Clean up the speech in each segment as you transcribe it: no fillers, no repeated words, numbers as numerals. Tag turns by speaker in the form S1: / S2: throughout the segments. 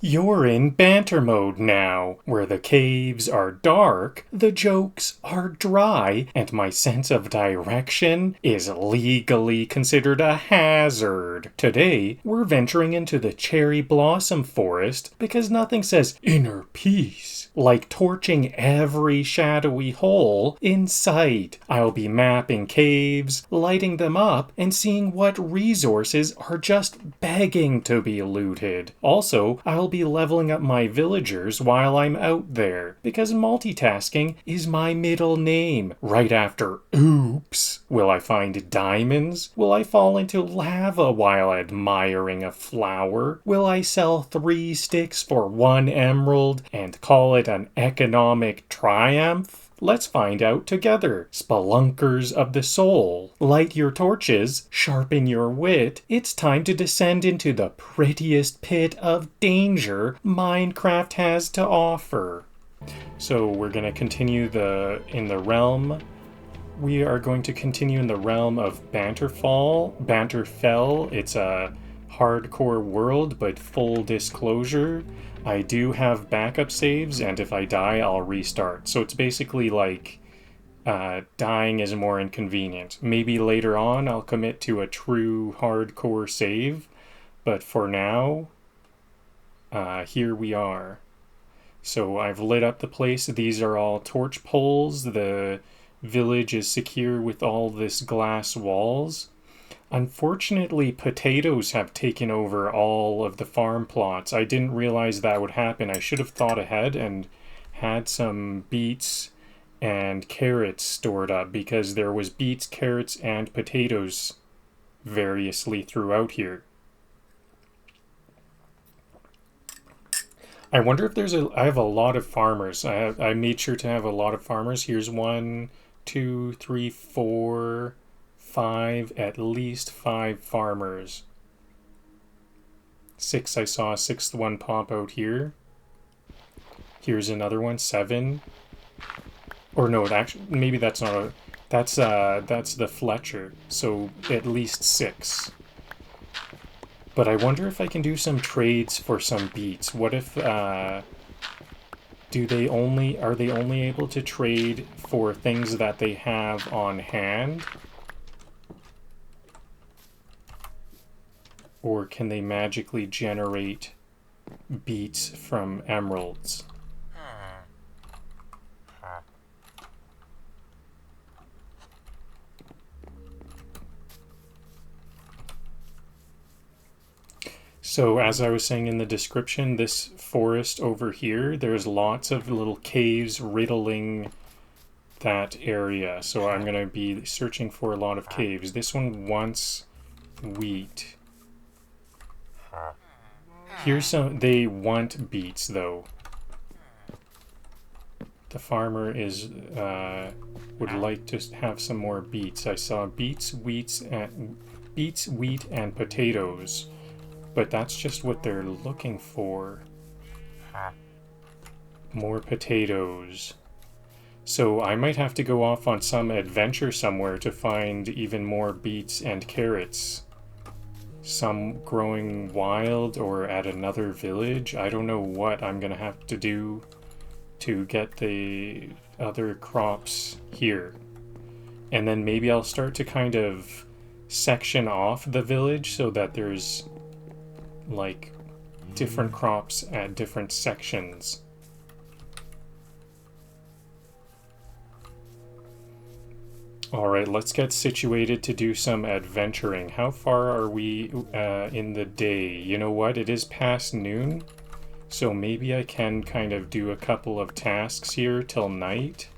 S1: You're in banter mode now, where the caves are dark, the jokes are dry, and my sense of direction is legally considered a hazard. Today, we're venturing into the cherry blossom forest because nothing says inner peace like torching every shadowy hole in sight. I'll be mapping caves, lighting them up, and seeing what resources are just begging to be looted. Also, I'll be leveling up my villagers while I'm out there, because multitasking is my middle name. Right after oops. Will I find diamonds? Will I fall into lava while admiring a flower? Will I sell 3 sticks for 1 emerald and call it an economic triumph? Let's find out together, spelunkers of the soul. Light your torches, sharpen your wit. It's time to descend into the prettiest pit of danger Minecraft has to offer. So we're going to continue in the realm. We are going to continue in the realm of Banterfell. It's a hardcore world, but full disclosure, I do have backup saves, and if I die, I'll restart. So it's basically like dying is more inconvenient. Maybe later on I'll commit to a true hardcore save, but for now, here we are. So I've lit up the place. These are all torch poles. The village is secure with all this glass walls. Unfortunately, potatoes have taken over all of the farm plots. I didn't realize that would happen. I should have thought ahead and had some beets and carrots stored up, because there was beets, carrots, and potatoes variously throughout here. I wonder if I have a lot of farmers. I made sure to have a lot of farmers. Here's 1, 2, 3, 4, 5, at least 5 farmers. 6, I saw a 6th one pop out here. Here's another one, 7. Or no, maybe that's not that's the Fletcher. So at least 6. But I wonder if I can do some trades for some beets. What if are they only able to trade for things that they have on hand? Or can they magically generate beets from emeralds? So as I was saying in the description, this forest over here, there's lots of little caves riddling that area. So I'm going to be searching for a lot of caves. This one wants wheat. Here's some. They want beets, though. The farmer would like to have some more beets. I saw beets, wheat, and potatoes, but that's just what they're looking for. More potatoes. So I might have to go off on some adventure somewhere to find even more beets and carrots. Some growing wild or at another village. I don't know what I'm gonna have to do to get the other crops here. And then maybe I'll start to kind of section off the village so that there's like different crops at different sections. Alright, let's get situated to do some adventuring. How far are we in the day? You know what? It is past noon, so maybe I can kind of do a couple of tasks here till night,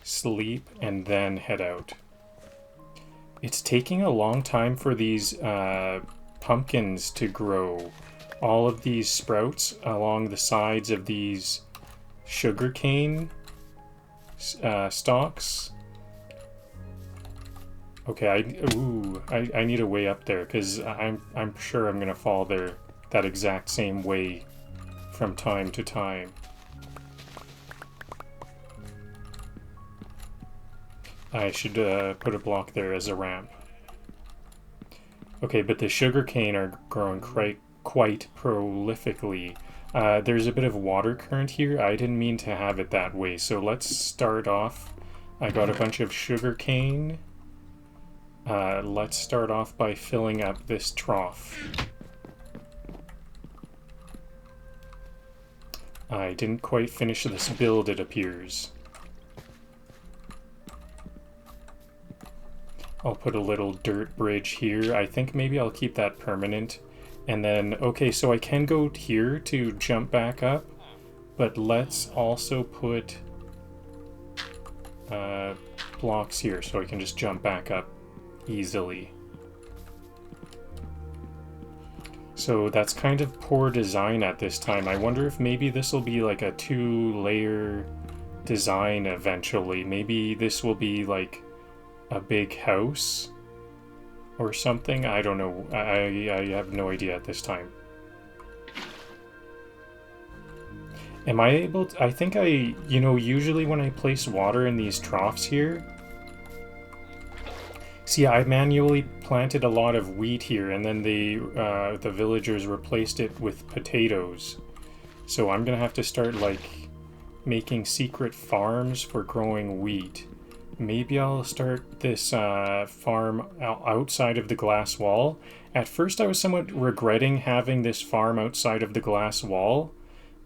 S1: sleep, and then head out. It's taking a long time for these pumpkins to grow. All of these sprouts along the sides of these sugarcane stalks. Okay, I need a way up there, because I'm sure I'm gonna fall there that exact same way from time to time. I should put a block there as a ramp. Okay, but the sugarcane are growing quite prolifically. There's a bit of water current here. I didn't mean to have it that way, so let's start off. I got a bunch of sugar cane. Let's start off by filling up this trough. I didn't quite finish this build, it appears. I'll put a little dirt bridge here. I think maybe I'll keep that permanent. And then, okay, so I can go here to jump back up, but let's also put blocks here so I can just jump back up easily. So that's kind of poor design at this time. I wonder if maybe this will be like a 2-layer design eventually. Maybe this will be like a big house or something. I don't know. I have no idea at this time. Am I able to... I think you know, usually when I place water in these troughs here... See, I manually planted a lot of wheat here, and then the villagers replaced it with potatoes. So I'm gonna have to start, like, making secret farms for growing wheat. Maybe I'll start this farm outside of the glass wall. At first I was somewhat regretting having this farm outside of the glass wall,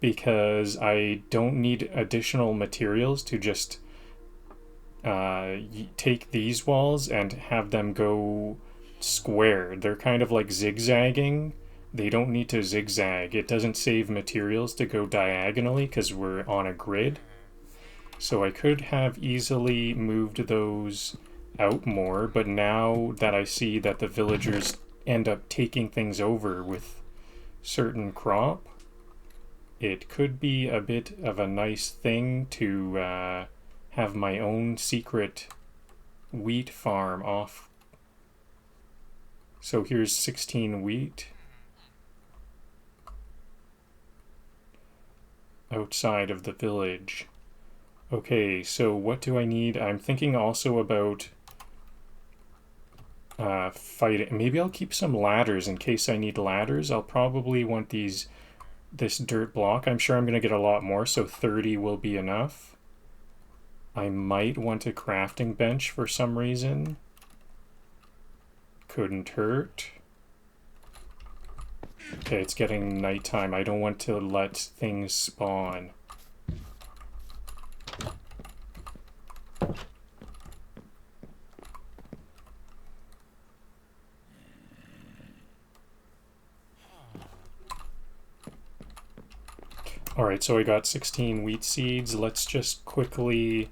S1: because I don't need additional materials to just take these walls and have them go square. They're kind of like zigzagging. They don't need to zigzag. It doesn't save materials to go diagonally because we're on a grid. So I could have easily moved those out more, but now that I see that the villagers end up taking things over with certain crop, it could be a bit of a nice thing to have my own secret wheat farm off. So here's 16 wheat outside of the village. Okay, so what do I need? I'm thinking also about fighting. Maybe I'll keep some ladders in case I need ladders. I'll probably want this dirt block. I'm sure I'm going to get a lot more, so 30 will be enough. I might want a crafting bench for some reason. Couldn't hurt. Okay, it's getting nighttime. I don't want to let things spawn. Alright, so I got 16 wheat seeds. Let's just quickly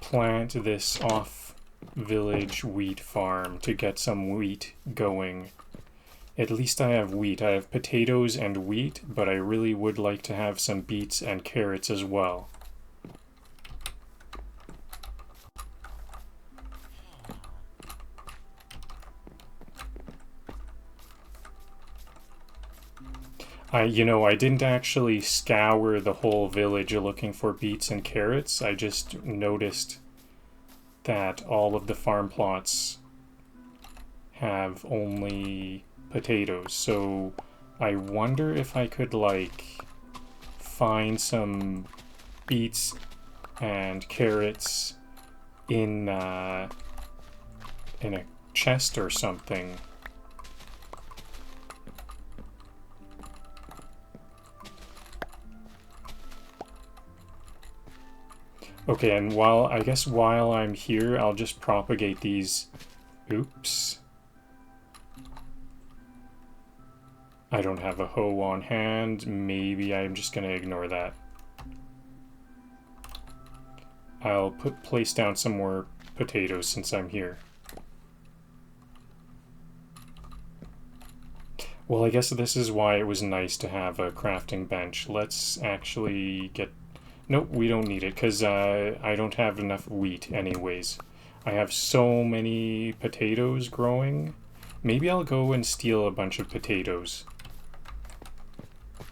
S1: plant this off village wheat farm to get some wheat going. At least I have wheat. I have potatoes and wheat, but I really would like to have some beets and carrots as well. You know, I didn't actually scour the whole village looking for beets and carrots. I just noticed that all of the farm plots have only potatoes. So I wonder if I could, like, find some beets and carrots in a chest or something. Okay, and I guess while I'm here, I'll just propagate these. Oops. I don't have a hoe on hand. Maybe I'm just gonna ignore that. I'll place down some more potatoes since I'm here. Well, I guess this is why it was nice to have a crafting bench. Let's actually get... Nope, we don't need it, because I don't have enough wheat anyways. I have so many potatoes growing. Maybe I'll go and steal a bunch of potatoes.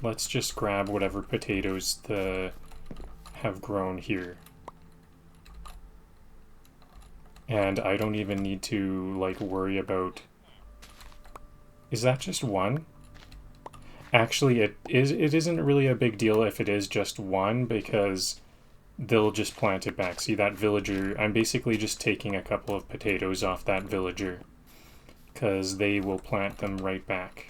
S1: Let's just grab whatever potatoes have grown here. And I don't even need to, like, worry about... Is that just one? Actually, it isn't really a big deal if it is just one, because they'll just plant it back. See that villager? I'm basically just taking a couple of potatoes off that villager, because they will plant them right back.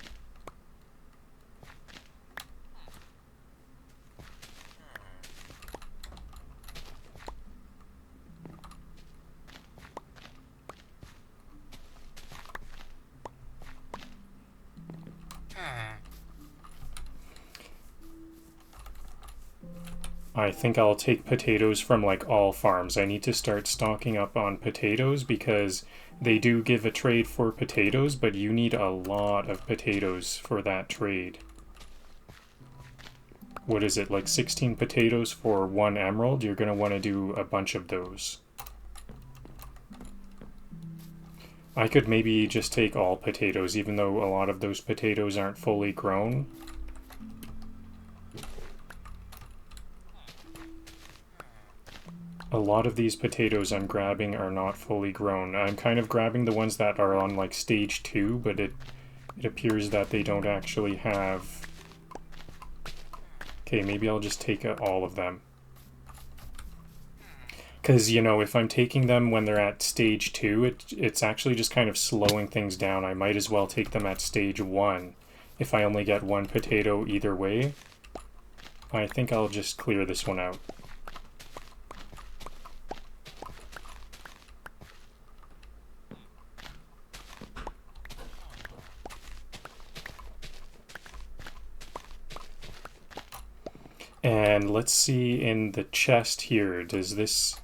S1: I think I'll take potatoes from like all farms. I need to start stocking up on potatoes because they do give a trade for potatoes, but you need a lot of potatoes for that trade. What is it, like 16 potatoes for 1 emerald? You're going to want to do a bunch of those. I could maybe just take all potatoes, even though a lot of those potatoes aren't fully grown. A lot of these potatoes I'm grabbing are not fully grown. I'm kind of grabbing the ones that are on like stage 2, but it appears that they don't actually have... Okay, maybe I'll just take all of them. Because, you know, if I'm taking them when they're at stage 2, it's actually just kind of slowing things down. I might as well take them at stage 1 if I only get 1 potato either way. I think I'll just clear this one out. And let's see in the chest here, does this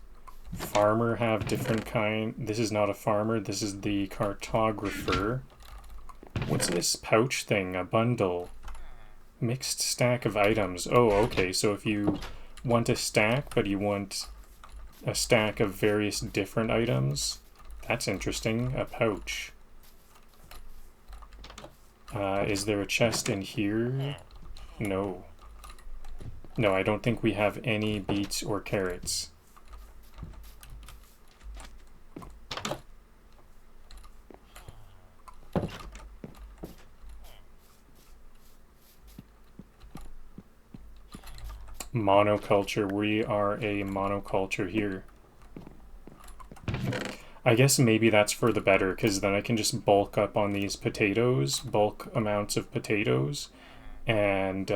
S1: farmer have different kind? This is not a farmer, this is the cartographer. What's this pouch thing? A bundle. Mixed stack of items. Oh, okay, so if you want a stack, but you want a stack of various different items, that's interesting. A pouch. Is there a chest in here? No. No, I don't think we have any beets or carrots. Monoculture. We are a monoculture here. I guess maybe that's for the better, because then I can just bulk up on these potatoes, bulk amounts of potatoes, and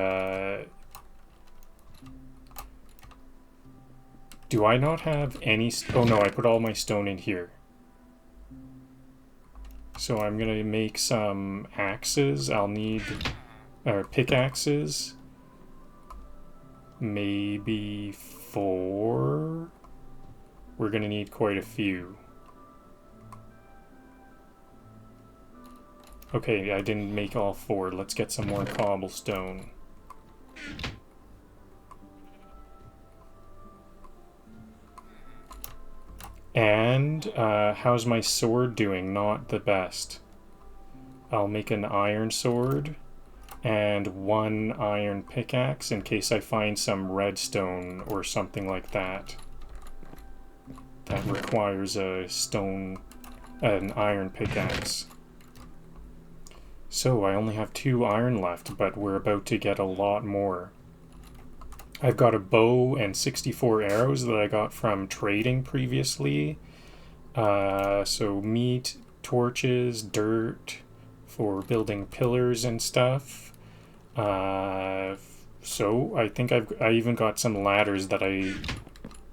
S1: do I not have any... Oh no, I put all my stone in here. So I'm gonna make some axes. I'll need... pickaxes. Maybe 4? We're gonna need quite a few. Okay, I didn't make all 4. Let's get some more cobblestone. And how's my sword doing? Not the best. I'll make an iron sword and 1 iron pickaxe in case I find some redstone or something like that. That requires an iron pickaxe. So I only have 2 iron left, but we're about to get a lot more. I've got a bow and 64 arrows that I got from trading previously. So meat, torches, dirt for building pillars and stuff. So I think I even got some ladders that I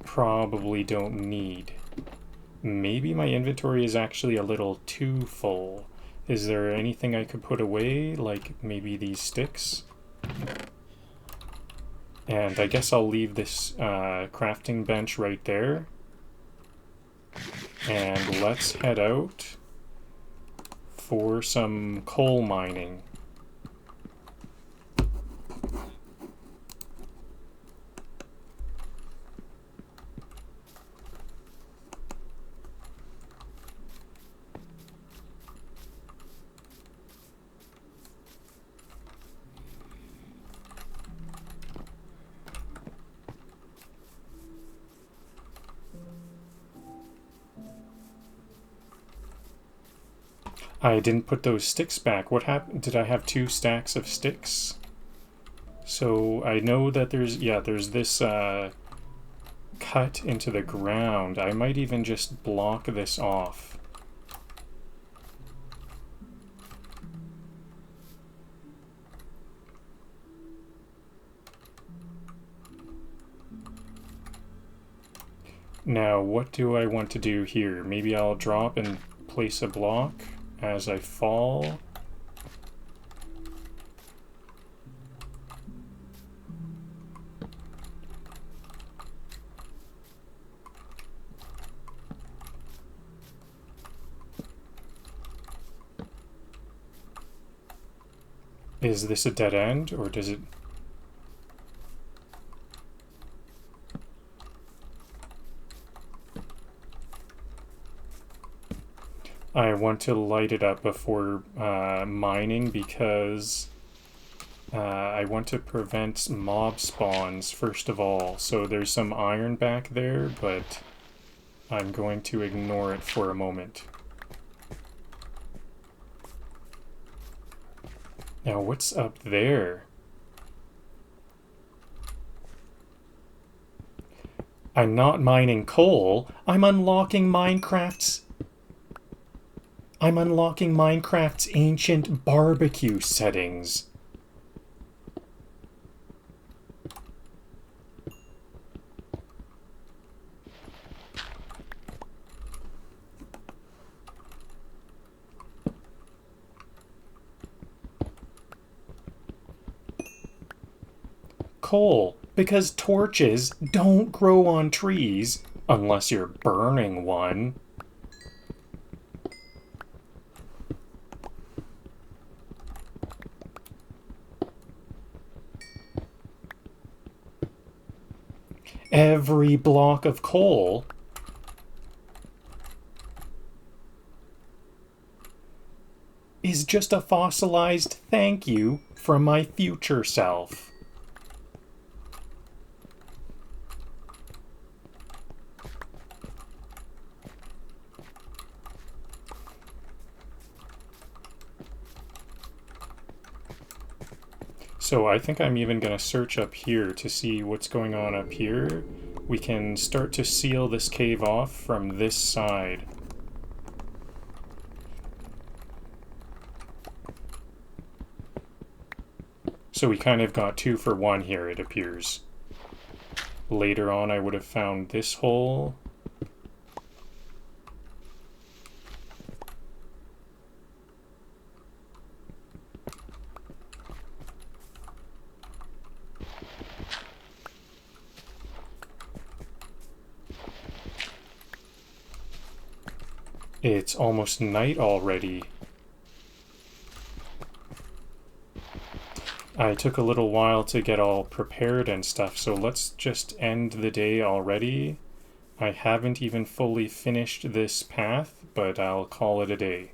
S1: probably don't need. Maybe my inventory is actually a little too full. Is there anything I could put away, like maybe these sticks? And I guess I'll leave this crafting bench right there. And let's head out for some coal mining. I didn't put those sticks back. What happened? Did I have 2 stacks of sticks? So I know that there's this cut into the ground. I might even just block this off. Now, what do I want to do here? Maybe I'll drop and place a block as I fall. Is this a dead end, or does it... I want to light it up before mining because I want to prevent mob spawns first of all. So there's some iron back there, but I'm going to ignore it for a moment. Now what's up there? I'm not mining coal, I'm unlocking Minecraft's ancient barbecue settings. Coal, because torches don't grow on trees unless you're burning one. Every block of coal is just a fossilized thank you from my future self. So I think I'm even going to search up here to see what's going on up here. We can start to seal this cave off from this side. So we kind of got 2 for 1 here, it appears. Later on I would have found this hole. It's almost night already. I took a little while to get all prepared and stuff, so let's just end the day already. I haven't even fully finished this path, but I'll call it a day.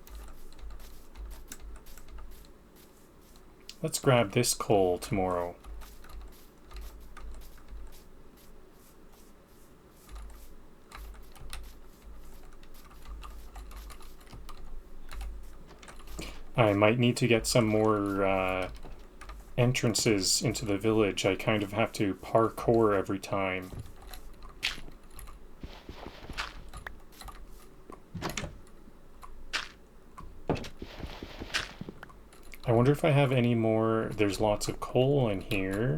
S1: Let's grab this coal tomorrow. I might need to get some more entrances into the village. I kind of have to parkour every time. I wonder if I have any more... There's lots of coal in here.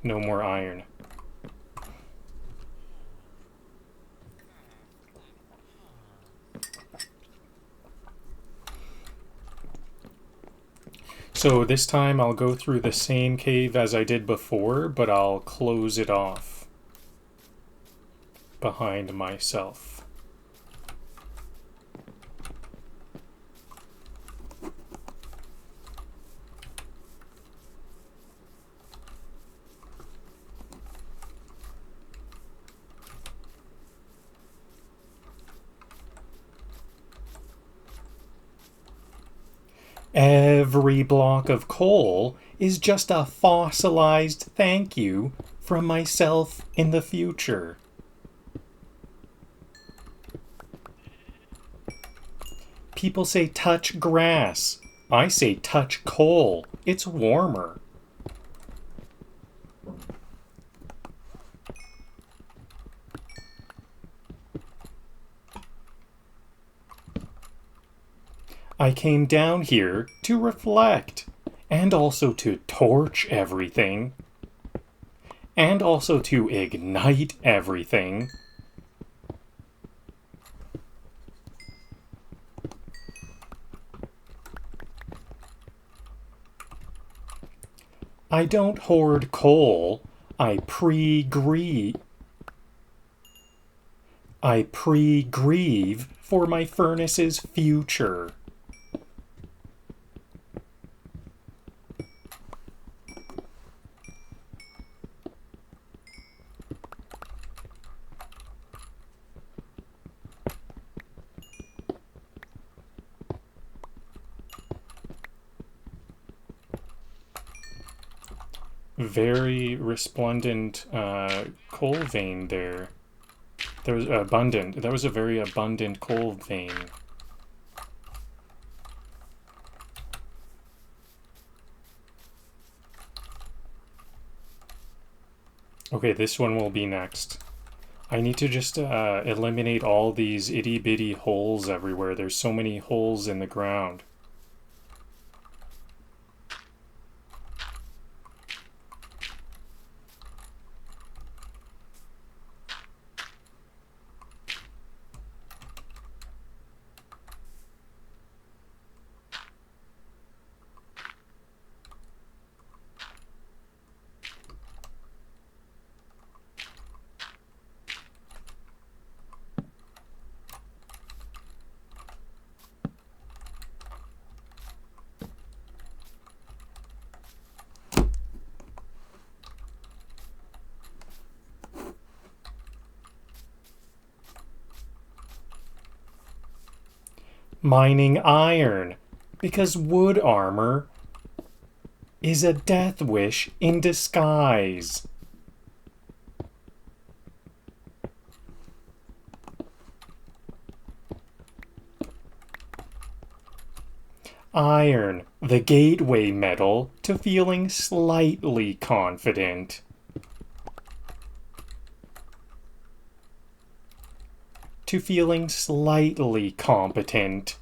S1: No more iron. So this time I'll go through the same cave as I did before, but I'll close it off behind myself. Every block of coal is just a fossilized thank you from myself in the future. People say touch grass. I say touch coal. It's warmer. I came down here to reflect, and also to torch everything, and also to ignite everything. I don't hoard coal. I pre-grieve for my furnace's future. Very resplendent coal vein there. There was abundant. That was a very abundant coal vein. Okay, this one will be next. I need to just eliminate all these itty-bitty holes everywhere. There's so many holes in the ground. Mining iron, because wood armor is a death wish in disguise. Iron, the gateway metal to feeling slightly confident. To feeling slightly competent.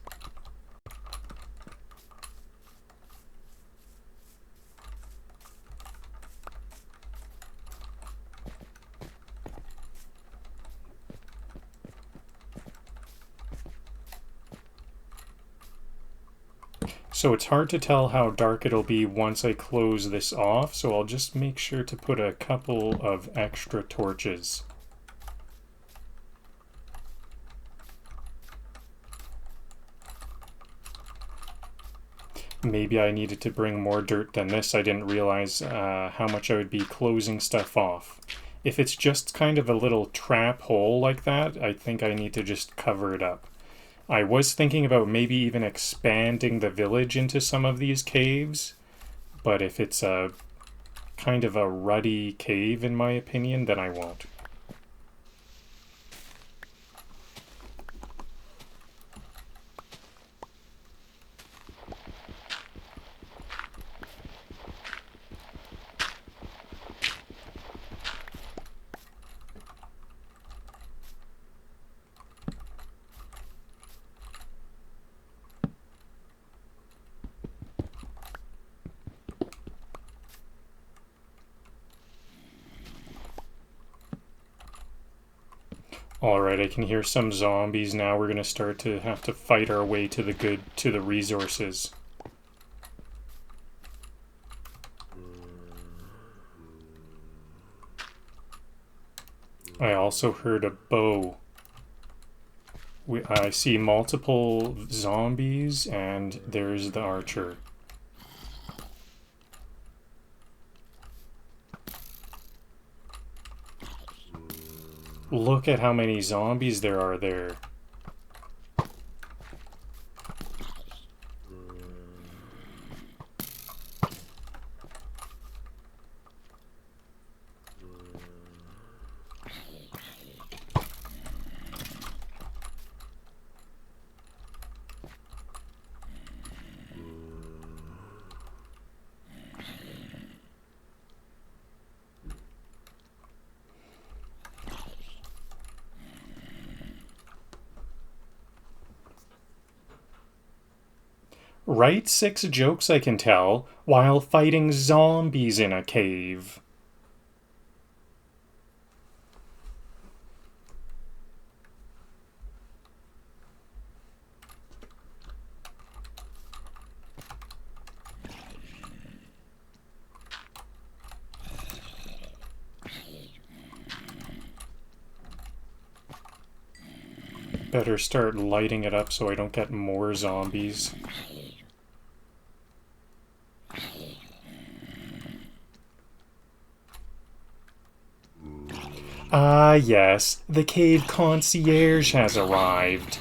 S1: So it's hard to tell how dark it'll be once I close this off, so I'll just make sure to put a couple of extra torches. Maybe I needed to bring more dirt than this. I didn't realize how much I would be closing stuff off. If it's just kind of a little trap hole like that, I think I need to just cover it up. I was thinking about maybe even expanding the village into some of these caves, but if it's a kind of a ruddy cave, in my opinion, then I won't. Alright, I can hear some zombies now. We're gonna start to have to fight our way to the resources. I also heard a bow. I see multiple zombies, and there's the archer. Look at how many zombies there are there. Write 6 jokes I can tell while fighting zombies in a cave. Better start lighting it up so I don't get more zombies. Ah, yes, the cave concierge has arrived.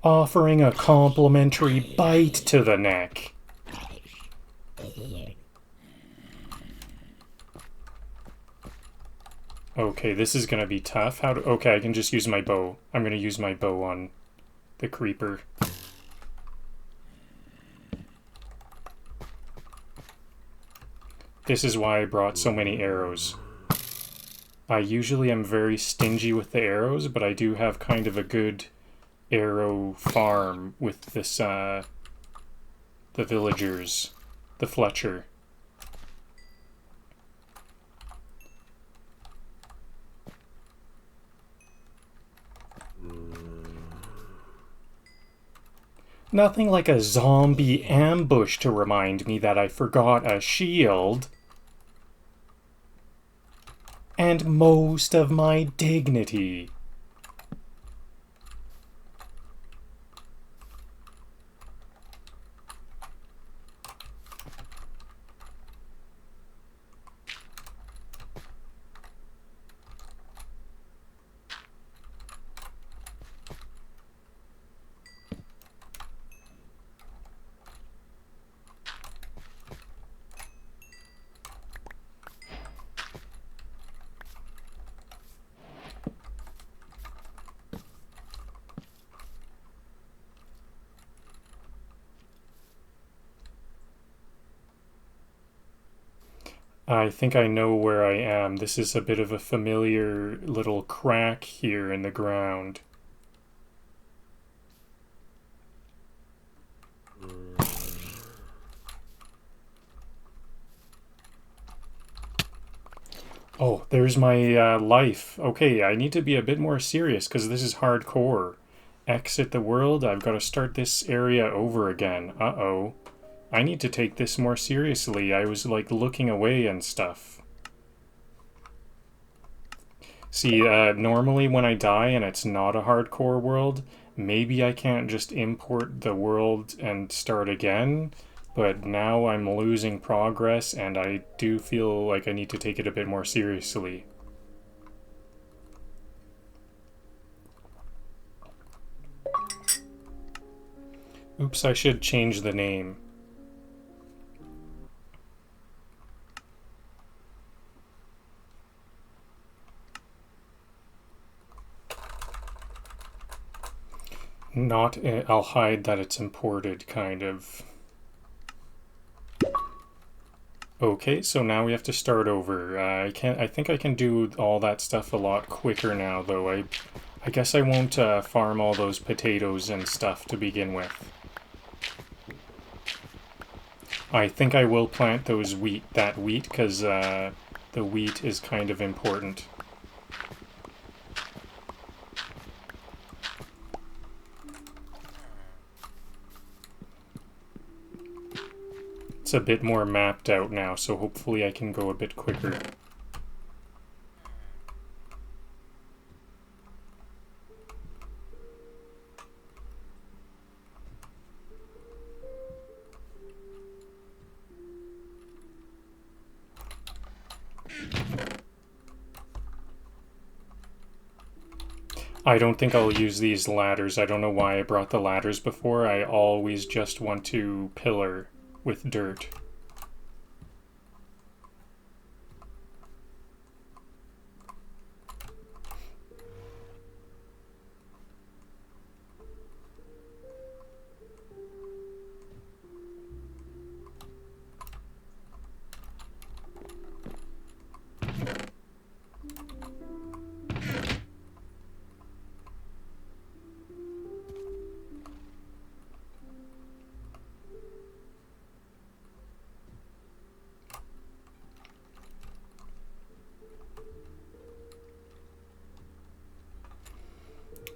S1: Offering a complimentary bite to the neck. Okay, this is gonna be tough. Okay, I can just use my bow. I'm gonna use my bow on the creeper. This is why I brought so many arrows. I usually am very stingy with the arrows, but I do have kind of a good arrow farm with this, the villagers, the Fletcher. Nothing like a zombie ambush to remind me that I forgot a shield. And most of my dignity. I think I know where I am. This is a bit of a familiar little crack here in the ground. Oh, there's my life. Okay, I need to be a bit more serious because this is hardcore. Exit the world. I've got to start this area over again. Uh-oh. I need to take this more seriously. I was like looking away and stuff. See, normally when I die and it's not a hardcore world, maybe I can't just import the world and start again, but now I'm losing progress and I do feel like I need to take it a bit more seriously. Oops, I should change the name. Not, I'll hide that it's imported, kind of. Okay, so now we have to start over. I think I can do all that stuff a lot quicker now, though. I guess I won't farm all those potatoes and stuff to begin with. I think I will plant those that wheat, because the wheat is kind of important. It's a bit more mapped out now, so hopefully I can go a bit quicker. I don't think I'll use these ladders. I don't know why I brought the ladders before. I always just want to pillar with dirt.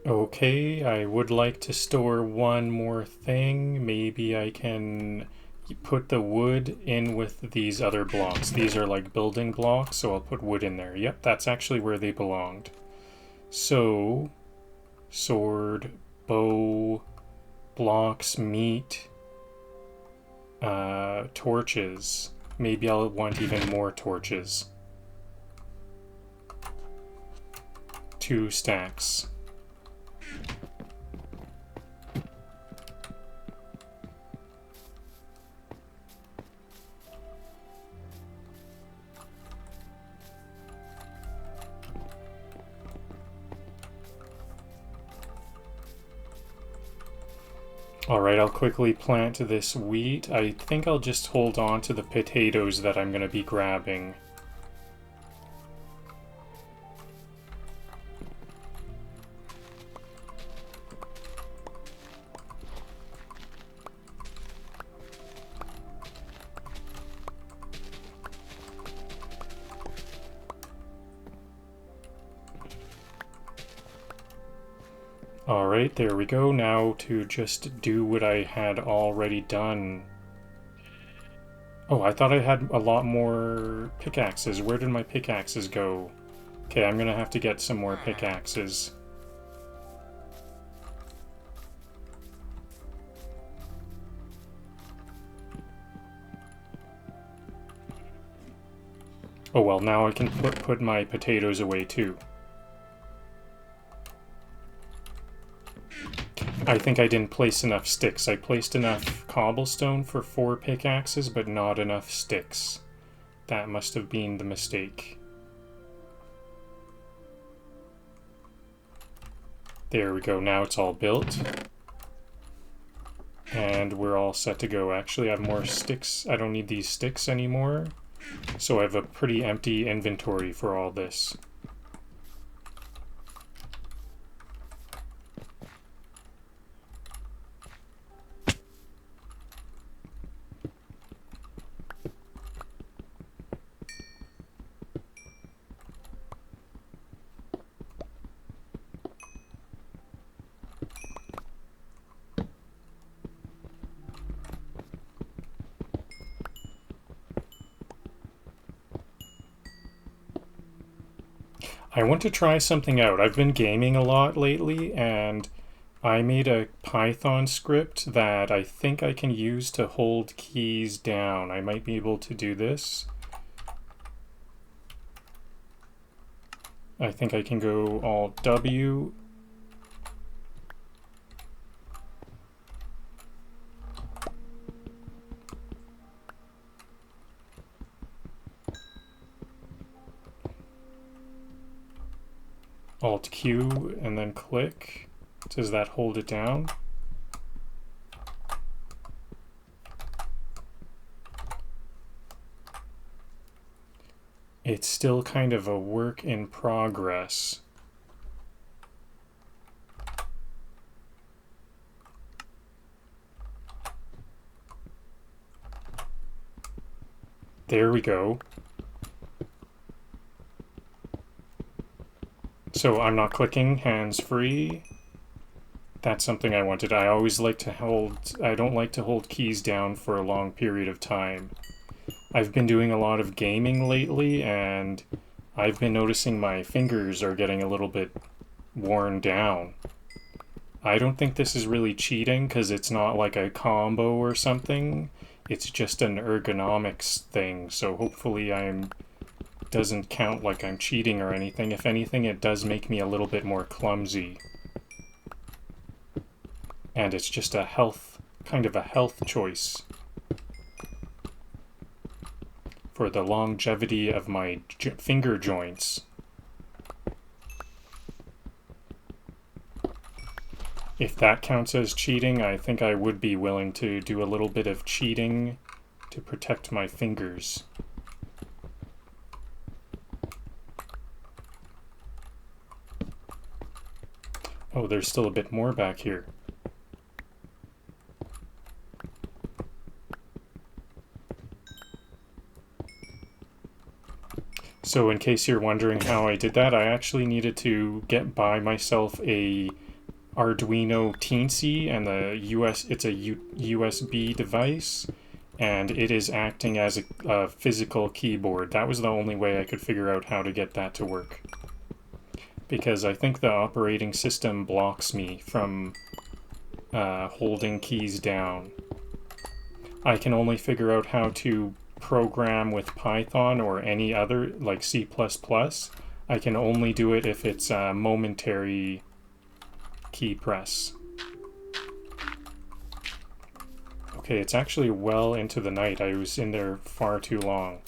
S1: Okay, I would like to store one more thing. Maybe I can put the wood in with these other blocks. These are like building blocks, so I'll put wood in there. Yep, that's actually where they belonged. So, sword, bow, blocks, meat, torches. Maybe I'll want even more torches. 2 stacks. Alright, I'll quickly plant this wheat. I think I'll just hold on to the potatoes that I'm going to be grabbing. Alright, there we go. Now to just do what I had already done. Oh, I thought I had a lot more pickaxes. Where did my pickaxes go? Okay, I'm gonna have to get some more pickaxes. Oh well, now I can put my potatoes away too. I think I didn't place enough sticks. I placed enough cobblestone for 4 pickaxes, but not enough sticks. That must have been the mistake. There we go, now it's all built. And we're all set to go. Actually, I have more sticks. I don't need these sticks anymore. So I have a pretty empty inventory for all this. I want to try something out. I've been gaming a lot lately, and I made a Python script that I think I can use to hold keys down. I might be able to do this. I think I can go Alt W. Alt Q and then click. Does that hold it down? It's still kind of a work in progress. There we go. So I'm not clicking, hands free. That's something I wanted. I always like to I don't like to hold keys down for a long period of time. I've been doing a lot of gaming lately, and I've been noticing my fingers are getting a little bit worn down. I don't think this is really cheating, because it's not like a combo or something. It's just an ergonomics thing, so hopefully I'm doesn't count like I'm cheating or anything. If anything, it does make me a little bit more clumsy. And it's just a kind of a health choice for the longevity of my finger joints. If that counts as cheating, I think I would be willing to do a little bit of cheating to protect my fingers. Oh, there's still a bit more back here. So in case you're wondering how I did that, I actually needed to buy myself a Arduino Teensy, and it's a USB device, and it is acting as a physical keyboard. That was the only way I could figure out how to get that to work, because I think the operating system blocks me from holding keys down. I can only figure out how to program with Python or any other, like C++. I can only do it if it's a momentary key press. Okay, it's actually well into the night. I was in there far too long.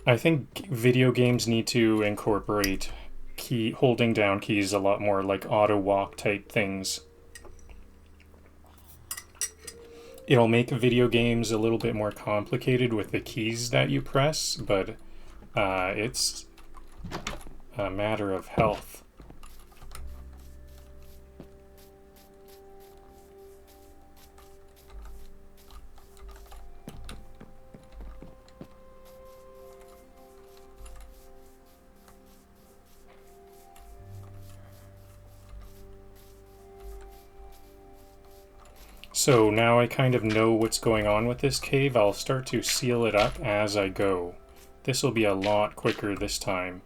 S1: I think video games need to incorporate holding down keys a lot more, like auto walk type things. It'll make video games a little bit more complicated with the keys that you press, but it's a matter of health. So now I kind of know what's going on with this cave. I'll start to seal it up as I go. This will be a lot quicker this time.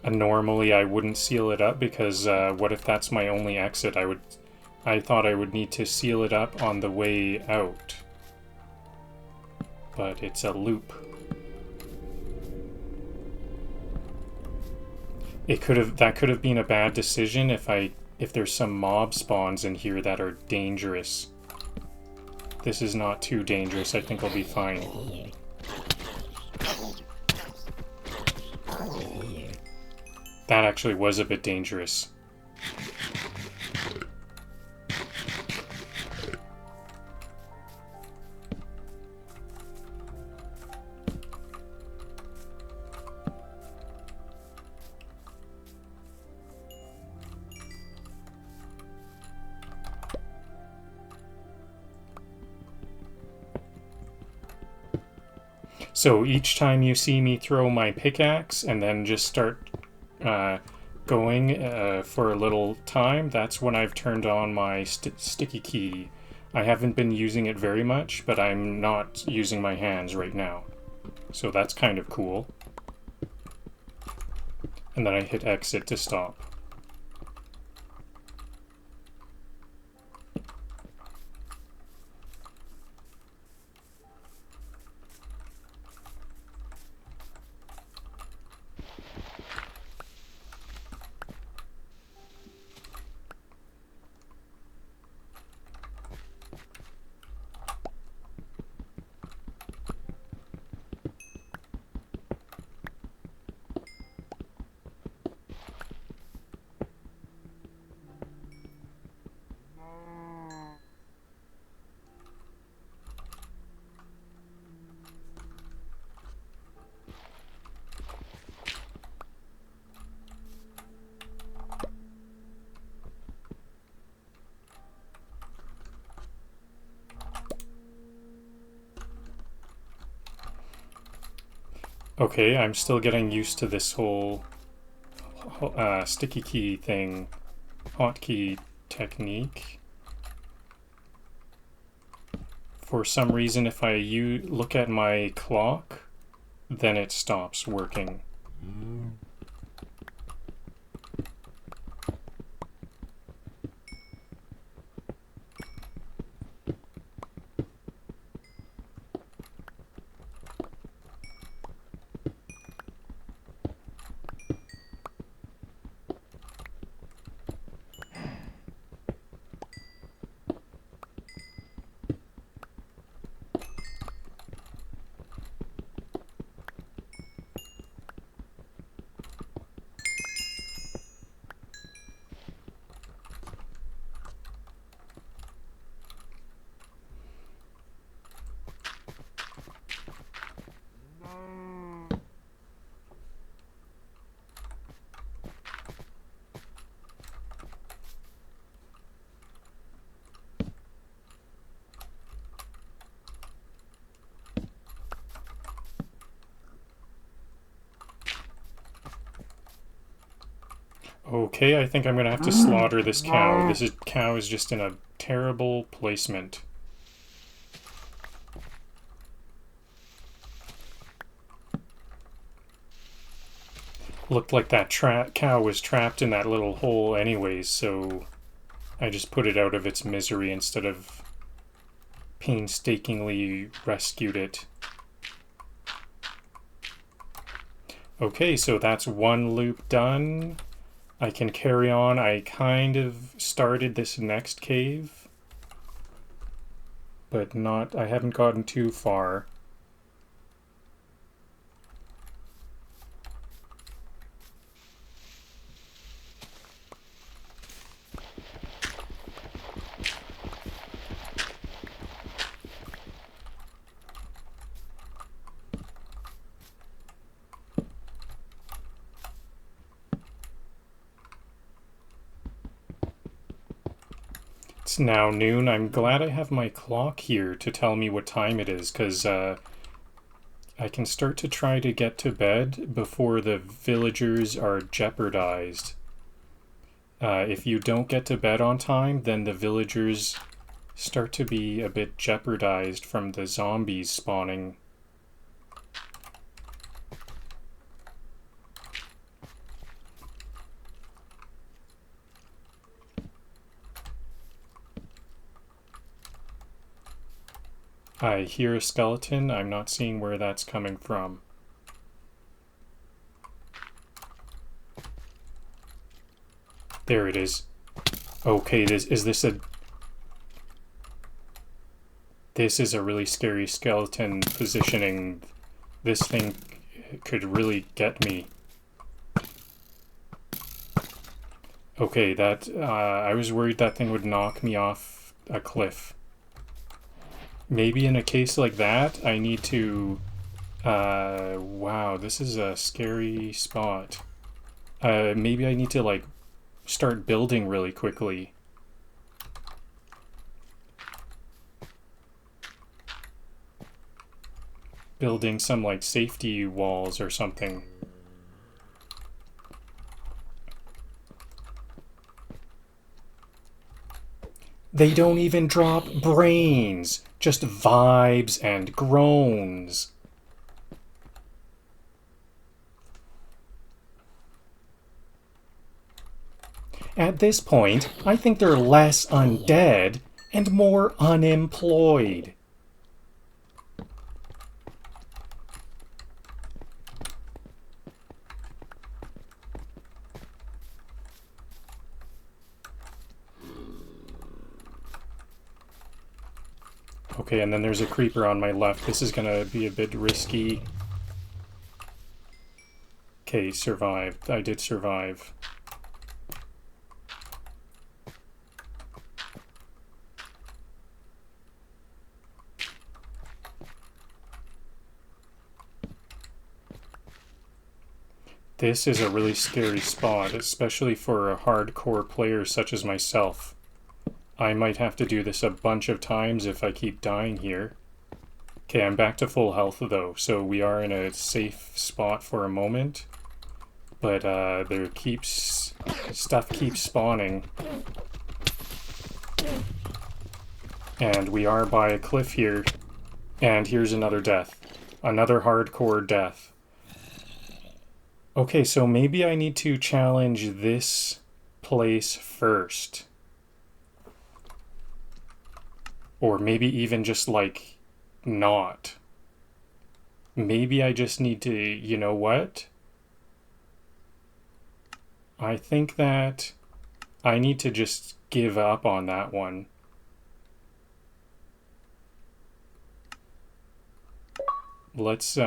S1: And normally I wouldn't seal it up because what if that's my only exit? I thought I would need to seal it up on the way out. But it's a loop. That could have been a bad decision if there's some mob spawns in here that are dangerous. This is not too dangerous. I think I'll be fine. That actually was a bit dangerous. So each time you see me throw my pickaxe and then just start going for a little time, that's when I've turned on my sticky key. I haven't been using it very much, but I'm not using my hands right now. So that's kind of cool. And then I hit exit to stop. Okay, I'm still getting used to this whole sticky key thing, hotkey technique. For some reason, if I look at my clock, then it stops working. Okay, I think I'm gonna have to slaughter this cow. Cow is just in a terrible placement. Looked like that cow was trapped in that little hole anyways, so I just put it out of its misery instead of painstakingly rescued it. Okay, so that's one loop done. I can carry on. I kind of started this next cave, but I haven't gotten too far. It's now noon. I'm glad I have my clock here to tell me what time it is, because I can start to try to get to bed before the villagers are jeopardized. If you don't get to bed on time, then the villagers start to be a bit jeopardized from the zombies spawning. I hear a skeleton. I'm not seeing where that's coming from. There it is. Okay, this is a really scary skeleton positioning. This thing could really get me. Okay, I was worried that thing would knock me off a cliff. Maybe in a case like that, I need to... wow, this is a scary spot. Maybe I need to, like, start building really quickly. Building some, like, safety walls or something. They don't even drop brains, just vibes and groans. At this point, I think they're less undead and more unemployed. Okay, and then there's a creeper on my left. This is gonna be a bit risky. Okay, survived. I did survive. This is a really scary spot, especially for a hardcore player such as myself. I might have to do this a bunch of times if I keep dying here. Okay, I'm back to full health though, so we are in a safe spot for a moment. But stuff keeps spawning. And we are by a cliff here. And here's another death. Another hardcore death. Okay, so maybe I need to challenge this place first. Or maybe even just, like, not. Maybe I just need to, you know what? I think that I need to just give up on that one. Let's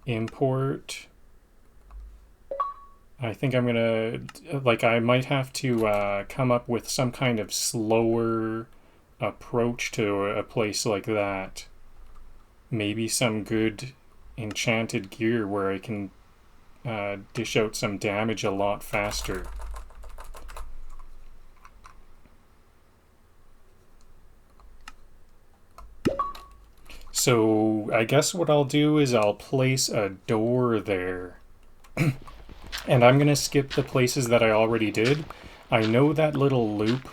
S1: import. I think I'm gonna, like, I might have to come up with some kind of slower approach to a place like that. Maybe some good enchanted gear where I can dish out some damage a lot faster. So I guess what I'll do is I'll place a door there. And I'm going to skip the places that I already did. I know that little loop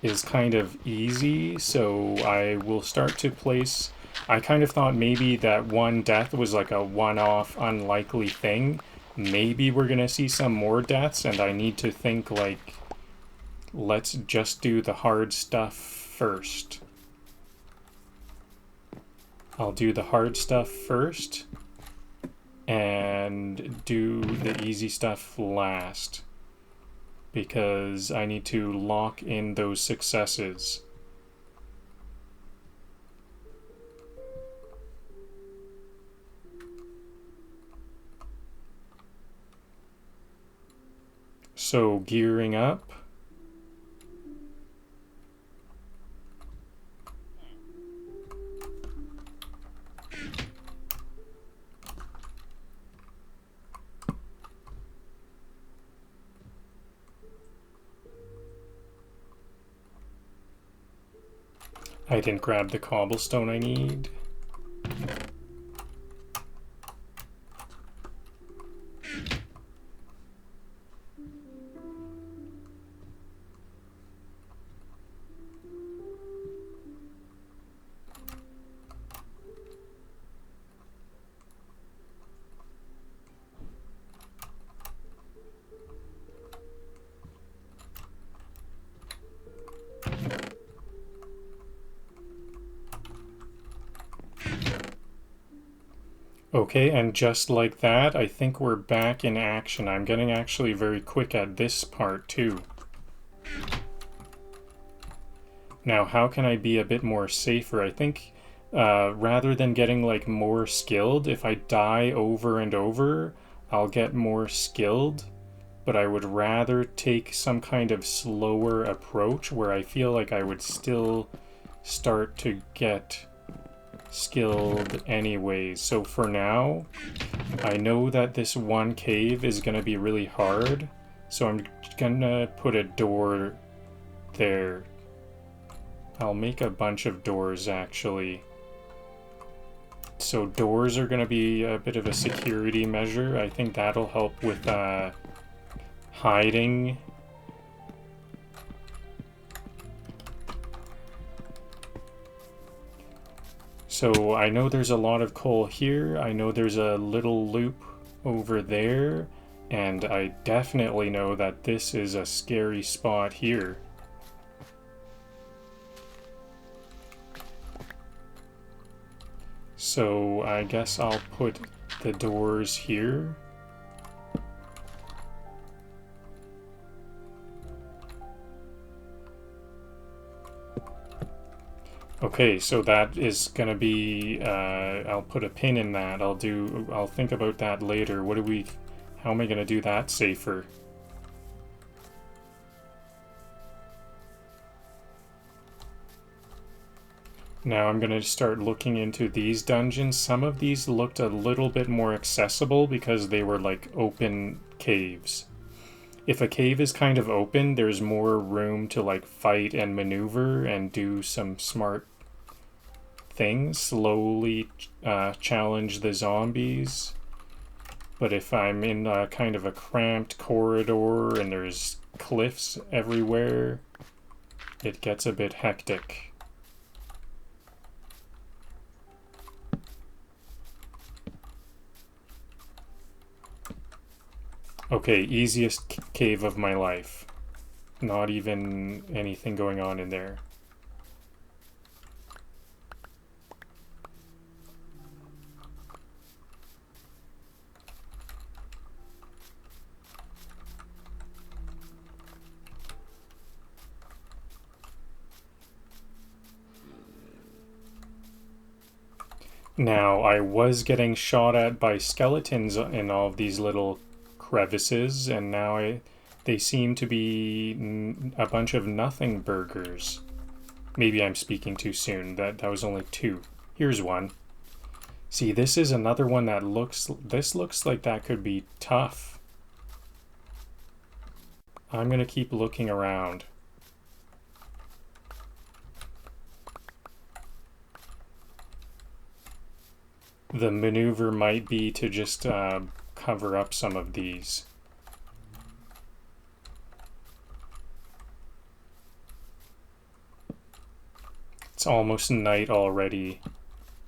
S1: is kind of easy, so I will start to place... I kind of thought maybe that one death was like a one-off unlikely thing. Maybe we're going to see some more deaths, and I need to think like, let's just do the hard stuff first. I'll do the hard stuff first and do the easy stuff last, because I need to lock in those successes. So gearing up. I didn't grab the cobblestone I need. Okay, and just like that, I think we're back in action. I'm getting actually very quick at this part too. Now, how can I be a bit more safer? I think rather than getting like more skilled, if I die over and over, I'll get more skilled. But I would rather take some kind of slower approach where I feel like I would still start to get skilled anyways. So for now, I know that this one cave is gonna be really hard, so I'm gonna put a door there. I'll make a bunch of doors actually. So doors are gonna be a bit of a security measure. I think that'll help with hiding. So I know there's a lot of coal here. I know there's a little loop over there. And I definitely know that this is a scary spot here. So I guess I'll put the doors here. Okay, so that is gonna be, I'll put a pin in that. I'll think about that later. How am I gonna do that safer? Now I'm gonna start looking into these dungeons. Some of these looked a little bit more accessible because they were like open caves. If a cave is kind of open, there's more room to like fight and maneuver and do some smart thing slowly challenge the zombies. But if I'm in a kind of a cramped corridor and there's cliffs everywhere, it gets a bit hectic. Okay, easiest cave of my life. Not even anything going on in there. Now, I was getting shot at by skeletons in all of these little crevices, and now they seem to be a bunch of nothing burgers. Maybe I'm speaking too soon. That was only 2. Here's one. See, this is another one that this looks like that could be tough. I'm gonna keep looking around. The maneuver might be to just cover up some of these. It's almost night already.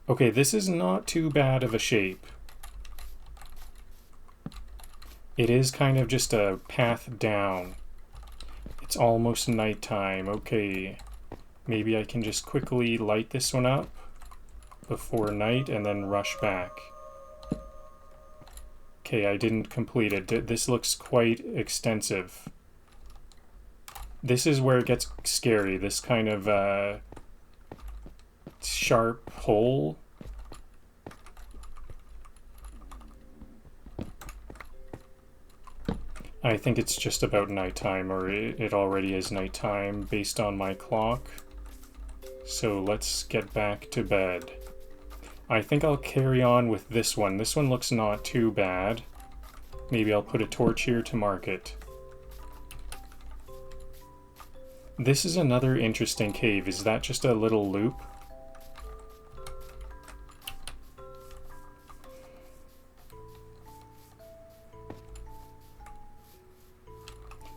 S1: Okay, this is not too bad of a shape. It is kind of just a path down. It's almost nighttime. Okay, maybe I can just quickly light this one up before night and then rush back. Okay, I didn't complete it. This looks quite extensive. This is where it gets scary. This kind of sharp hole. I think it's just about nighttime, or it already is nighttime based on my clock. So let's get back to bed. I think I'll carry on with this one. This one looks not too bad. Maybe I'll put a torch here to mark it. This is another interesting cave. Is that just a little loop?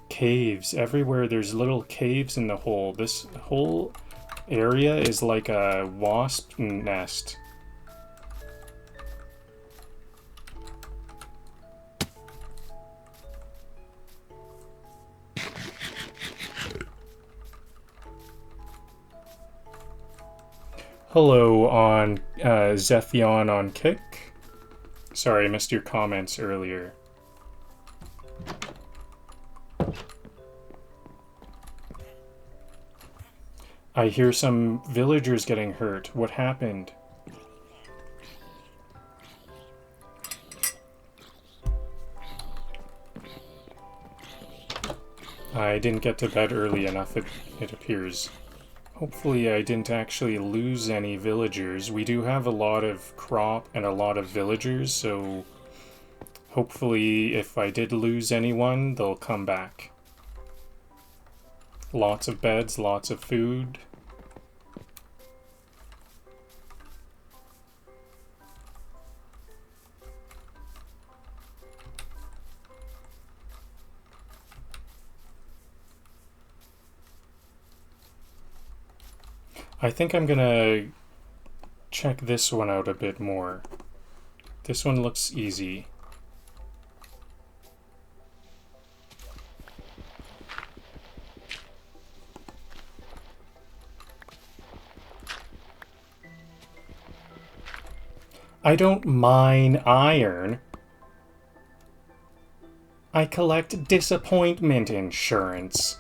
S1: Caves. Everywhere there's little caves in the hole. This whole area is like a wasp nest. Hello on Zethion on Kick. Sorry, I missed your comments earlier. I hear some villagers getting hurt. What happened? I didn't get to bed early enough, it appears. Hopefully I didn't actually lose any villagers. We do have a lot of crop and a lot of villagers, so hopefully if I did lose anyone, they'll come back. Lots of beds, lots of food. I think I'm gonna check this one out a bit more. This one looks easy. I don't mine iron. I collect disappointment insurance.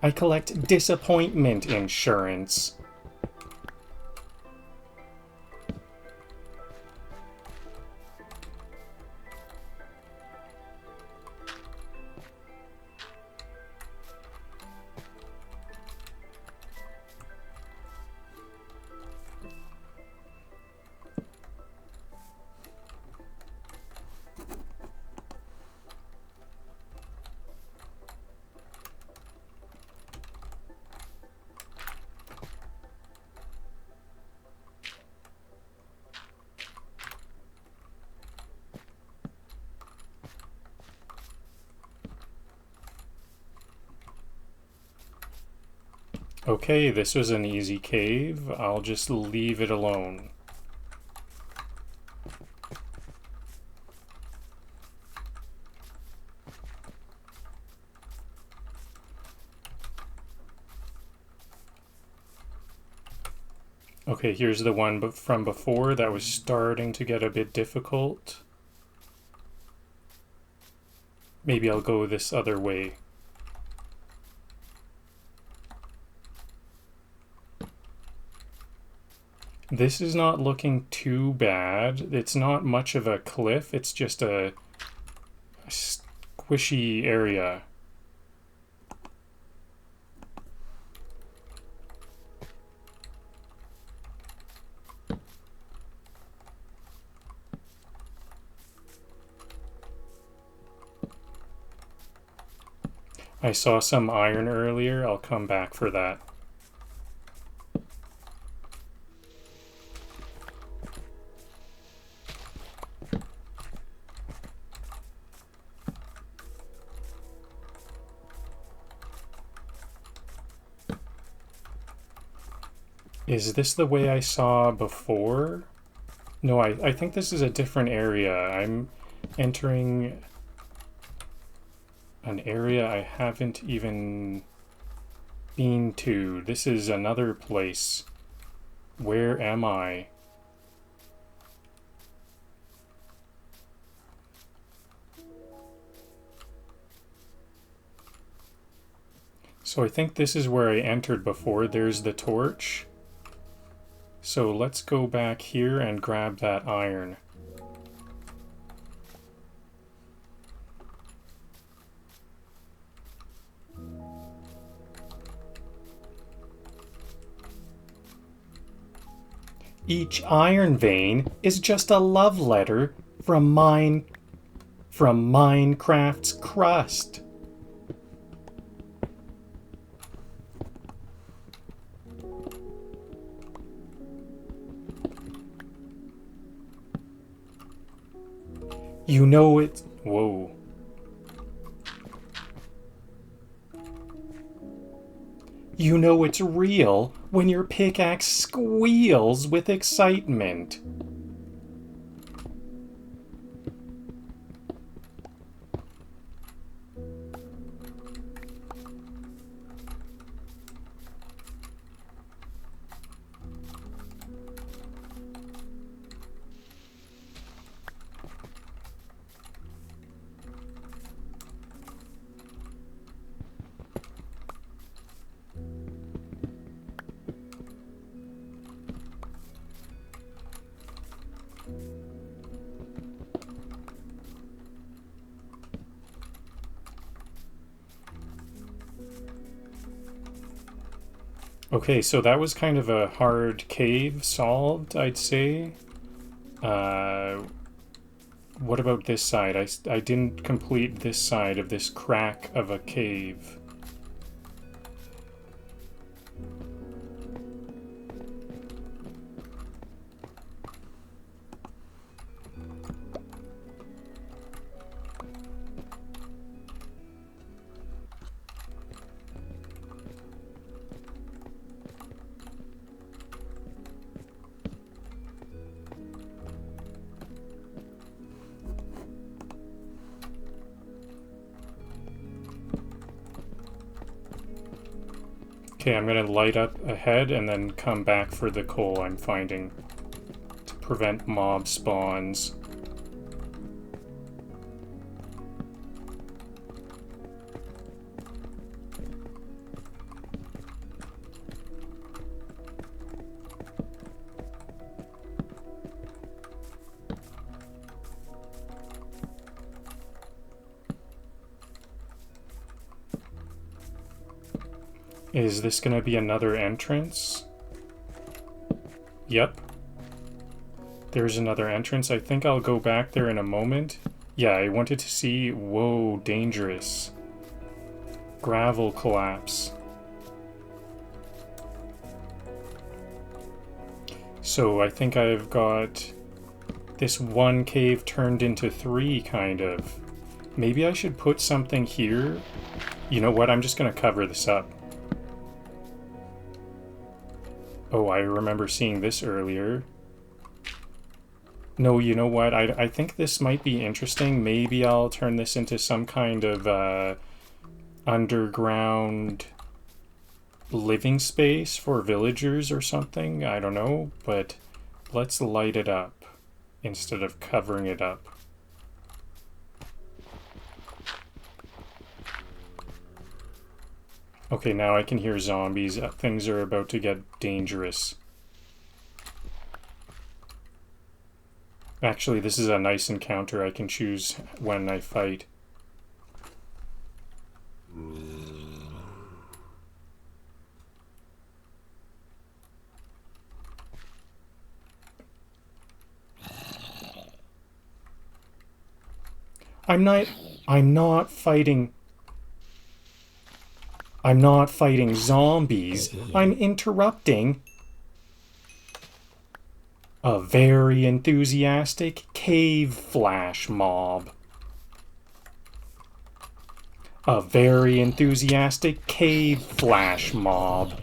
S1: I collect disappointment insurance. Okay, this was an easy cave. I'll just leave it alone. Okay, here's the one from before that was starting to get a bit difficult. Maybe I'll go this other way. This is not looking too bad. It's not much of a cliff. It's just a squishy area. I saw some iron earlier. I'll come back for that. Is this the way I saw before? No, I think this is a different area. I'm entering an area I haven't even been to. This is another place. Where am I? So I think this is where I entered before. There's the torch. So let's go back here and grab that iron. Each iron vein is just a love letter from Minecraft's crust. You know it. Whoa. You know it's real when your pickaxe squeals with excitement. Okay, so that was kind of a hard cave solved, I'd say. What about this side? I didn't complete this side of this crack of a cave. Okay, I'm gonna light up ahead and then come back for the coal I'm finding to prevent mob spawns. Is this gonna be another entrance? Yep. There's another entrance. I think I'll go back there in a moment. Yeah, I wanted to see... Whoa, dangerous. Gravel collapse. So I think I've got this one cave turned into 3, kind of. Maybe I should put something here. You know what? I'm just gonna cover this up. Oh, I remember seeing this earlier. No, you know what? I think this might be interesting. Maybe I'll turn this into some kind of underground living space for villagers or something. I don't know, but let's light it up instead of covering it up. Okay, now I can hear zombies. Things are about to get dangerous. Actually, this is a nice encounter. I can choose when I fight. I'm not fighting zombies. I'm interrupting a very enthusiastic cave flash mob. A very enthusiastic cave flash mob.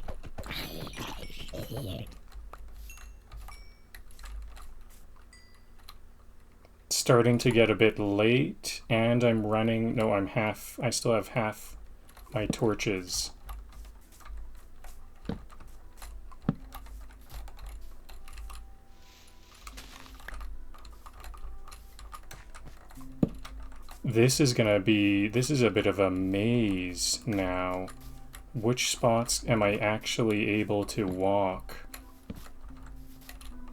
S1: It's starting to get a bit late, and I'm running... No, I still have half my torches. This is a bit of a maze now. Which spots am I actually able to walk?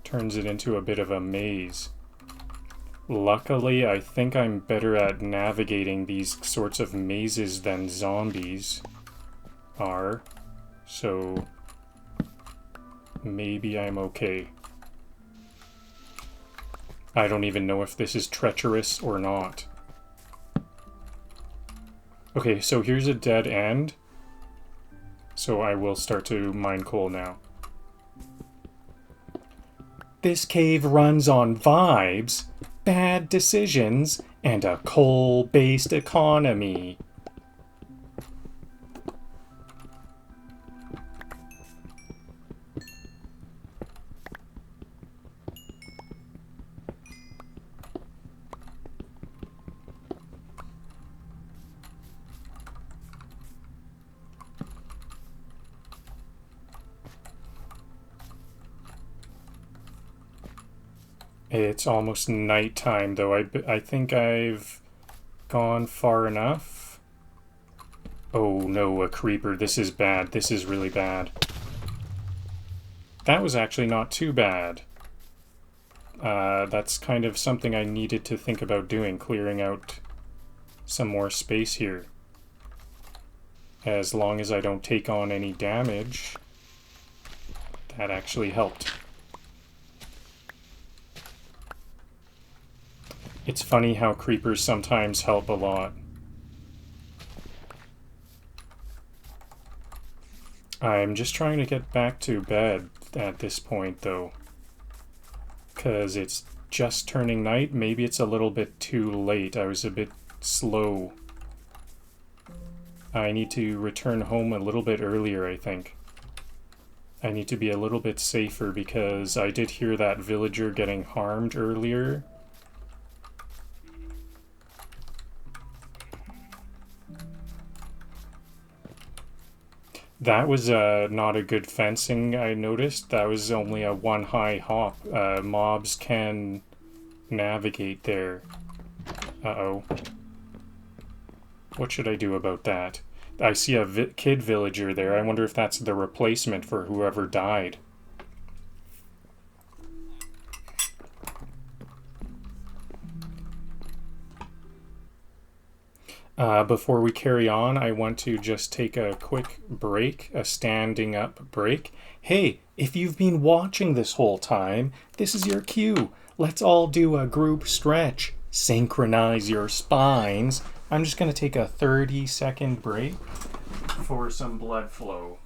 S1: Turns it into a bit of a maze. Luckily, I think I'm better at navigating these sorts of mazes than zombies are. So maybe I'm okay. I don't even know if this is treacherous or not. Okay, so here's a dead end. So I will start to mine coal now. This cave runs on vibes, bad decisions, and a coal-based economy. It's almost nighttime, though. I think I've gone far enough. Oh no, a creeper. This is bad. This is really bad. That was actually not too bad. That's kind of something I needed to think about doing, clearing out some more space here. As long as I don't take on any damage, that actually helped. It's funny how creepers sometimes help a lot. I'm just trying to get back to bed at this point, though. Because it's just turning night. Maybe it's a little bit too late. I was a bit slow. I need to return home a little bit earlier, I think. I need to be a little bit safer because I did hear that villager getting harmed earlier. That was not a good fencing, I noticed. That was only a one high hop. Mobs can navigate there. Uh-oh. What should I do about that? I see a kid villager there. I wonder if that's the replacement for whoever died. Before we carry on, I want to just take a quick break, a standing up break. Hey, if you've been watching this whole time, this is your cue. Let's all do a group stretch. Synchronize your spines. I'm just going to take a 30-second break for some blood flow.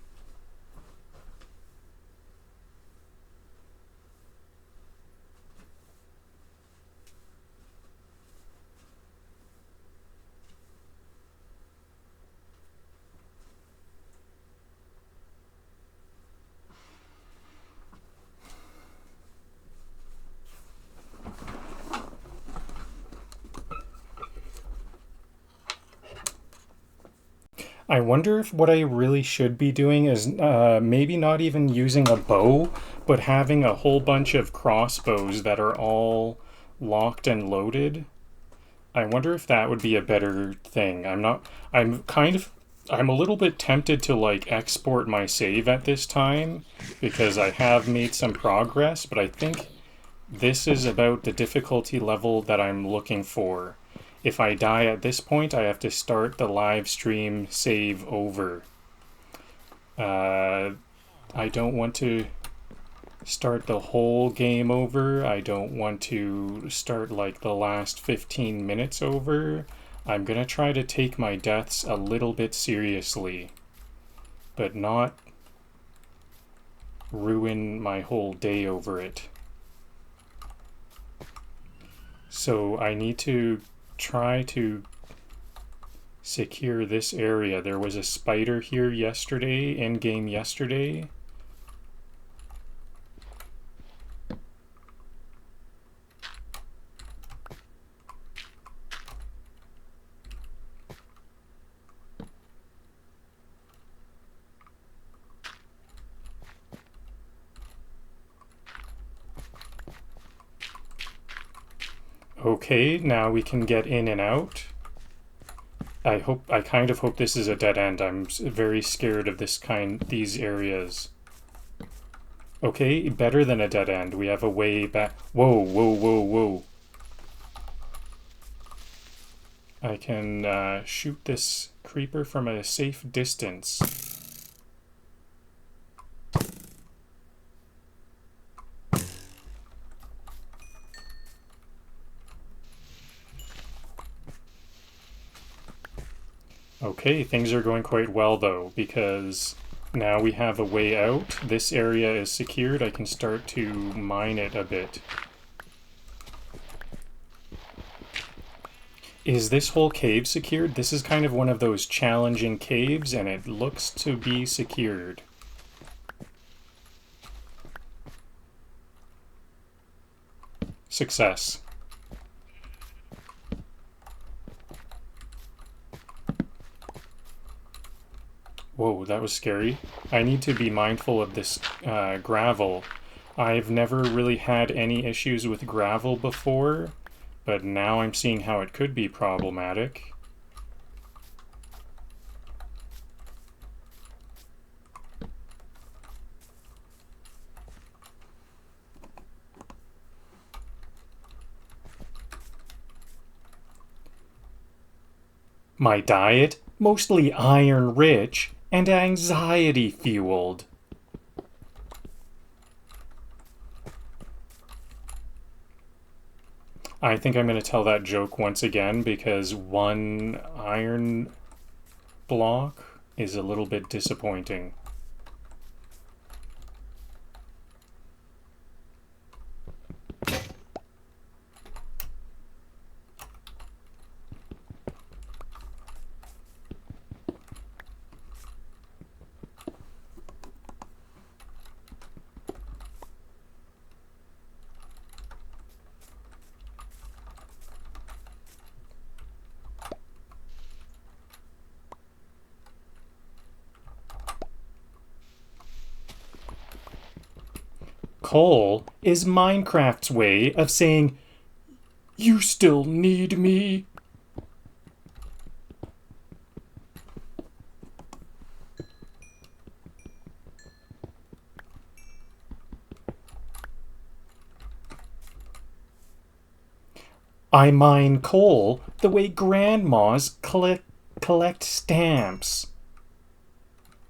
S1: I wonder if what I really should be doing is maybe not even using a bow, but having a whole bunch of crossbows that are all locked and loaded. I wonder if that would be a better thing. I'm a little bit tempted to like export my save at this time because I have made some progress, but I think this is about the difficulty level that I'm looking for. If I die at this point, I have to start the live stream save over. I don't want to start the whole game over. I don't want to start like the last 15 minutes over. I'm gonna try to take my deaths a little bit seriously, but not ruin my whole day over it. So I need to try to secure this area. There was a spider here yesterday, in-game yesterday. Okay, now we can get in and out. I kind of hope this is a dead end. I'm very scared of these areas. Okay, better than a dead end. We have a way back. Whoa, whoa, whoa, whoa. I can shoot this creeper from a safe distance. Okay, things are going quite well though, because now we have a way out. This area is secured. I can start to mine it a bit. Is this whole cave secured? This is kind of one of those challenging caves, and it looks to be secured. Success. Whoa, that was scary. I need to be mindful of this gravel. I've never really had any issues with gravel before, but now I'm seeing how it could be problematic. My diet? Mostly iron-rich and anxiety-fueled. I think I'm going to tell that joke once again because one iron block is a little bit disappointing. Coal is Minecraft's way of saying, "You still need me." I mine coal the way grandmas collect stamps,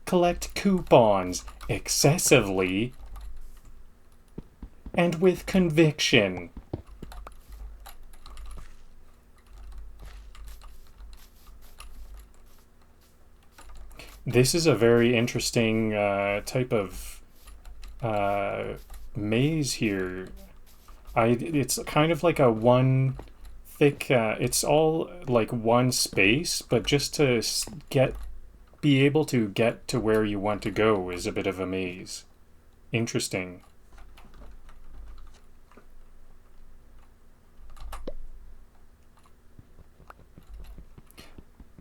S1: collect coupons excessively and with conviction. This is a very interesting type of maze here. It's kind of like a one thick, it's all like one space, but just to be able to get to where you want to go is a bit of a maze. Interesting.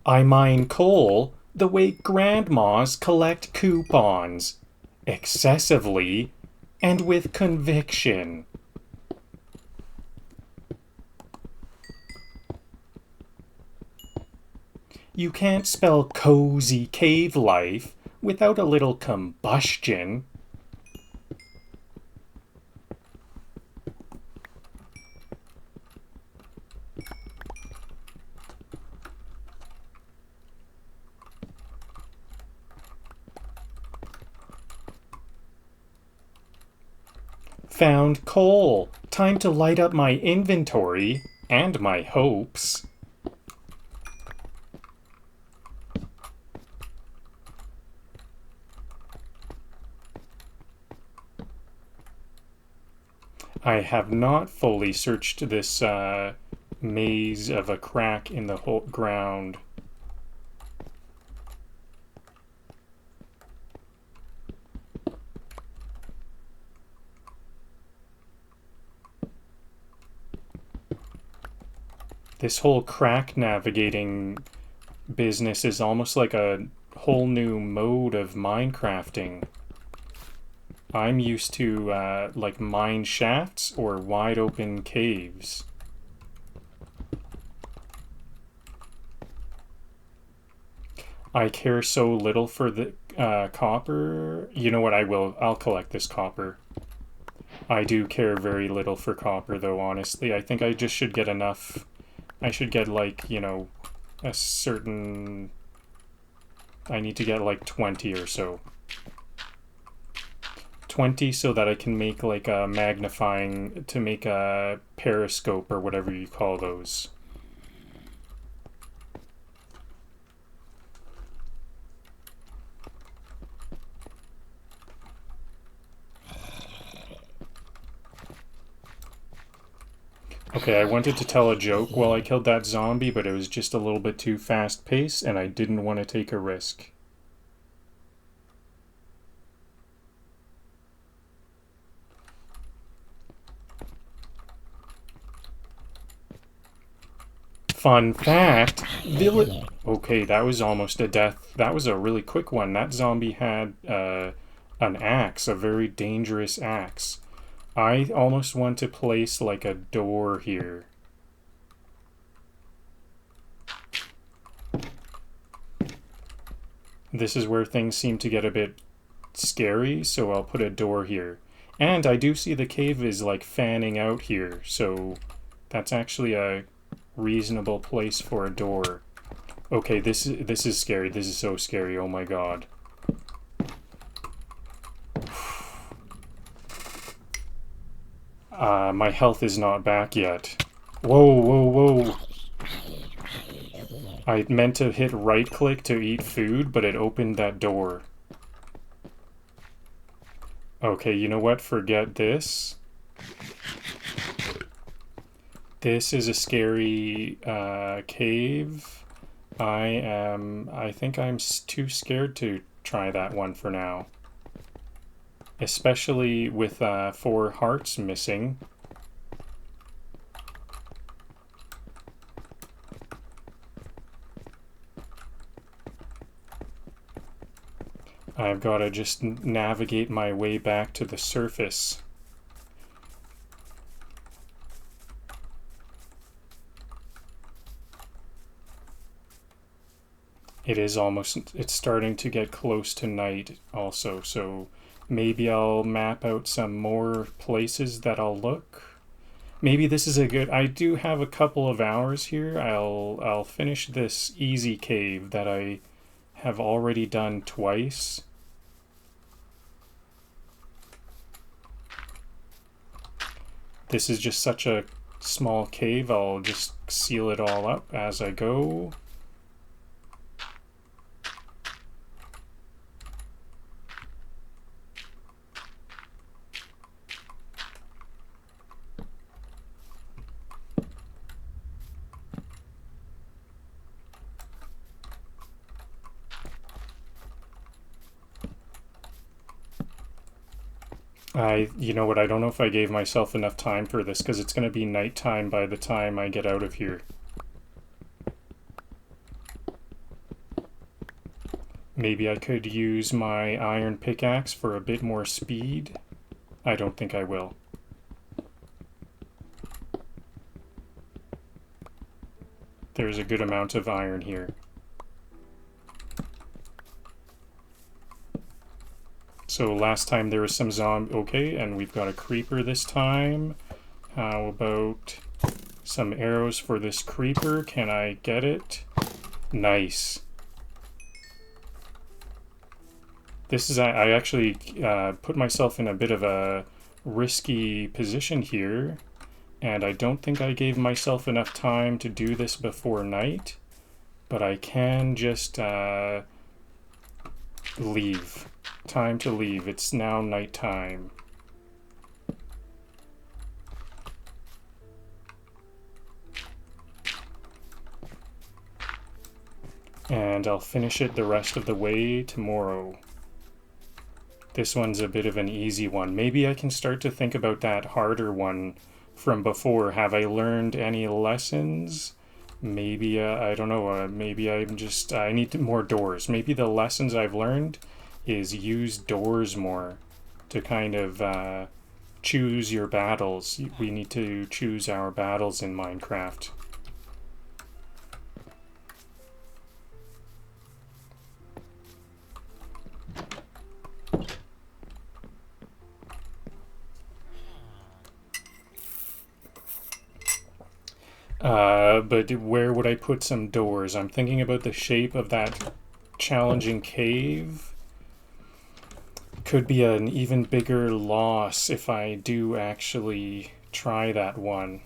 S1: I mine coal the way grandmas collect coupons. Excessively and with conviction. You can't spell cozy cave life without a little combustion. Found coal. Time to light up my inventory and my hopes. I have not fully searched this maze of a crack in the whole ground. This whole crack navigating business is almost like a whole new mode of minecrafting. I'm used to like mine shafts or wide open caves. I care so little for the copper. You know what, I'll collect this copper. I do care very little for copper though, honestly. I think I just should get enough. I should get like, you know, a certain... I need to get like 20 or so. 20 so that I can make like a magnifying, to make a periscope or whatever you call those. Okay, I wanted to tell a joke while I killed that zombie, but it was just a little bit too fast-paced, and I didn't want to take a risk. Fun fact, Okay, that was almost a death. That was a really quick one. That zombie had an axe, a very dangerous axe. I almost want to place like a door here. This is where things seem to get a bit scary, so I'll put a door here. And I do see the cave is like fanning out here, so that's actually a reasonable place for a door. Okay, this is scary. This is so scary. Oh my god. My health is not back yet. Whoa, whoa, whoa. I meant to hit right click to eat food, but it opened that door. Okay, you know what? Forget this. This is a scary cave. I think I'm too scared to try that one for now. Especially with 4 hearts missing. I've got to just navigate my way back to the surface. It's starting to get close to night also, so maybe I'll map out some more places that I'll look. Maybe this is a good... I do have a couple of hours here. I'll finish this easy cave that I have already done twice. This is just such a small cave. I'll just seal it all up as I go. You know what, I don't know if I gave myself enough time for this, because it's going to be nighttime by the time I get out of here. Maybe I could use my iron pickaxe for a bit more speed. I don't think I will. There's a good amount of iron here. So last time there was some zombie. Okay, and we've got a creeper this time. How about some arrows for this creeper? Can I get it? Nice. This is, I actually put myself in a bit of a risky position here, and I don't think I gave myself enough time to do this before night, but I can just leave. Time to leave. It's now nighttime. And I'll finish it the rest of the way tomorrow. This one's a bit of an easy one. Maybe I can start to think about that harder one from before. Have I learned any lessons? Maybe, I don't know, maybe I need more doors. Maybe the lessons I've learned is use doors more to kind of choose your battles. We need to choose our battles in Minecraft. But where would I put some doors? I'm thinking about the shape of that challenging cave. Could be an even bigger loss if I do actually try that one.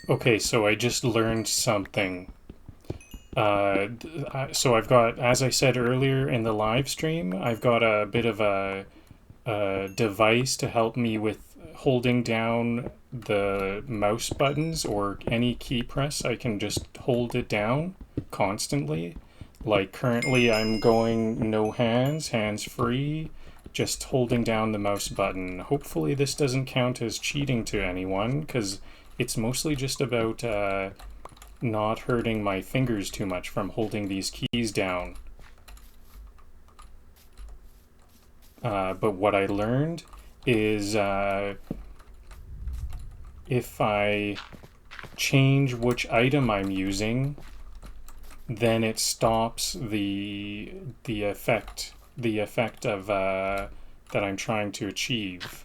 S1: Okay, so I just learned something. So I've got, as I said earlier in the live stream, I've got a bit of a device to help me with holding down the mouse buttons or any key press. I can just hold it down constantly. Like currently I'm going no hands, hands free, just holding down the mouse button. Hopefully this doesn't count as cheating to anyone, because it's mostly just about not hurting my fingers too much from holding these keys down. But what I learned is if I change which item I'm using, then it stops the effect of that I'm trying to achieve.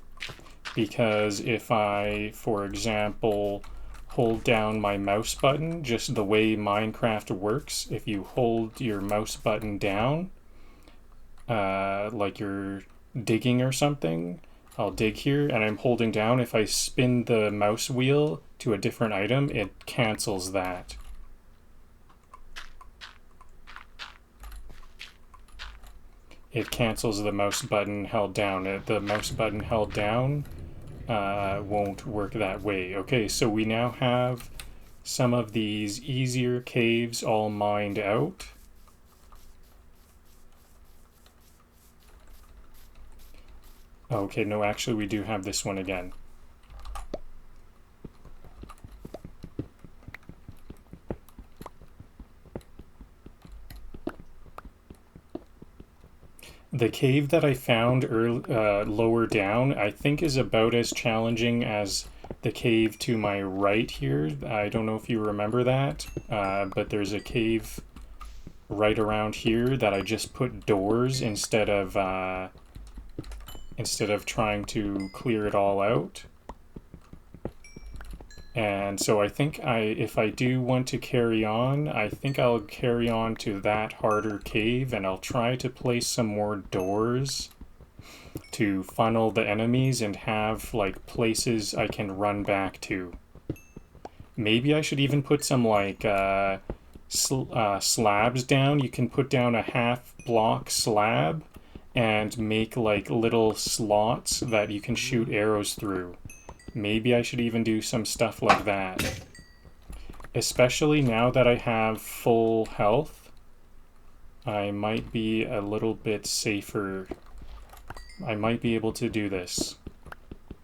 S1: Because if I, for example, hold down my mouse button, just the way Minecraft works, if you hold your mouse button down, like you're digging or something, I'll dig here and I'm holding down. If I spin the mouse wheel to a different item, it cancels that. it cancels the mouse button held down. The mouse button held down won't work that way. Okay, so we now have some of these easier caves all mined out. Okay, no, actually we do have this one again. The cave that I found lower down, I think is about as challenging as the cave to my right here. I don't know if you remember that, but there's a cave right around here that I just put doors instead of trying to clear it all out. And so I think if I do want to carry on, I think I'll carry on to that harder cave, and I'll try to place some more doors to funnel the enemies and have like places I can run back to. Maybe I should even put some like slabs down. You can put down a half block slab and make like little slots that you can shoot arrows through. Maybe I should even do some stuff like that. Especially now that I have full health, I might be a little bit safer. I might be able to do this.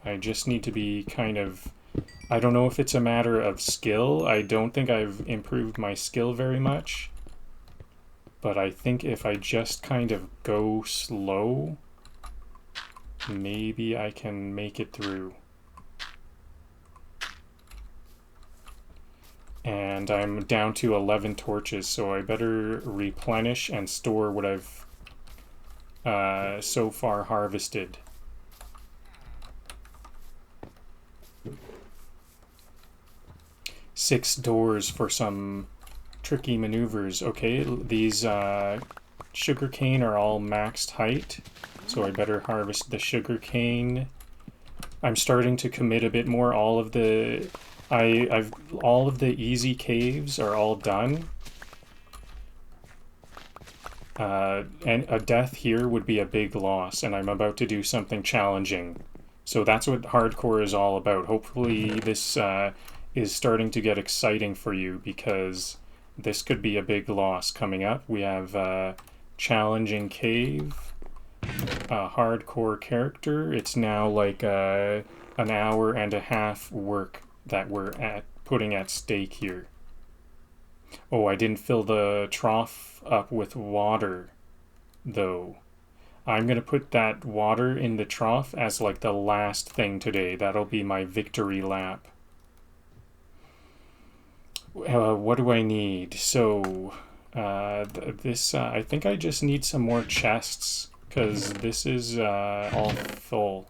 S1: I just need to be kind of... I don't know if it's a matter of skill. I don't think I've improved my skill very much. But I think if I just kind of go slow, maybe I can make it through. And I'm down to 11 torches, so I better replenish and store what I've so far harvested. Six doors for some tricky maneuvers. Okay, these sugarcane are all maxed height, so I better harvest the sugarcane. I'm starting to commit a bit more. All of the easy caves are all done. And a death here would be a big loss, and I'm about to do something challenging. So that's what hardcore is all about. Hopefully this is starting to get exciting for you, because this could be a big loss coming up. We have a challenging cave, a hardcore character. It's now like an hour and a half work that we're putting at stake here. Oh, I didn't fill the trough up with water, though. I'm going to put that water in the trough as like the last thing today. That'll be my victory lap. What do I need? So, I think I just need some more chests, because this is all full.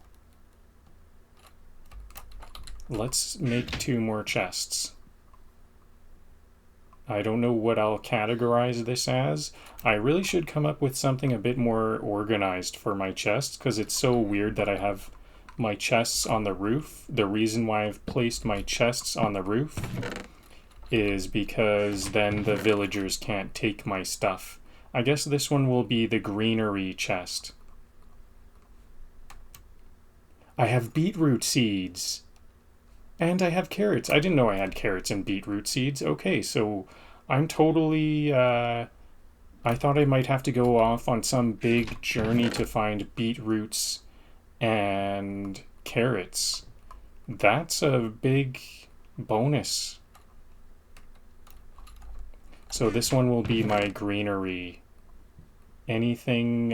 S1: Let's make 2 more chests. I don't know what I'll categorize this as. I really should come up with something a bit more organized for my chests, because it's so weird that I have my chests on the roof. The reason why I've placed my chests on the roof is because then the villagers can't take my stuff. I guess this one will be the greenery chest. I have beetroot seeds. And I have carrots. I didn't know I had carrots and beetroot seeds. Okay, so I'm totally... I thought I might have to go off on some big journey to find beetroots and carrots. That's a big bonus. So this one will be my greenery. Anything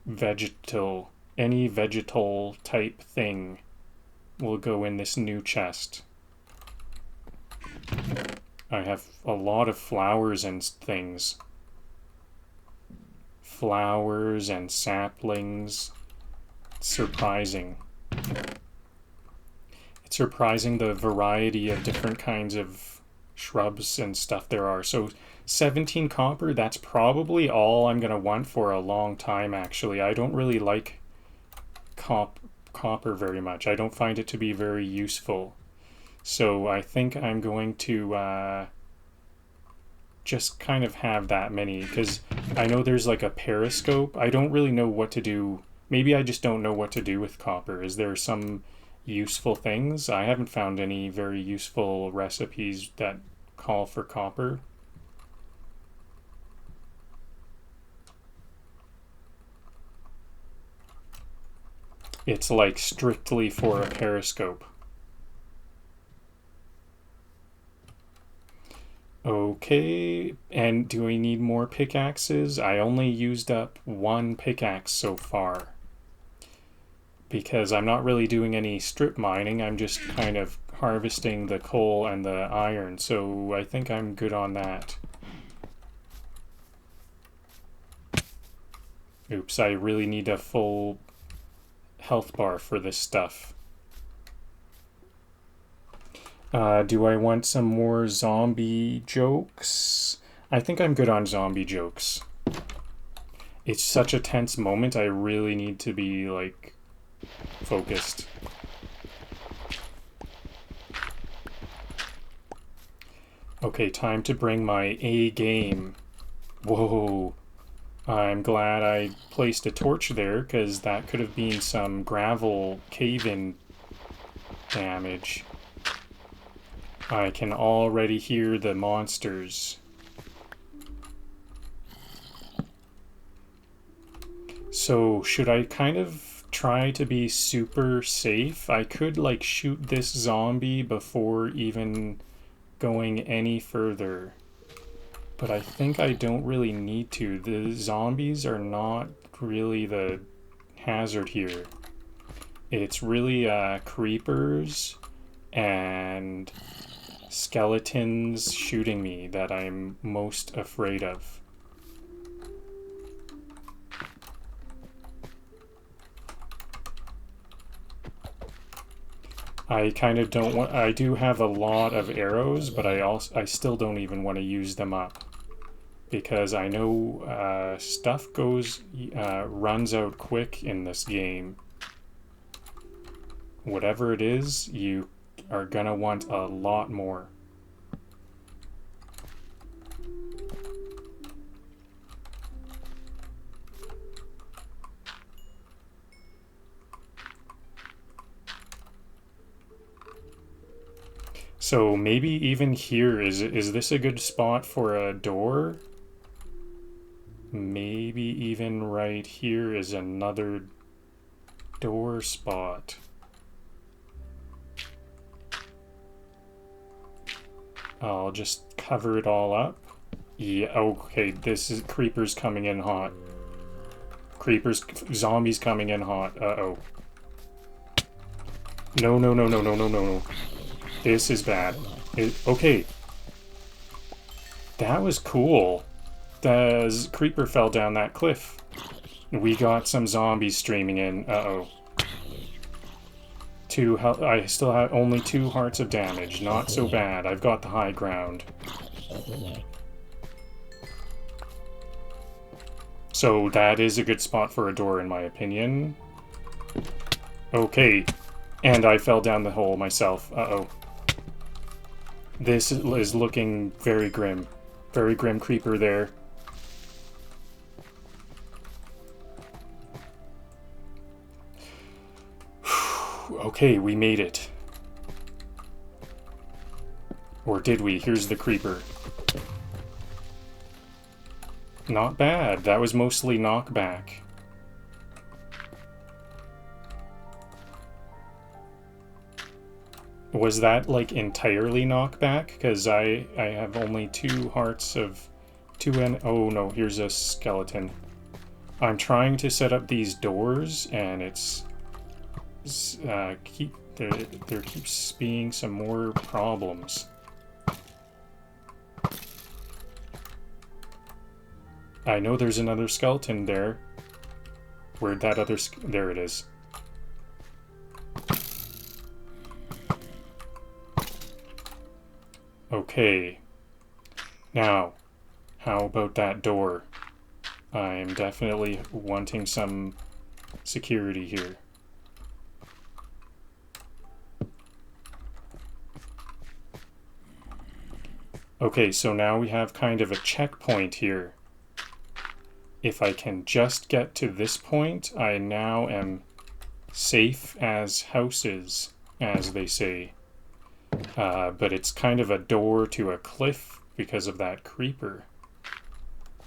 S1: vegetal. Any vegetal type thing will go in this new chest. I have a lot of flowers and things. Flowers and saplings. It's surprising. It's surprising the variety of different kinds of shrubs and stuff there are. So 17 copper, that's probably all I'm going to want for a long time, actually. I don't really like copper very much. I don't find it to be very useful. So I think I'm going to just kind of have that many, because I know there's like a periscope. I don't really know what to do. Maybe I just don't know what to do with copper. Is there some useful things? I haven't found any very useful recipes that call for copper. It's like strictly for a periscope. Okay, and do we need more pickaxes? I only used up one pickaxe so far. Because I'm not really doing any strip mining, I'm just kind of harvesting the coal and the iron, so I think I'm good on that. Oops, I really need a full health bar for this stuff. Do I want some more zombie jokes? I think I'm good on zombie jokes. It's such a tense moment, I really need to be, like, focused. Okay, time to bring my A game. Whoa. I'm glad I placed a torch there, because that could have been some gravel cave-in damage. I can already hear the monsters. So, should I kind of try to be super safe? I could, like, shoot this zombie before even going any further. But I think I don't really need to. The zombies are not really the hazard here. It's really creepers and skeletons shooting me that I'm most afraid of. I kind of don't want. I do have a lot of arrows, but I still don't even want to use them up, because I know stuff runs out quick in this game. Whatever it is, you are gonna want a lot more. So maybe even here, is this a good spot for a door? Maybe even right here is another door spot. I'll just cover it all up. Yeah, okay, this is creepers coming in hot. Zombies coming in hot. Uh-oh. No, no, no, no, no, no, no, no. This is bad. Okay. That was cool. The creeper fell down that cliff. We got some zombies streaming in. Uh-oh. I still have only 2 hearts of damage. Not so bad. I've got the high ground. So that is a good spot for a door, in my opinion. Okay. And I fell down the hole myself. Uh-oh. This is looking very grim. Very grim creeper there. Okay, we made it. Or did we? Here's the creeper. Not bad. That was mostly knockback. Was that, like, entirely knockback? Because I have only 2 hearts of... Oh no, here's a skeleton. I'm trying to set up these doors, and it's... there keeps being some more problems. I know there's another skeleton there. Where'd that other... There it is. Okay. Now, how about that door? I'm definitely wanting some security here. Okay, so now we have kind of a checkpoint here. If I can just get to this point, I now am safe as houses, as they say. But it's kind of a door to a cliff because of that creeper.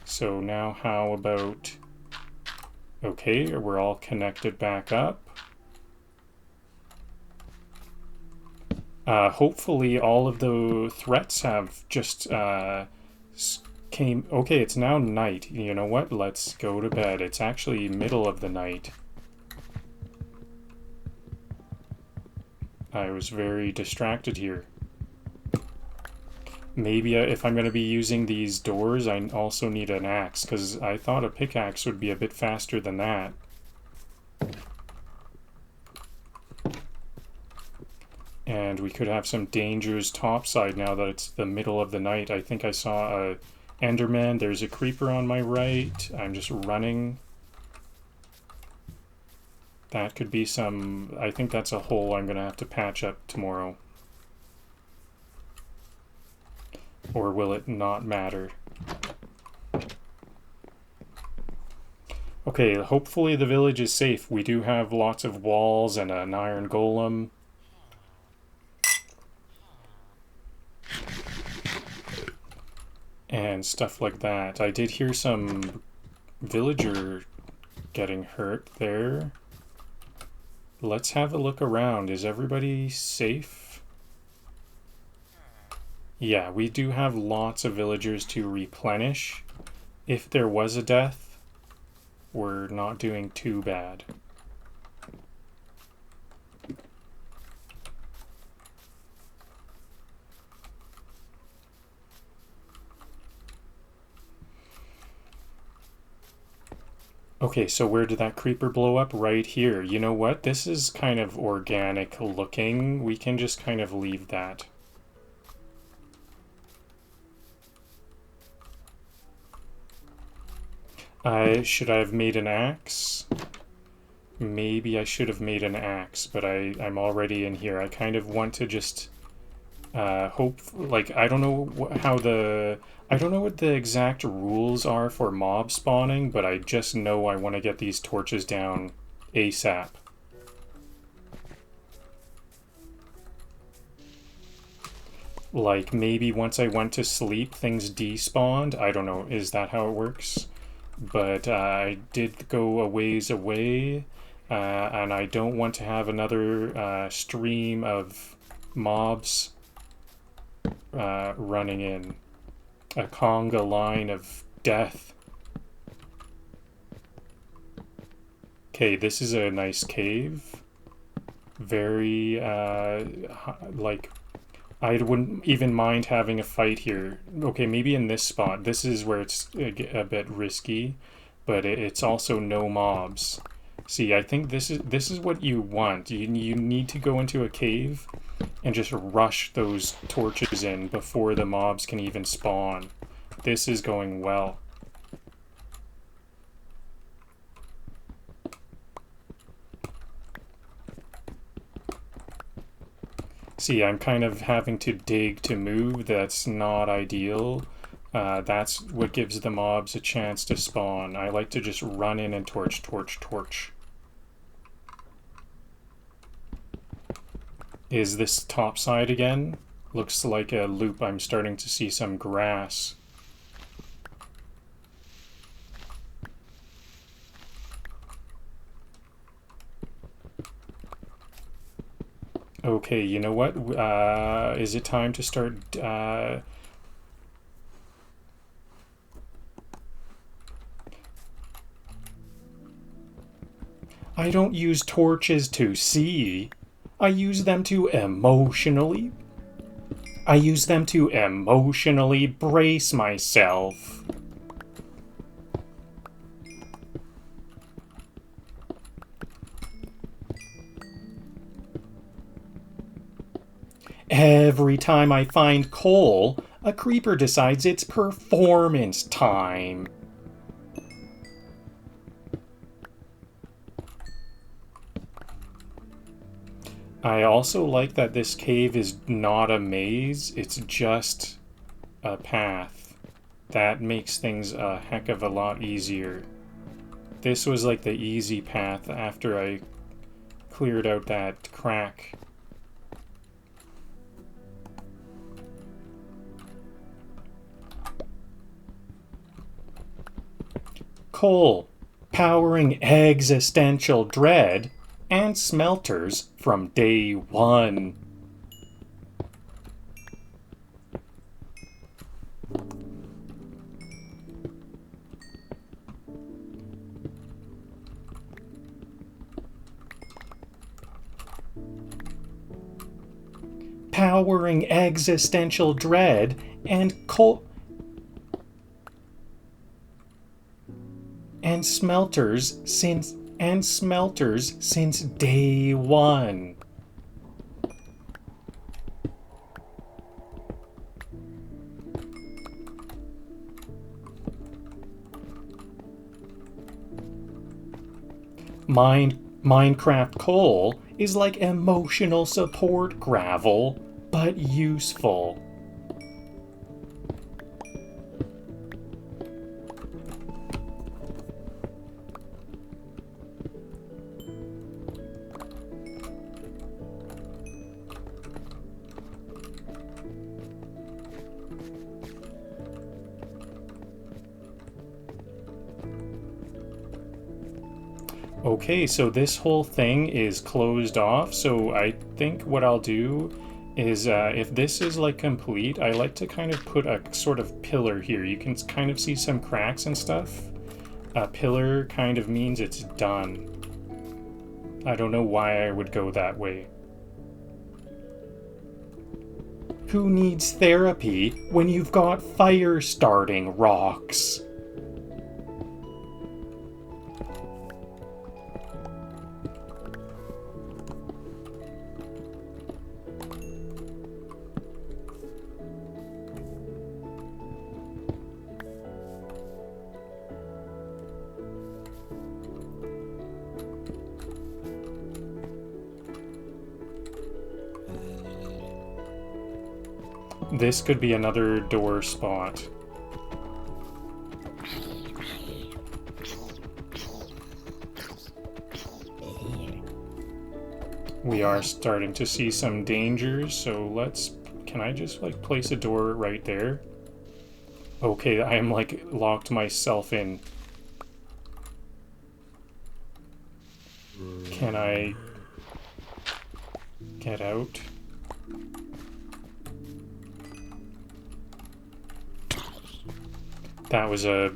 S1: So now how about... Okay, we're all connected back up. Hopefully all of the threats have just came... Okay, it's now night. You know what? Let's go to bed. It's actually middle of the night. I was very distracted here. Maybe if I'm going to be using these doors, I also need an axe, because I thought a pickaxe would be a bit faster than that. And we could have some dangers topside now that it's the middle of the night. I think I saw a Enderman. There's a creeper on my right. I'm just running. That could be some... I think that's a hole I'm going to have to patch up tomorrow. Or will it not matter? Okay, hopefully the village is safe. We do have lots of walls and an iron golem. And stuff like that. I did hear some villager getting hurt there. Let's have a look around. Is everybody safe? Yeah, we do have lots of villagers to replenish. If there was a death, we're not doing too bad. Okay, so where did that creeper blow up? Right here. You know what? This is kind of organic looking. We can just kind of leave that. Should I have made an axe? Maybe I should have made an axe, but I'm already in here. I kind of want to just hope... Like, I don't know how the... I don't know what the exact rules are for mob spawning, but I just know I want to get these torches down ASAP. Like, maybe once I went to sleep, things despawned. I don't know. Is that how it works? But I did go a ways away, and I don't want to have another stream of mobs running in. A conga line of death. Okay, this is a nice cave. Very, like... I wouldn't even mind having a fight here. Okay, maybe in this spot. This is where it's a bit risky, but it's also no mobs. See, I think this is what you want. You need to go into a cave and just rush those torches in before the mobs can even spawn. This is going well. See, I'm kind of having to dig to move. That's not ideal. That's what gives the mobs a chance to spawn. I like to just run in and torch, torch, torch. Is this top side again? Looks like a loop. I'm starting to see some grass. Okay, you know what? Is it time to start... I don't use torches to see. I use them to emotionally... I use them to emotionally brace myself. Every time I find coal, a creeper decides it's performance time. I also like that this cave is not a maze, it's just a path. That makes things a heck of a lot easier. This was like the easy path after I cleared out that crack. Coal, powering existential dread and smelters from day one. Powering existential dread and coal and smelters since day one. Minecraft coal is like emotional support gravel, but useful. Okay, so this whole thing is closed off, so I think what I'll do is, if this is like complete, I like to kind of put a sort of pillar here. You can kind of see some cracks and stuff. A pillar kind of means it's done. I don't know why I would go that way. Who needs therapy when you've got fire starting rocks? This could be another door spot. We are starting to see some dangers, so can I just like place a door right there? Okay, I am like locked myself in. Can I get out? That was a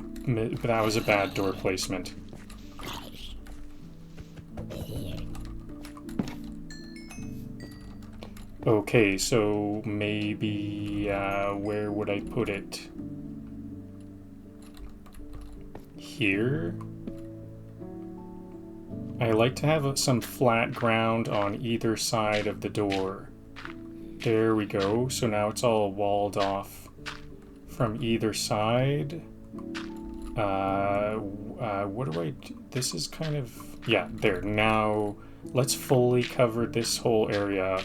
S1: bad door placement. Okay, so maybe where would I put it? Here? I like to have some flat ground on either side of the door. There we go. So now it's all walled off from either side. What do I do? This is kind of... Yeah, there. Now let's fully cover this whole area up.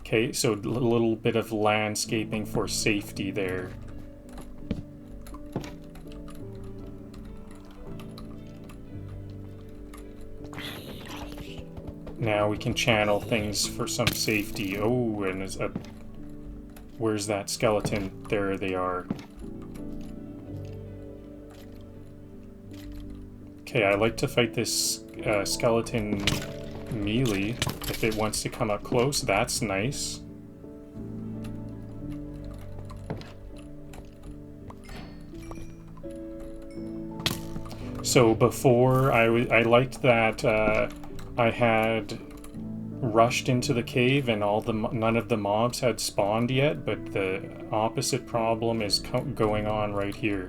S1: Okay, so a little bit of landscaping for safety there. Now we can channel things for some safety. Oh, and where's that skeleton? There they are. Okay, I like to fight this skeleton melee. If it wants to come up close, that's nice. So before, I liked that I had rushed into the cave and none of the mobs had spawned yet, but the opposite problem is going on right here.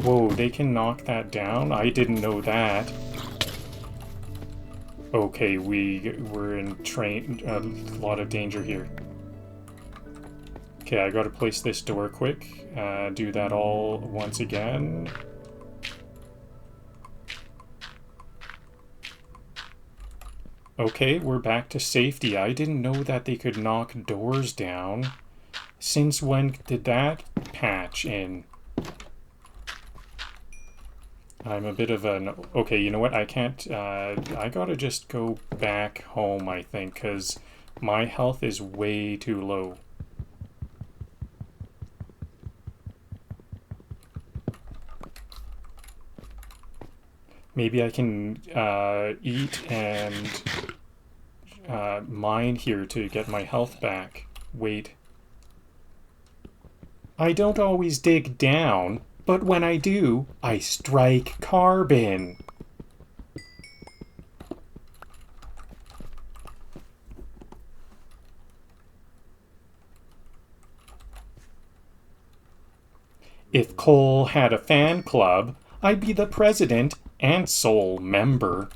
S1: Whoa, they can knock that down? I didn't know that. Okay, we're in a lot of danger here. Okay, I gotta place this door quick. Do that all once again. Okay, we're back to safety. I didn't know that they could knock doors down. Since when did that patch in? I'm a bit of an... Okay, you know what? I can't... I gotta just go back home, I think, because my health is way too low. Maybe I can eat and mine here to get my health back. Wait. I don't always dig down, but when I do, I strike carbon. If coal had a fan club, I'd be the president and sole member.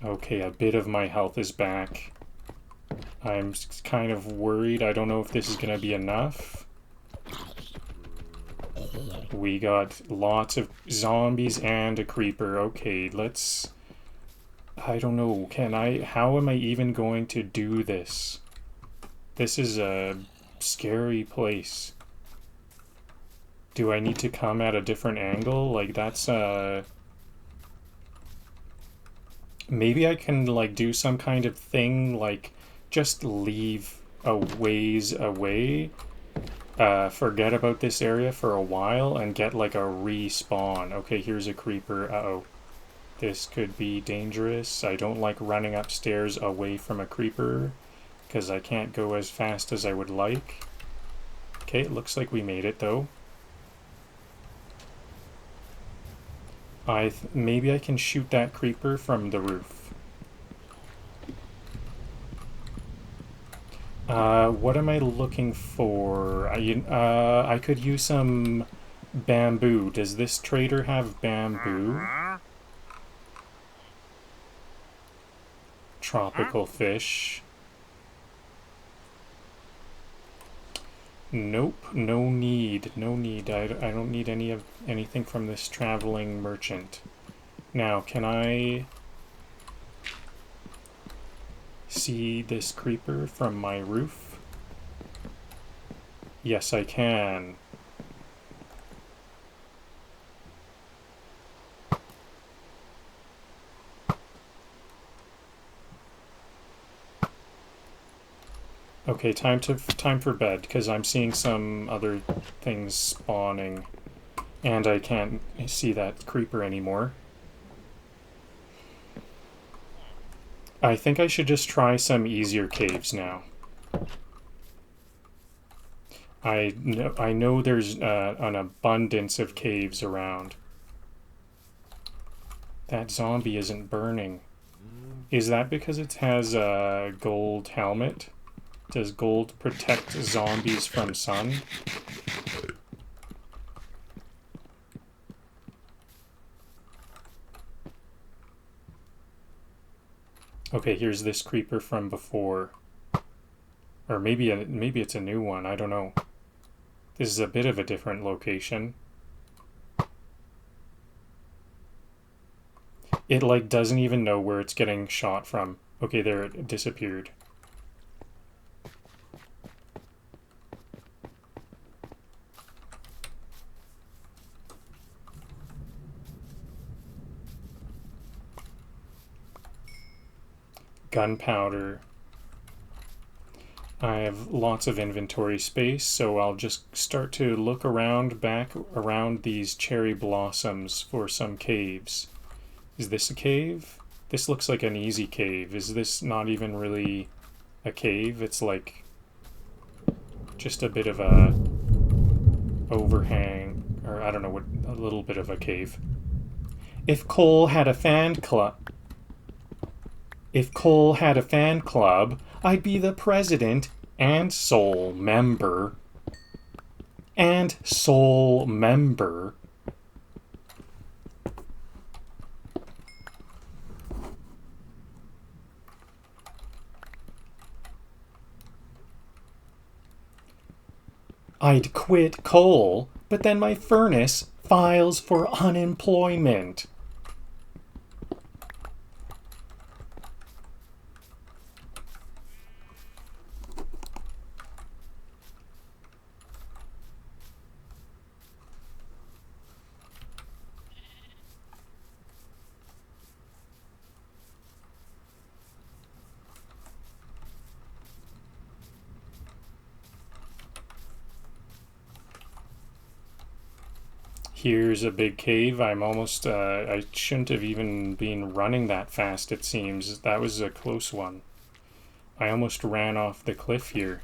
S1: Okay, a bit of my health is back. I'm kind of worried. I don't know if this is going to be enough. We got lots of zombies and a creeper. Okay, let's... I don't know. How am I even going to do this? This is a scary place. Do I need to come at a different angle? Like, that's, maybe I can, like, do some kind of thing, like, just leave a ways away, forget about this area for a while, and get, like, a respawn. Okay, here's a creeper. Uh-oh. This could be dangerous. I don't like running upstairs away from a creeper, because I can't go as fast as I would like. Okay, it looks like we made it, though. Maybe I can shoot that creeper from the roof. What am I looking for? I could use some bamboo. Does this trader have bamboo? Tropical fish. Nope, no need. I don't need anything from this traveling merchant. Now, can I see this creeper from my roof? Yes, I can. Okay, time for bed, because I'm seeing some other things spawning, and I can't see that creeper anymore. I think I should just try some easier caves now. I know there's an abundance of caves around. That zombie isn't burning. Is that because it has a gold helmet? Does gold protect zombies from sun? Okay, here's this creeper from before. Or maybe it's a new one, I don't know. This is a bit of a different location. It, like, doesn't even know where it's getting shot from. Okay, there, it disappeared. Gunpowder. I have lots of inventory space, so I'll just start to look back around these cherry blossoms for some caves. Is this a cave? This looks like an easy cave. Is this not even really a cave? It's like just a bit of a overhang, or I don't know, what, a little bit of a cave. If Cole had a fan club, I'd be the president and sole member. And sole member. I'd quit coal, but then my furnace files for unemployment. Here's a big cave. I'm almost, I shouldn't have even been running that fast, it seems. That was a close one. I almost ran off the cliff here.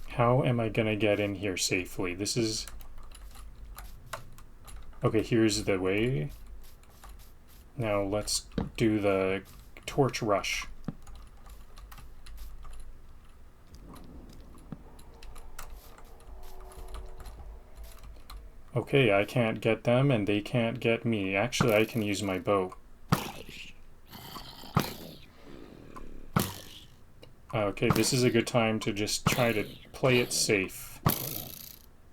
S1: How am I gonna get in here safely? This is... Okay, here's the way. Now let's do the torch rush. Okay, I can't get them and they can't get me. Actually, I can use my bow. Okay, this is a good time to just try to play it safe.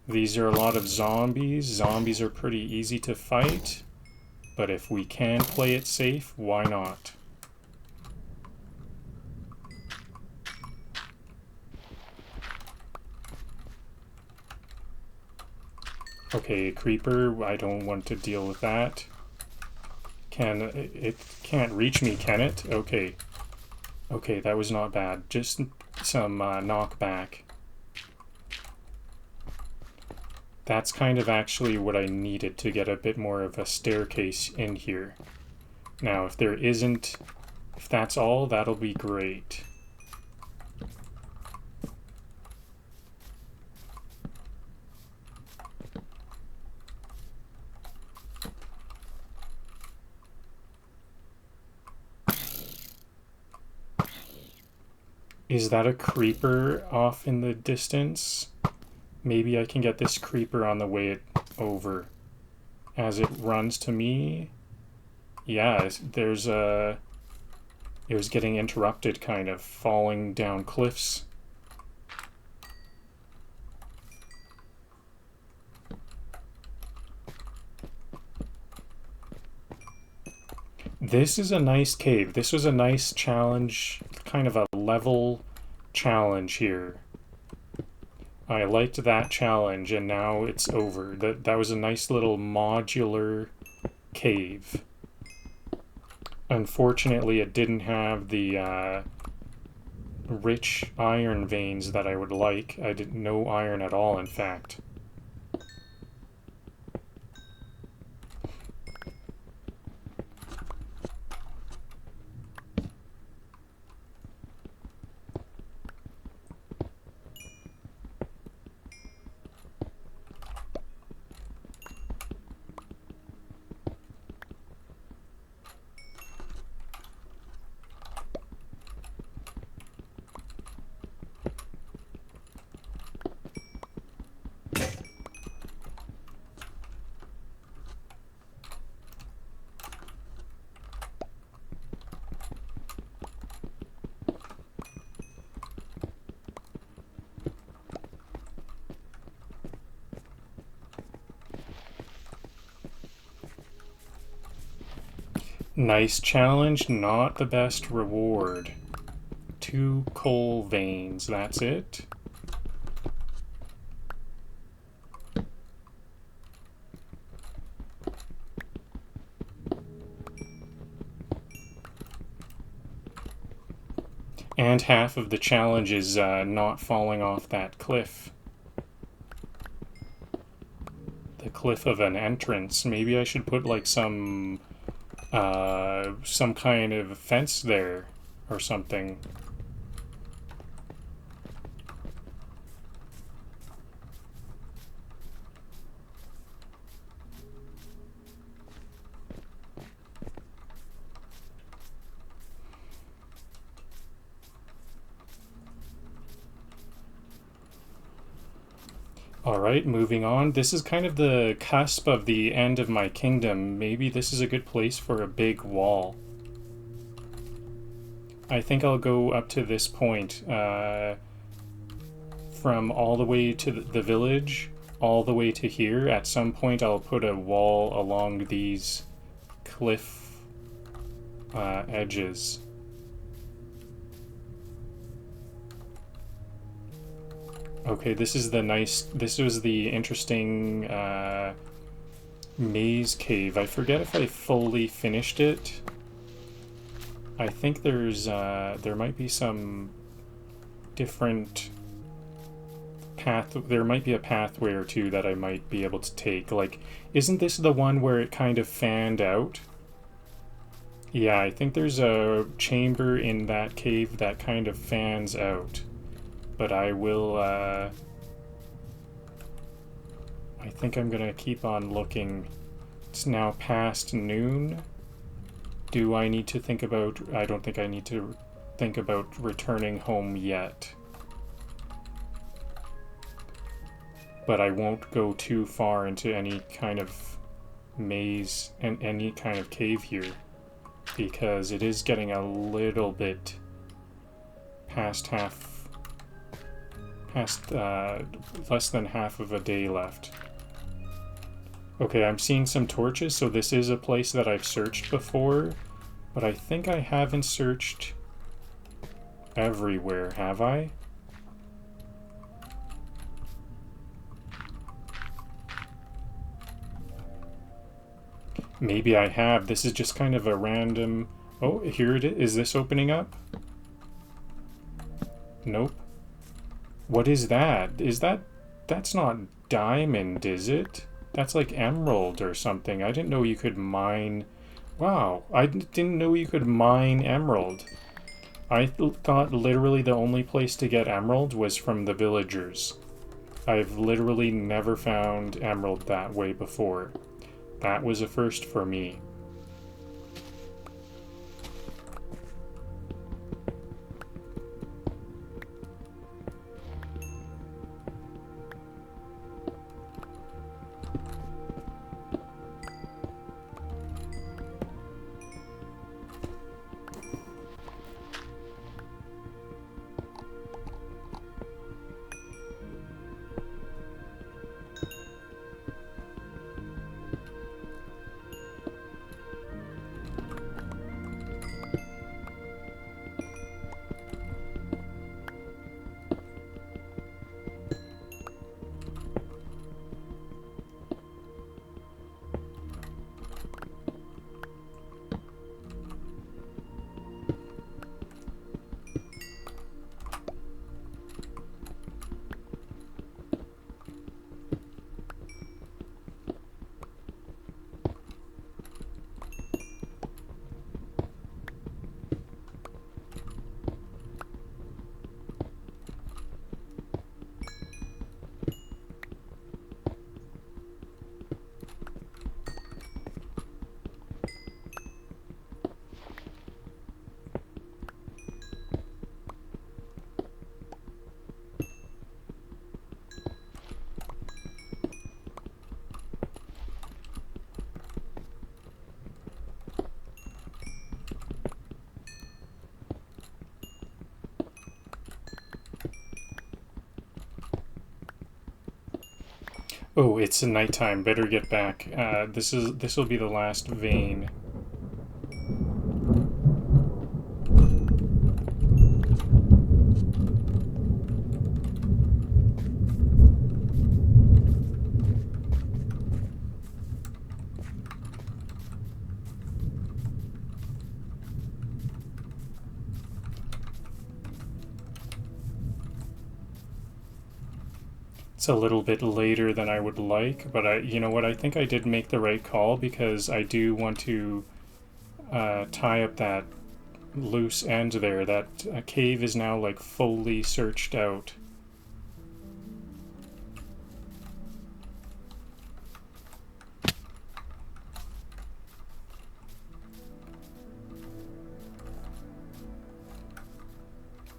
S1: These are a lot of zombies. Zombies are pretty easy to fight. But if we can play it safe, why not? Okay, creeper, I don't want to deal with that. It can't reach me, can it? Okay. Okay, that was not bad. Just some knockback. That's kind of actually what I needed to get a bit more of a staircase in here. Now, if there isn't, if that's all, that'll be great. Is that a creeper off in the distance? Maybe I can get this creeper on the way over. As it runs to me... Yeah, there's a... It was getting interrupted, kind of, falling down cliffs. This is a nice cave. This was a nice challenge, kind of a level challenge here. I liked that challenge, and now it's over. That was a nice little modular cave. Unfortunately, it didn't have the rich iron veins that I would like. I didn't no iron at all, in fact. Nice challenge, not the best reward. 2 coal veins, that's it. And half of the challenge is not falling off that cliff. The cliff of an entrance. Maybe I should put like some kind of fence there or something. Alright, moving on. This is kind of the cusp of the end of my kingdom. Maybe this is a good place for a big wall. I think I'll go up to this point. From all the way to the village, all the way to here. At some point I'll put a wall along these cliff edges. Okay, this was the interesting maze cave. I forget if I fully finished it. I think there might be some different path. There might be a pathway or two that I might be able to take. Like, isn't this the one where it kind of fanned out? Yeah, I think there's a chamber in that cave that kind of fans out. But I will, I think I'm gonna keep on looking. It's now past noon. Do I need to think about... I don't think I need to think about returning home yet. But I won't go too far into any kind of maze and any kind of cave here, because it is getting a little bit past less than half of a day left. Okay, I'm seeing some torches, so this is a place that I've searched before, but I think I haven't searched everywhere, have I? Maybe I have. This is just kind of a random... Oh, here it is. Is this opening up? Nope. What is that? Is that... That's not diamond, is it? That's like emerald or something. I didn't know you could mine... Wow, I didn't know you could mine emerald. I thought literally the only place to get emerald was from the villagers. I've literally never found emerald that way before. That was a first for me. Oh, it's nighttime. Better get back. This will be the last vein. It's a little bit later than I would like, but you know what, I think I did make the right call, because I do want to tie up that loose end there. That cave is now like fully searched out.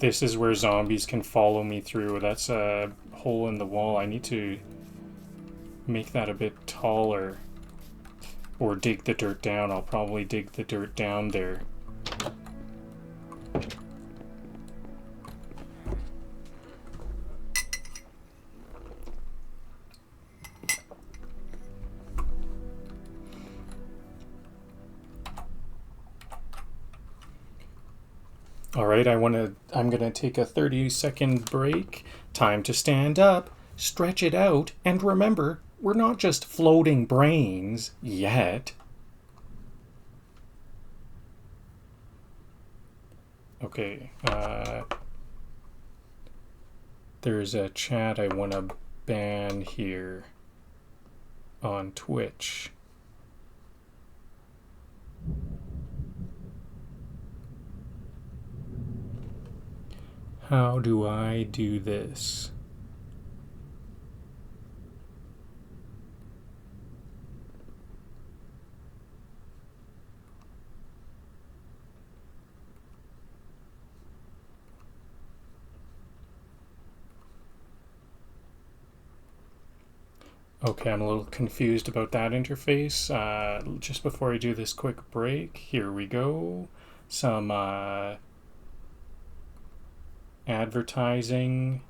S1: This is where zombies can follow me through. That's a hole in the wall. I need to make that a bit taller. Or dig the dirt down. I'll probably dig the dirt down there. All right, I'm gonna take a 30-second break. Time to stand up, stretch it out, and remember, we're not just floating brains yet. Okay, there's a chat I want to ban here on Twitch. How do I do this? Okay, I'm a little confused about that interface. Just before I do this quick break, here we go. Some advertising.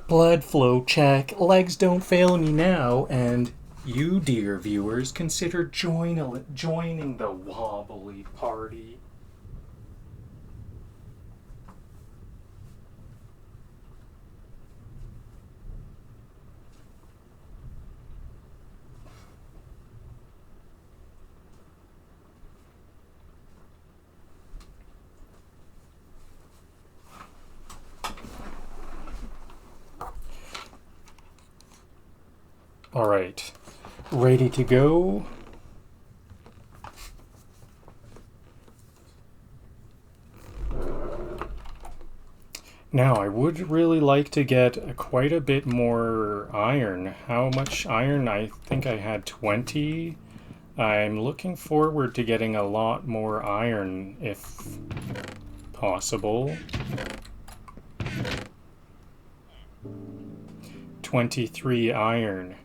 S1: Blood flow check. Legs don't fail me now. And you, dear viewers, consider joining the wobbly party. All right, ready to go. Now, I would really like to get quite a bit more iron. How much iron? I think I had 20. I'm looking forward to getting a lot more iron if possible. 23 iron.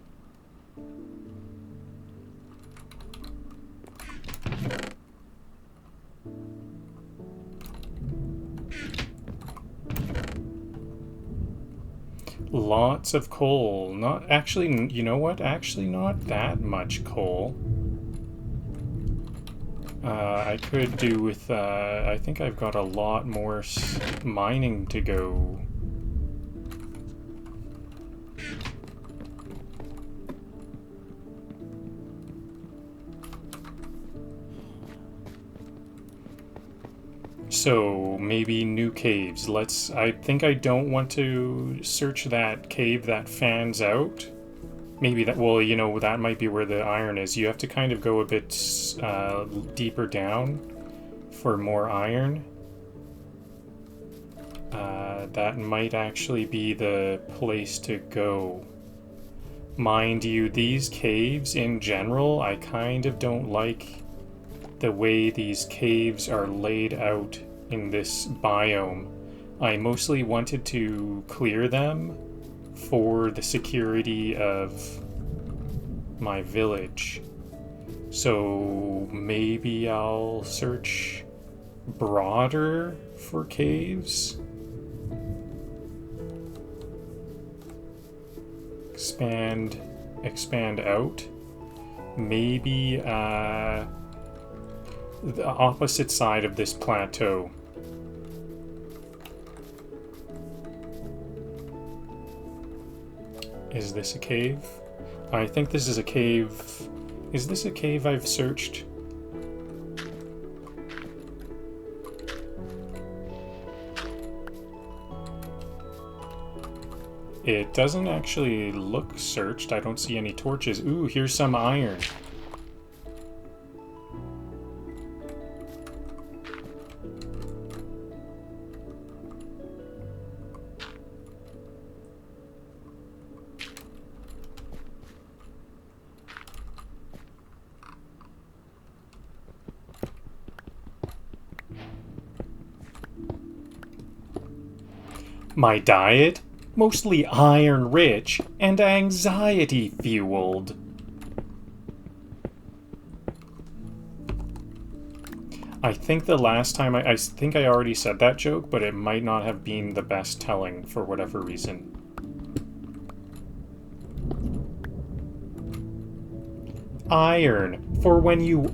S1: Lots of coal. Not actually, you know what? Actually, not that much coal. I could do with, I think I've got a lot more mining to go. So maybe new caves. I think I don't want to search that cave that fans out. Maybe that, well, you know, that might be where the iron is. You have to kind of go a bit deeper down for more iron. That might actually be the place to go. Mind you, these caves in general, I kind of don't like the way these caves are laid out in this biome. I mostly wanted to clear them for the security of my village. So maybe I'll search broader for caves. Expand out. Maybe the opposite side of this plateau. Is this a cave? I think this is a cave. Is this a cave I've searched? It doesn't actually look searched. I don't see any torches. Ooh, here's some iron. My diet? Mostly iron-rich and anxiety-fueled. I think the last time I think I already said that joke, but it might not have been the best telling for whatever reason. Iron for when you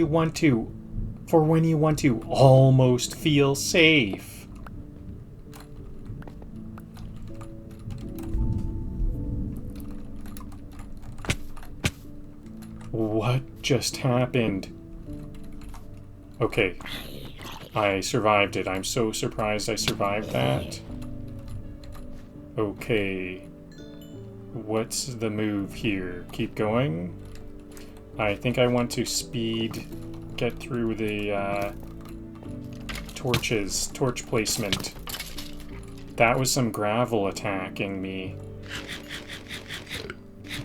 S1: want to almost feel safe. What just happened? Okay, I survived it. I'm so surprised I survived that. Okay, what's the move here? Keep going? I think I want to get through the torch placement. That was some gravel attacking me.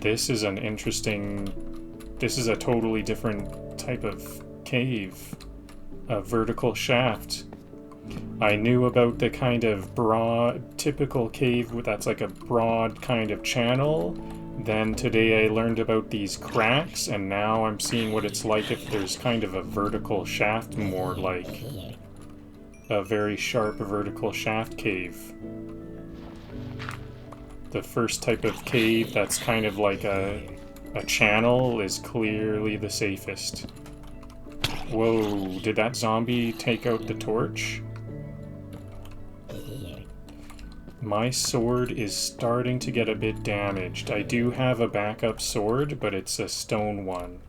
S1: This is an interesting... This is a totally different type of cave. A vertical shaft. I knew about the kind of broad, typical cave that's like a broad kind of channel. Then today I learned about these cracks, and now I'm seeing what it's like if there's kind of a vertical shaft, more like a very sharp vertical shaft cave. The first type of cave that's kind of like a channel is clearly the safest. Whoa, did that zombie take out the torch? My sword is starting to get a bit damaged. I do have a backup sword, but it's a stone one.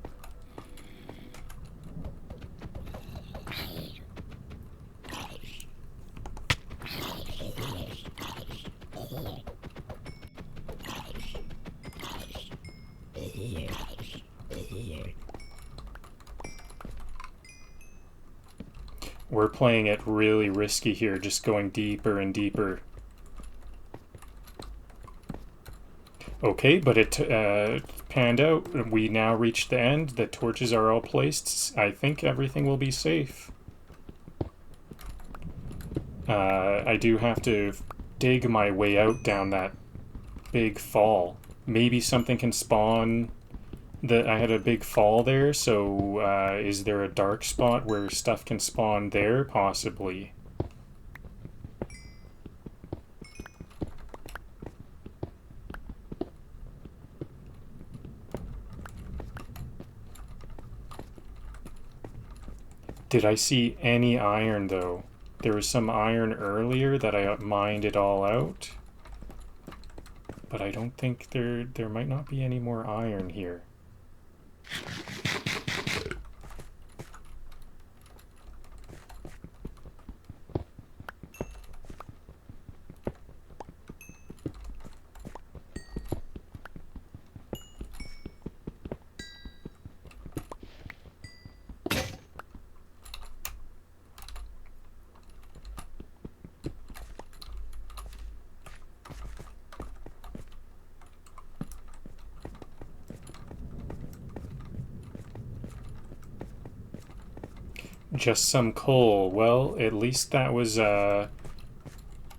S1: We're playing it really risky here, just going deeper and deeper. Okay, but it panned out. We now reached the end. The torches are all placed. I think everything will be safe. I do have to dig my way out down that big fall. Maybe something can spawn. I had a big fall there, so is there a dark spot where stuff can spawn there? Possibly. Did I see any iron, though? There was some iron earlier that I mined it all out. But I don't think there might not be any more iron here. Just some coal. Well, at least that was a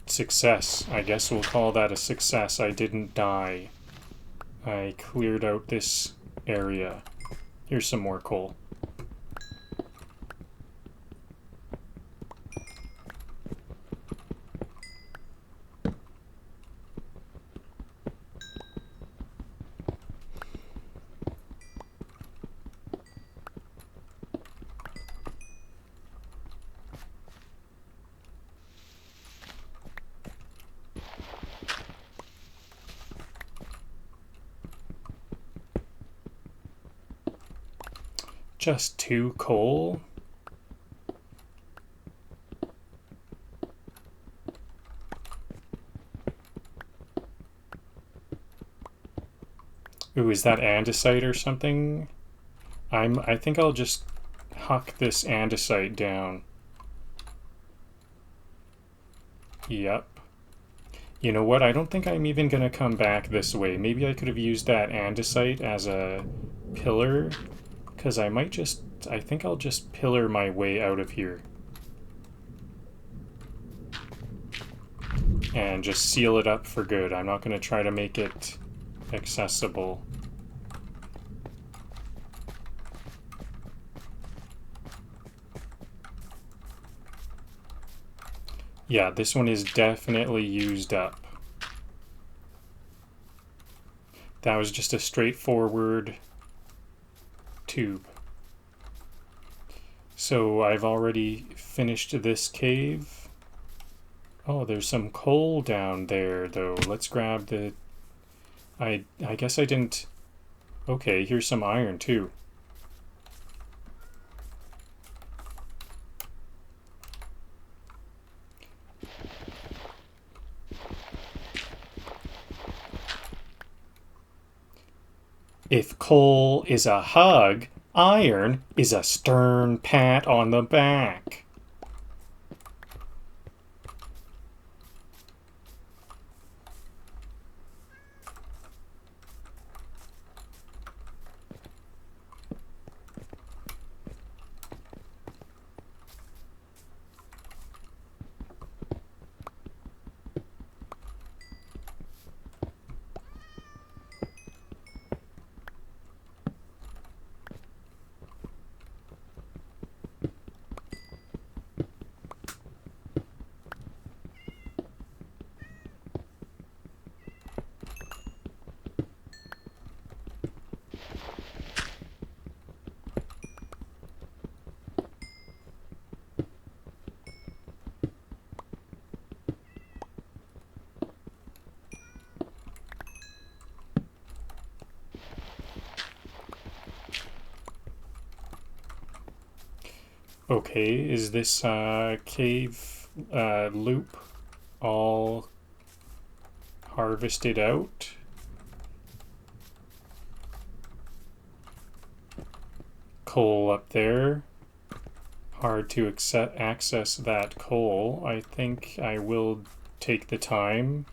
S1: success. I guess we'll call that a success. I didn't die. I cleared out this area. Here's some more coal. Just 2 coal? Ooh, is that andesite or something? I think I'll just huck this andesite down. Yep. You know what? I don't think I'm even gonna come back this way. Maybe I could have used that andesite as a pillar. Because I think I'll just pillar my way out of here. And just seal it up for good. I'm not going to try to make it accessible. Yeah, this one is definitely used up. That was just a straightforward tube. So I've already finished this cave. Oh, there's some coal down there, though. Let's grab the... I guess I didn't... Okay, here's some iron too. If coal is a hug, iron is a stern pat on the back. Okay, is this cave loop all harvested out? Coal up there. Hard to access that coal. I think I will take the time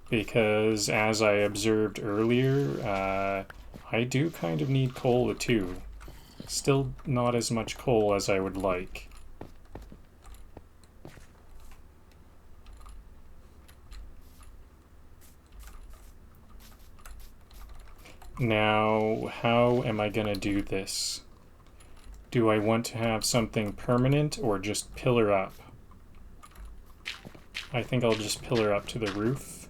S1: because, as I observed earlier, I do kind of need coal too. Still not as much coal as I would like. Now, how am I gonna do this? Do I want to have something permanent or just pillar up? I think I'll just pillar up to the roof.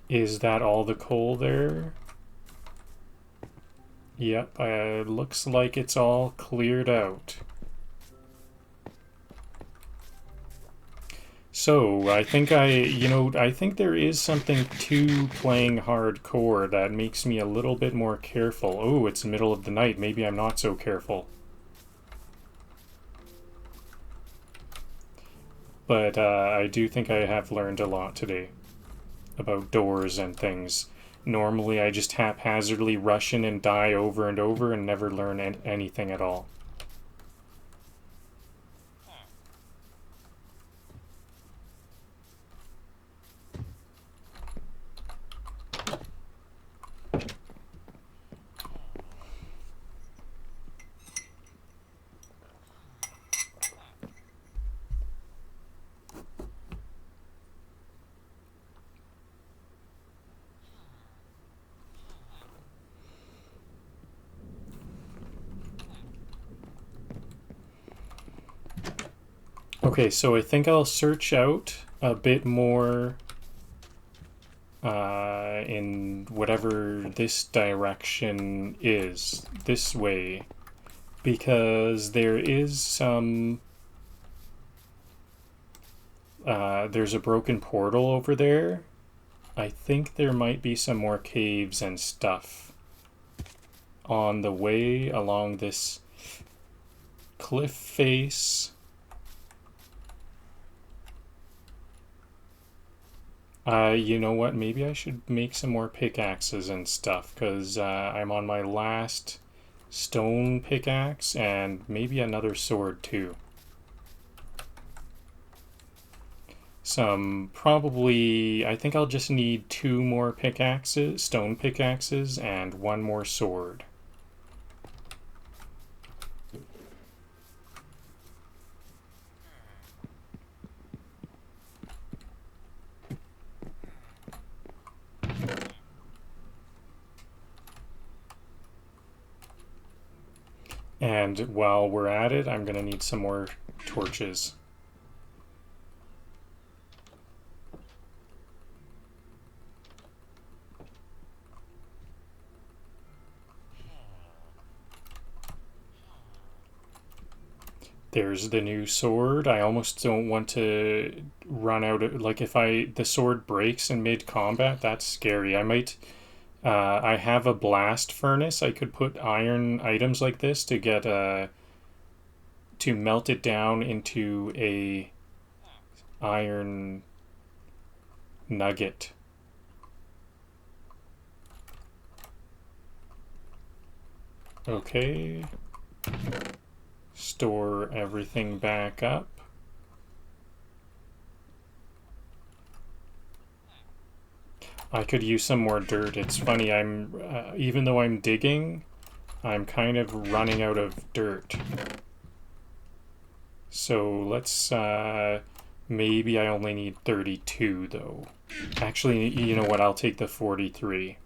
S1: Is that all the coal there? Yep, looks like it's all cleared out. So, I think I think there is something to playing hardcore that makes me a little bit more careful. Oh, it's the middle of the night. Maybe I'm not so careful. But I do think I have learned a lot today about doors and things. Normally, I just haphazardly rush in and die over and over and never learn anything at all. Okay, so I think I'll search out a bit more in whatever this direction is, this way, because there is some... there's a broken portal over there. I think there might be some more caves and stuff on the way along this cliff face. You know what? Maybe I should make some more pickaxes and stuff, because I'm on my last stone pickaxe, and maybe another sword too. probably, I think I'll just need 2 more pickaxes, stone pickaxes, and 1 more sword. And while we're at it, I'm gonna need some more torches. There's the new sword. I almost don't want to run out of, like, if the sword breaks in mid-combat, that's scary. I might, I have a blast furnace. I could put iron items like this to get, to melt it down into a iron nugget. Okay. Store everything back up. I could use some more dirt. It's funny, even though I'm digging, I'm kind of running out of dirt. So let's, maybe I only need 32 though. Actually, you know what, I'll take the 43.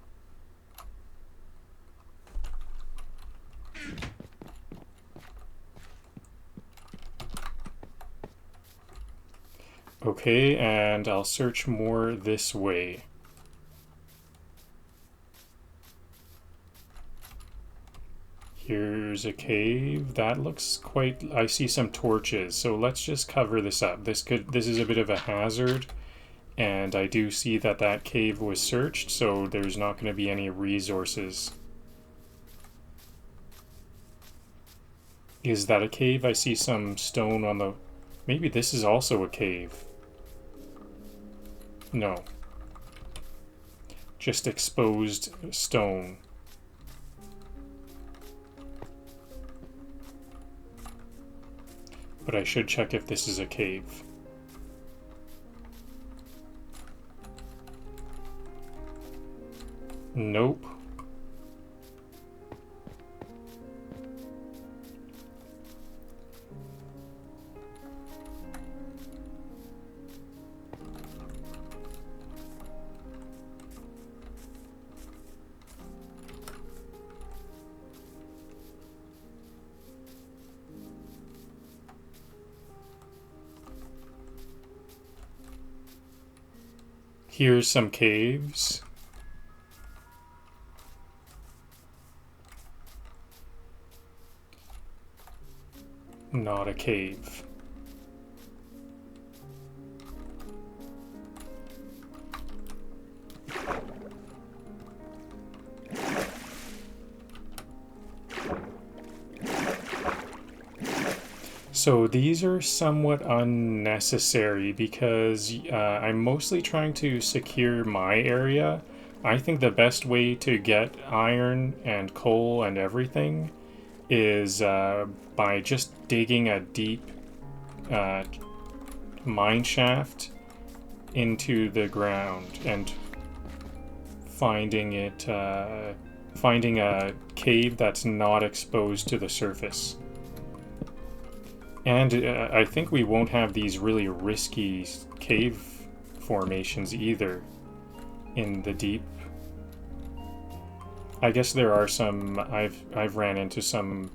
S1: Okay, and I'll search more this way. Here's a cave. That looks quite... I see some torches, so let's just cover this up. This is a bit of a hazard, and I do see that that cave was searched, so there's not going to be any resources. Is that a cave? I see some stone on the... Maybe this is also a cave. No. Just exposed stone. But I should check if this is a cave. Nope. Here's some caves. Not a cave. So these are somewhat unnecessary because I'm mostly trying to secure my area. I think the best way to get iron and coal and everything is by just digging a deep mine shaft into the ground and finding a cave that's not exposed to the surface. And I think we won't have these really risky cave formations either in the deep. I guess there are some, I've ran into some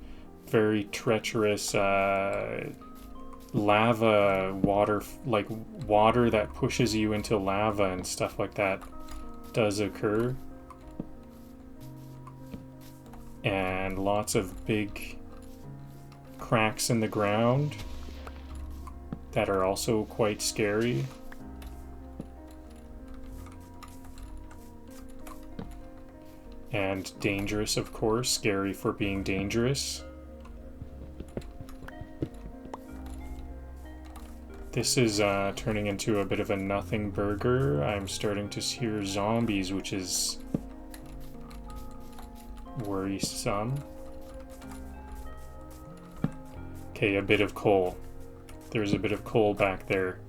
S1: very treacherous lava water, like water that pushes you into lava and stuff like that does occur. And lots of big cracks in the ground that are also quite scary. And dangerous, of course. Scary for being dangerous. This is turning into a bit of a nothing burger. I'm starting to hear zombies, which is worrisome. Okay, a bit of coal. There's a bit of coal back there.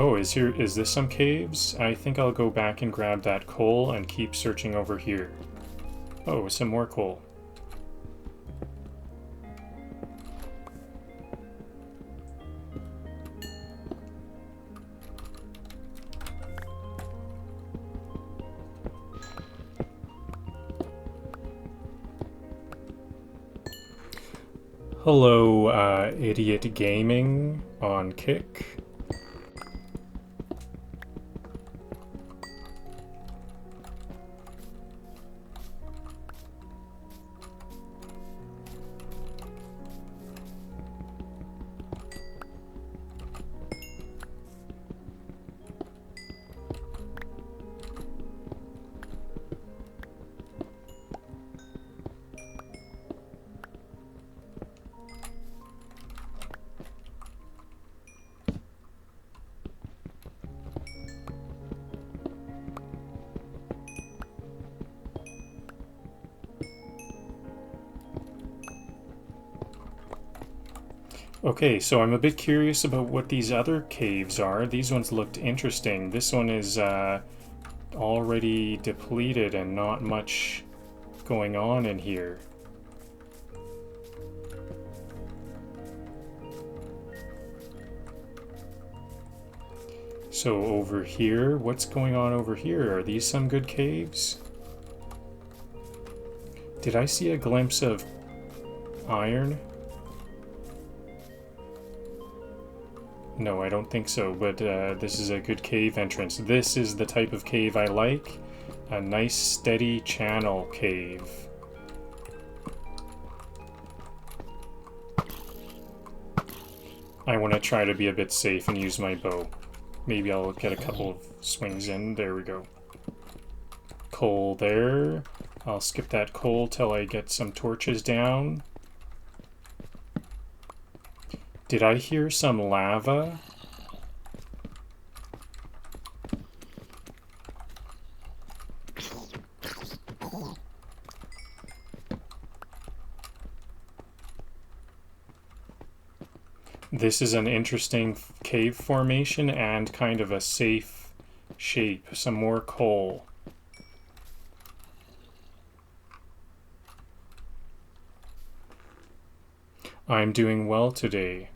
S1: Oh, is this some caves? I think I'll go back and grab that coal and keep searching over here. Oh, some more coal. Hello, Idiot Gaming on Kick. Okay, so I'm a bit curious about what these other caves are. These ones looked interesting. This one is already depleted and not much going on in here. So over here, what's going on over here? Are these some good caves? Did I see a glimpse of iron? No, I don't think so, but this is a good cave entrance. This is the type of cave I like. A nice, steady channel cave. I want to try to be a bit safe and use my bow. Maybe I'll get a couple of swings in. There we go. Coal there. I'll skip that coal till I get some torches down. Did I hear some lava? This is an interesting cave formation and kind of a safe shape. Some more coal. I'm doing well today.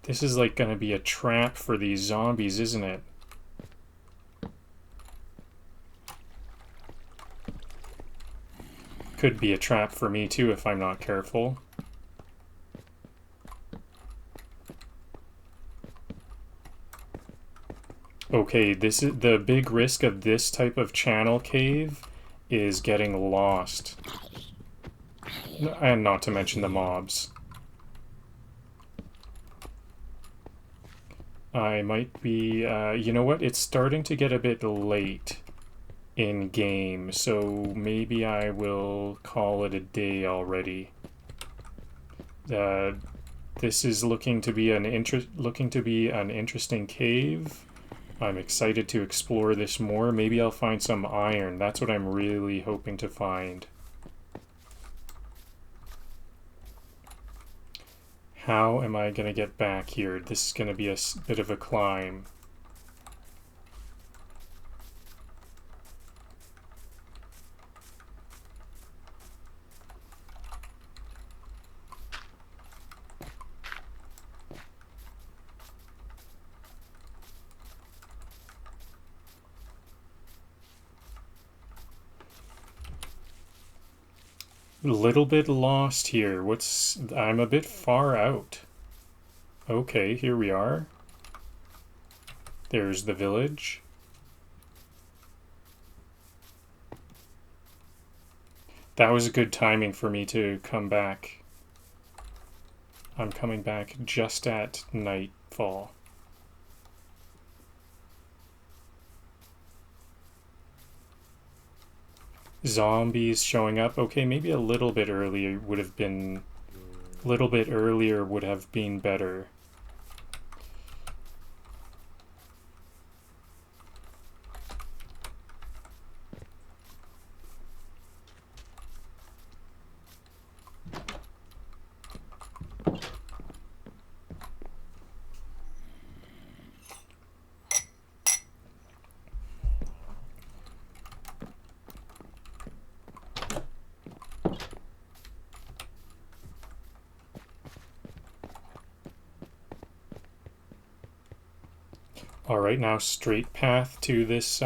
S1: This is like gonna be a trap for these zombies, isn't it? Could be a trap for me too if I'm not careful. Okay, this is the big risk of this type of channel cave is getting lost. And not to mention the mobs. I might be, you know what? It's starting to get a bit late in game, so maybe I will call it a day already. This is looking to be an interesting cave. I'm excited to explore this more. Maybe I'll find some iron. That's what I'm really hoping to find. How am I going to get back here? This is going to be a bit of a climb. A little bit lost here. I'm a bit far out. Okay, here we are. There's the village. That was good timing for me to come back. I'm coming back just at nightfall. Zombies showing up. Okay, maybe a little bit earlier would have been better. Alright, now straight path to this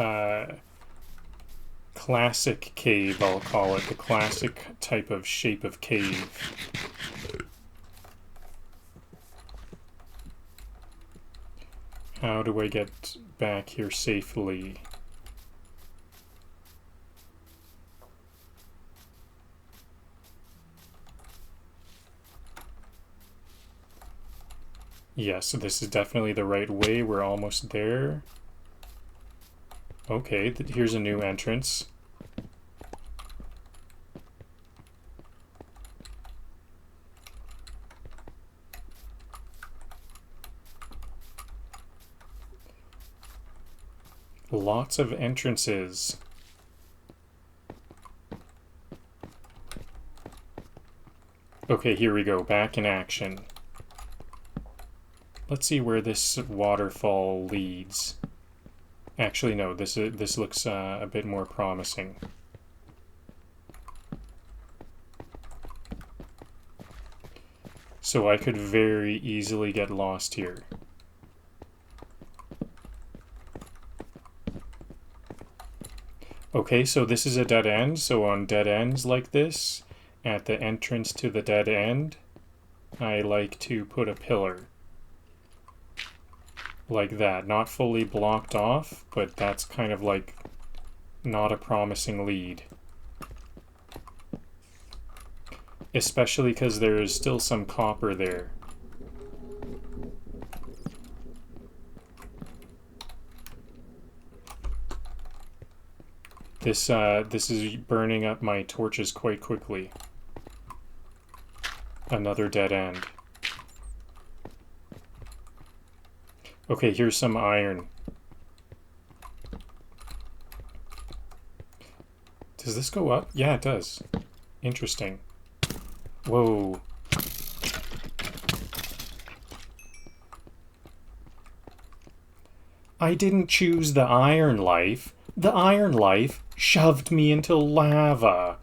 S1: classic cave, I'll call it. The classic type of shape of cave. How do I get back here safely? Yes, this is definitely the right way. We're almost there. Okay, here's a new entrance. Lots of entrances. Okay, here we go. Back in action. Let's see where this waterfall leads. Actually, no, this looks a bit more promising. So I could very easily get lost here. Okay, so this is a dead end. So on dead ends like this, at the entrance to the dead end, I like to put a pillar. Like that. Not fully blocked off, but that's kind of like not a promising lead. Especially because there's still some copper there. This is burning up my torches quite quickly. Another dead end. Okay, here's some iron. Does this go up? Yeah, it does. Interesting. Whoa. I didn't choose the iron life. The iron life shoved me into lava.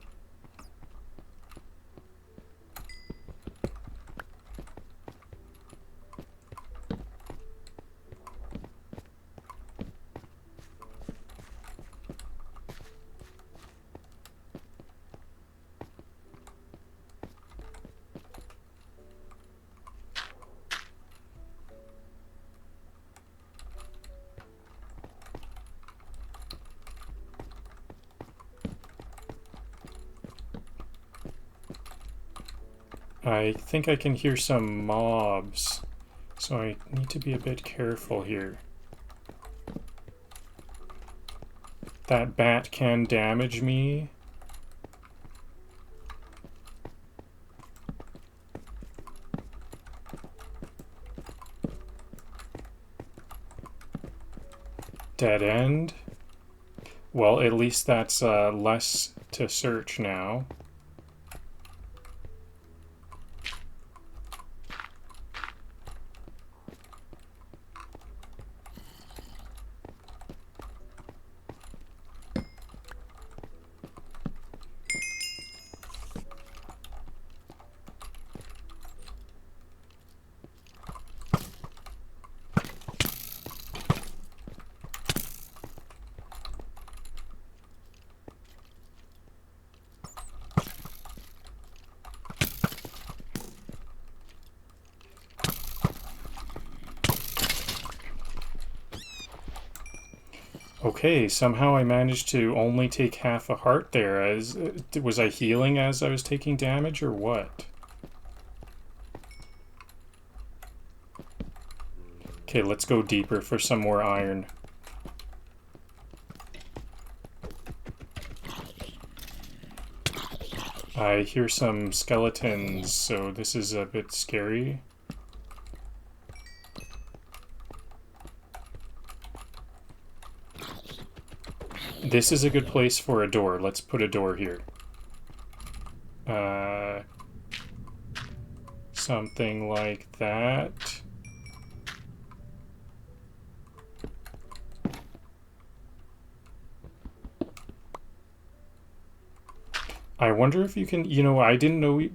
S1: I think I can hear some mobs, so I need to be a bit careful here. That bat can damage me. Dead end. Well, at least that's less to search now. Okay, somehow I managed to only take half a heart there. Was I healing as I was taking damage, or what? Okay, let's go deeper for some more iron. I hear some skeletons, so this is a bit scary. This is a good place for a door. Let's put a door here. Something like that. I wonder if you can, you know, I didn't know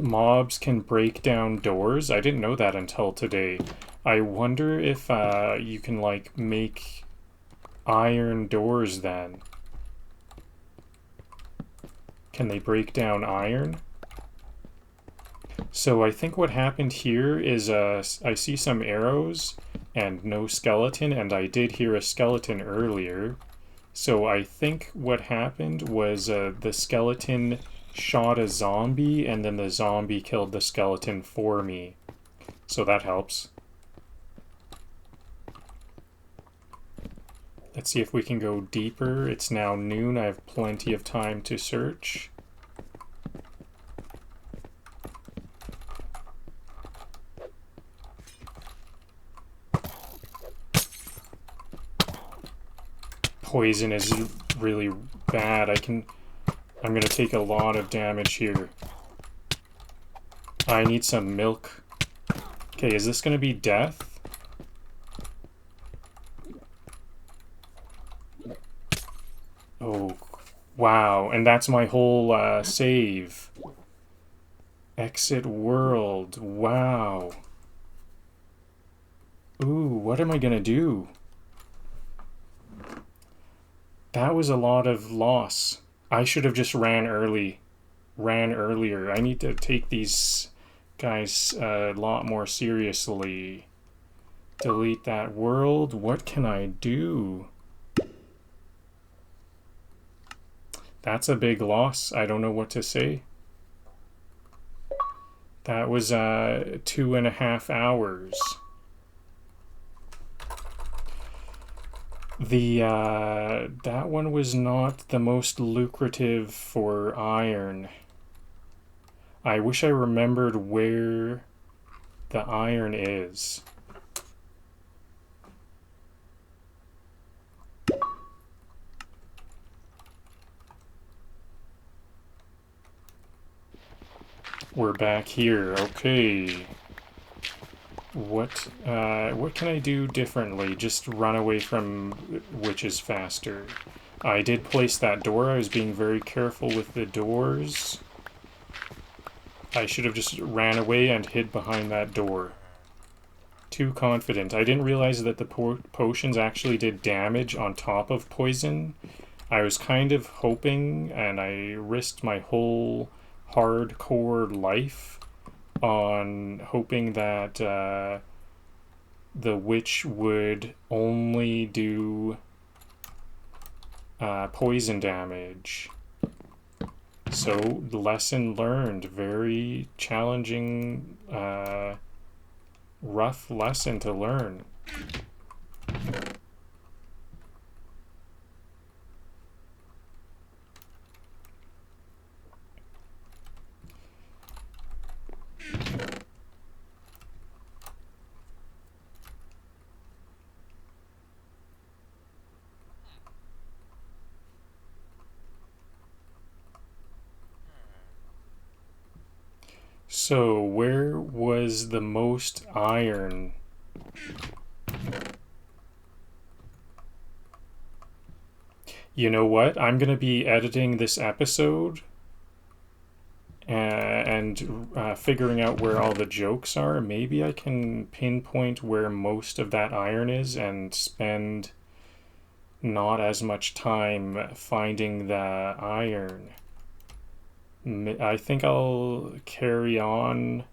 S1: mobs can break down doors. I didn't know that until today. I wonder if you can like make iron doors then. Can they break down iron? So I think what happened here is I see some arrows and no skeleton, and I did hear a skeleton earlier. So I think what happened was the skeleton shot a zombie, and then the zombie killed the skeleton for me. So that helps. Let's see if we can go deeper. It's now noon. I have plenty of time to search. Poison is really bad. I'm gonna take a lot of damage here. I need some milk. Okay, is this gonna be death? Oh, wow. And that's my whole save. Exit world. Wow. Ooh, what am I gonna do? That was a lot of loss. I should have just ran earlier. I need to take these guys a lot more seriously. Delete that world. What can I do? That's a big loss. I don't know what to say. That was 2.5 hours. That one was not the most lucrative for iron. I wish I remembered where the iron is. We're back here. Okay. What can I do differently? Just run away from witches faster. I did place that door. I was being very careful with the doors. I should have just ran away and hid behind that door. Too confident. I didn't realize that the potions actually did damage on top of poison. I was kind of hoping, and I risked my whole hardcore life on hoping that the witch would only do poison damage. So, lesson learned. Very challenging, rough lesson to learn. So, where was the most iron? You know what? I'm going to be editing this episode and figuring out where all the jokes are. Maybe I can pinpoint where most of that iron is and spend not as much time finding the iron. I think I'll carry on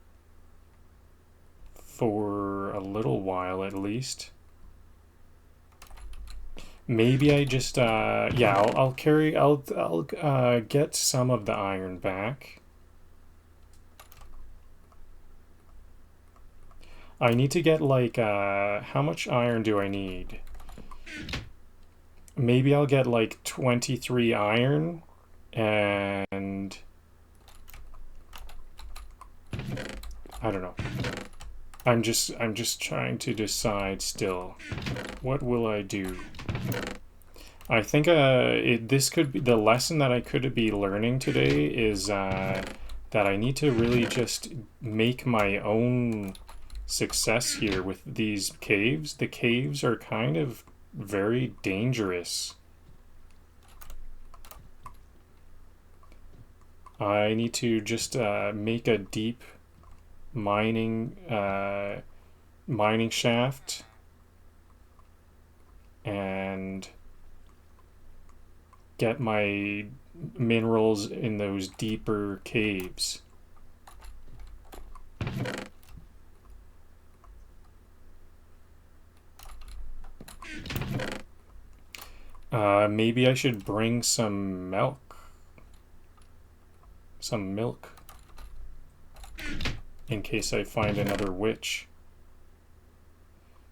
S1: for a little while at least. Maybe I just yeah, I'll get some of the iron back. I need to get like how much iron do I need? Maybe I'll get like 23 iron and I don't know. I'm just trying to decide still. What will I do? I think this could be the lesson that I could be learning today is that I need to really just make my own success here with these caves. The caves are kind of very dangerous. I need to just make a deep mining mining shaft and get my minerals in those deeper caves. Maybe I should bring some milk. Some milk. In case I find another witch.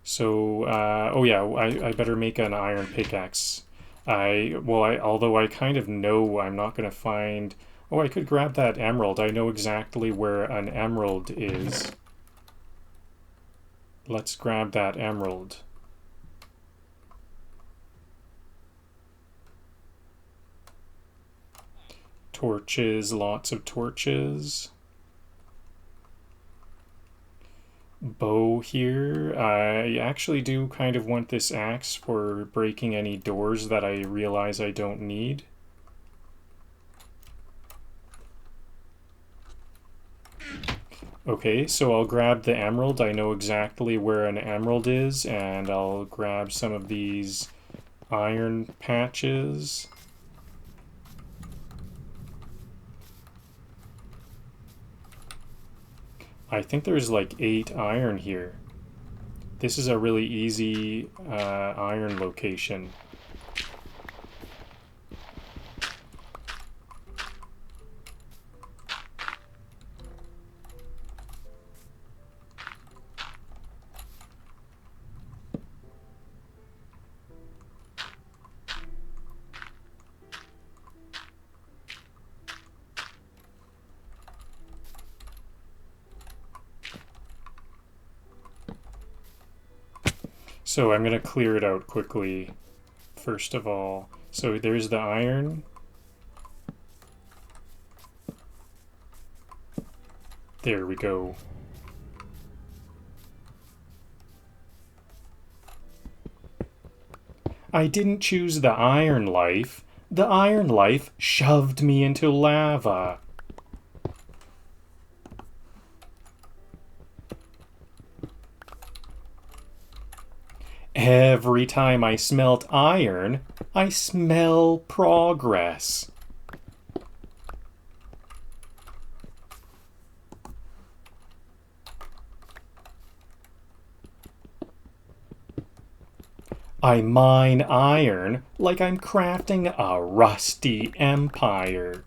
S1: So, oh yeah, I better make an iron pickaxe. Although I kind of know I'm not going to find... Oh, I could grab that emerald. I know exactly where an emerald is. Let's grab that emerald. Torches, lots of torches. Bow here. I actually do kind of want this axe for breaking any doors that I realize I don't need. Okay, so I'll grab the emerald. I know exactly where an emerald is, and I'll grab some of these iron patches. I think there's like 8 iron here. This is a really easy iron location. So I'm going to clear it out quickly, first of all. So there's the iron. There we go. I didn't choose the iron life. The iron life shoved me into lava. Every time I smelt iron, I smell progress. I mine iron like I'm crafting a rusty empire.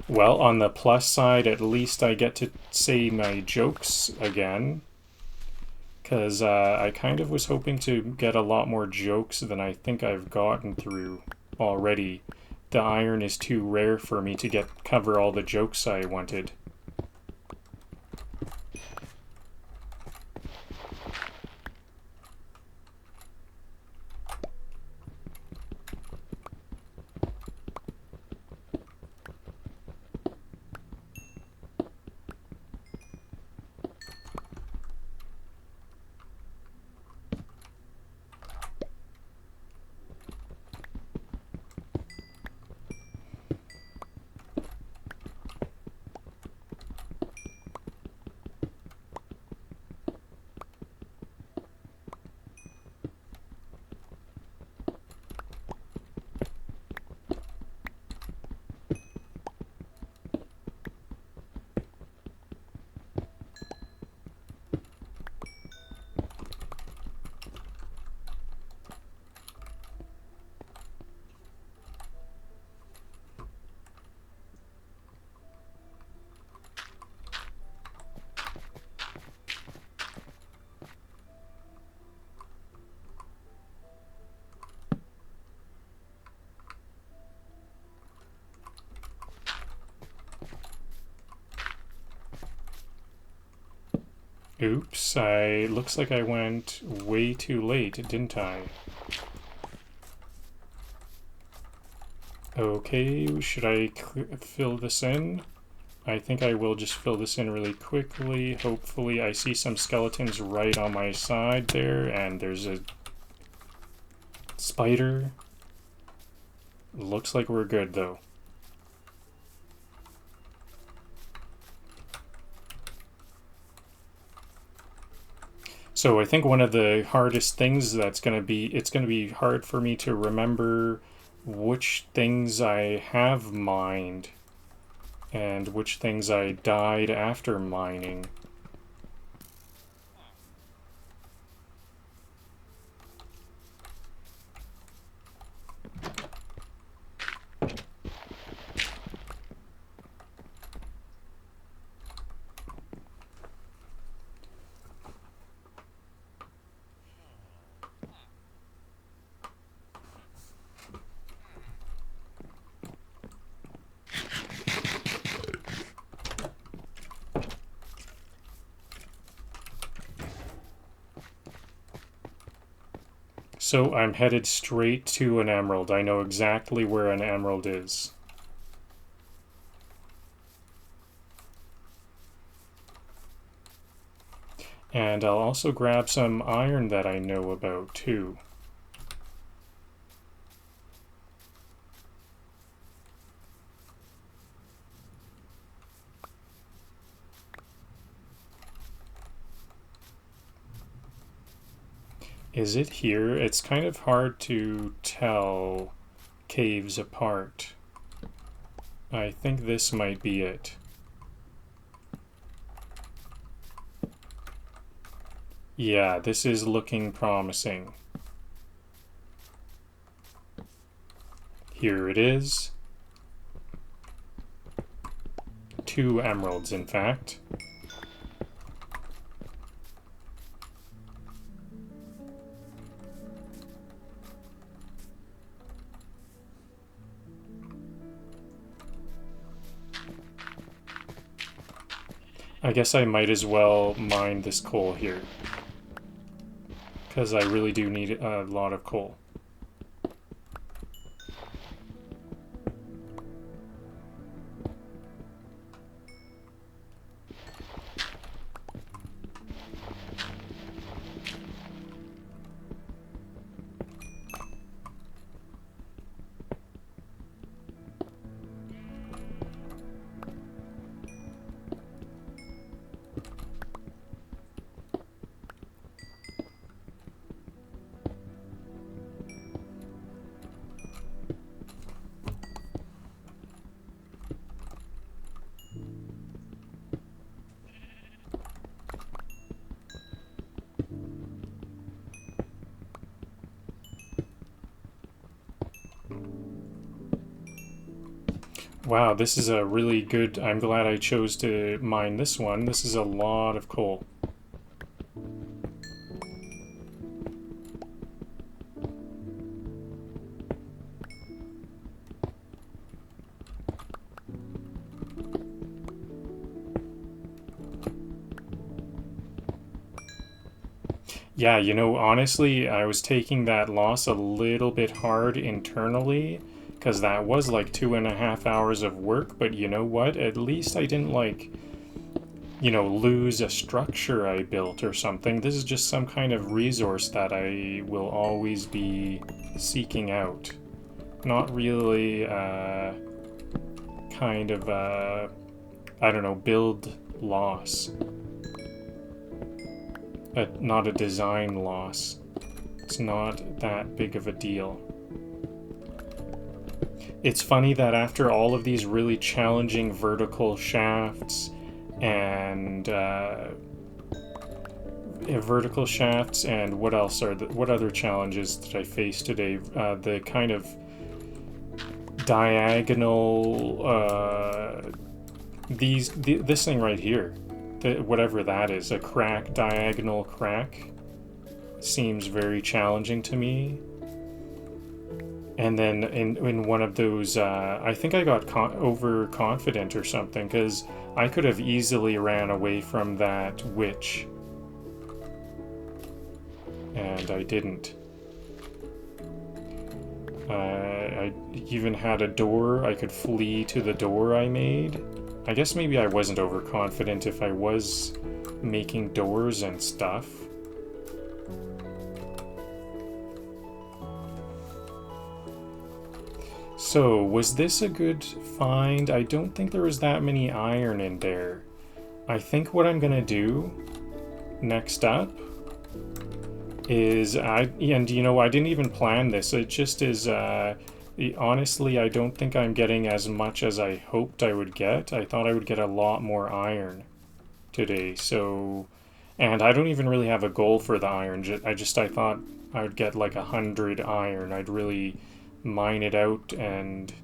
S1: Well, on the plus side, at least I get to say my jokes again. Because I kind of was hoping to get a lot more jokes than I think I've gotten through already. The iron is too rare for me to cover all the jokes I wanted. Oops, looks like I went way too late, didn't I? Okay, should I fill this in? I think I will just fill this in really quickly. Hopefully, I see some skeletons right on my side there, and there's a spider. Looks like we're good, though. So I think one of the hardest things it's going to be hard for me to remember which things I have mined and which things I died after mining. So I'm headed straight to an emerald. I know exactly where an emerald is. And I'll also grab some iron that I know about too. Is it here? It's kind of hard to tell caves apart. I think this might be it. Yeah, this is looking promising. Here it is. 2 emeralds, in fact. I guess I might as well mine this coal here, because I really do need a lot of coal. Wow, this is a really good... I'm glad I chose to mine this one. This is a lot of coal. Yeah, you know, honestly, I was taking that loss a little bit hard internally, because that was like 2.5 hours of work, but you know what? At least I didn't, like, you know, lose a structure I built or something. This is just some kind of resource that I will always be seeking out. Not really, kind of, I don't know, build loss. Not a design loss. It's not that big of a deal. It's funny that after all of these really challenging vertical shafts and what else are what other challenges did I face today? The kind of diagonal this thing right here. Whatever that is, a crack, diagonal crack, seems very challenging to me. And then in one of those, I think I got overconfident or something, because I could have easily ran away from that witch. And I didn't. I even had a door. I could flee to the door I made. I guess maybe I wasn't overconfident if I was making doors and stuff. So, was this a good find? I don't think there was that many iron in there. I think what I'm gonna do next up is and you know, I didn't even plan this. It just is, honestly, I don't think I'm getting as much as I hoped I would get. I thought I would get a lot more iron today, so... And I don't even really have a goal for the iron. I thought I would get like 100 iron. I'd really mine it out and,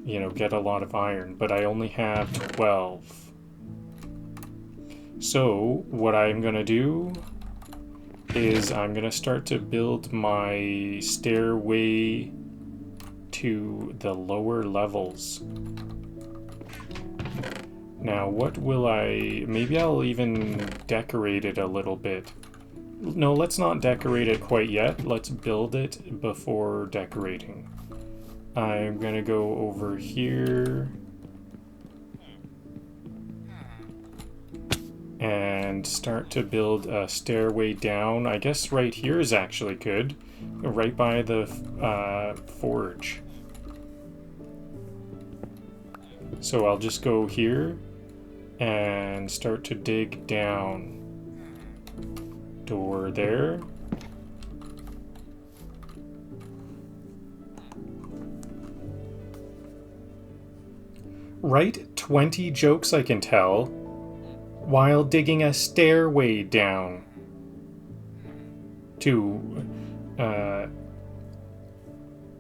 S1: you know, get a lot of iron. But I only have 12. So what I'm gonna do is I'm gonna start to build my stairway to the lower levels. Now, what will maybe I'll even decorate it a little bit. No, let's not decorate it quite yet. Let's build it before decorating. I'm gonna go over here and start to build a stairway down. I guess right here is actually good, right by the forge. So I'll just go here and start to dig down. Door there. Write 20 jokes I can tell while digging a stairway down to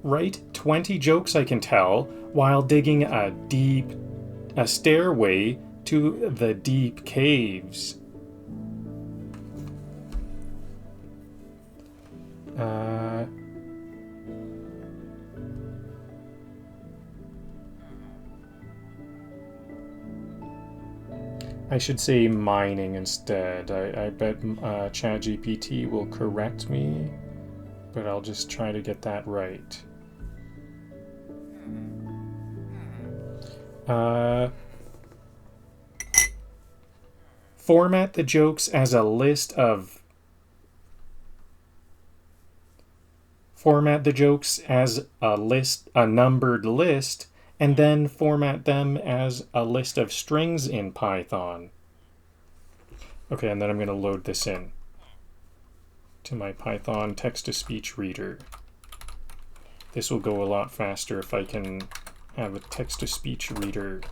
S1: write 20 jokes I can tell while digging a stairway to the deep caves. I should say mining instead. I bet ChatGPT will correct me, but I'll just try to get that right. Format the jokes as a list of... Format the jokes as a numbered list, and then format them as a list of strings in Python. Okay, and then I'm going to load this in to my Python text-to-speech reader. This will go a lot faster if I can have a text-to-speech reader.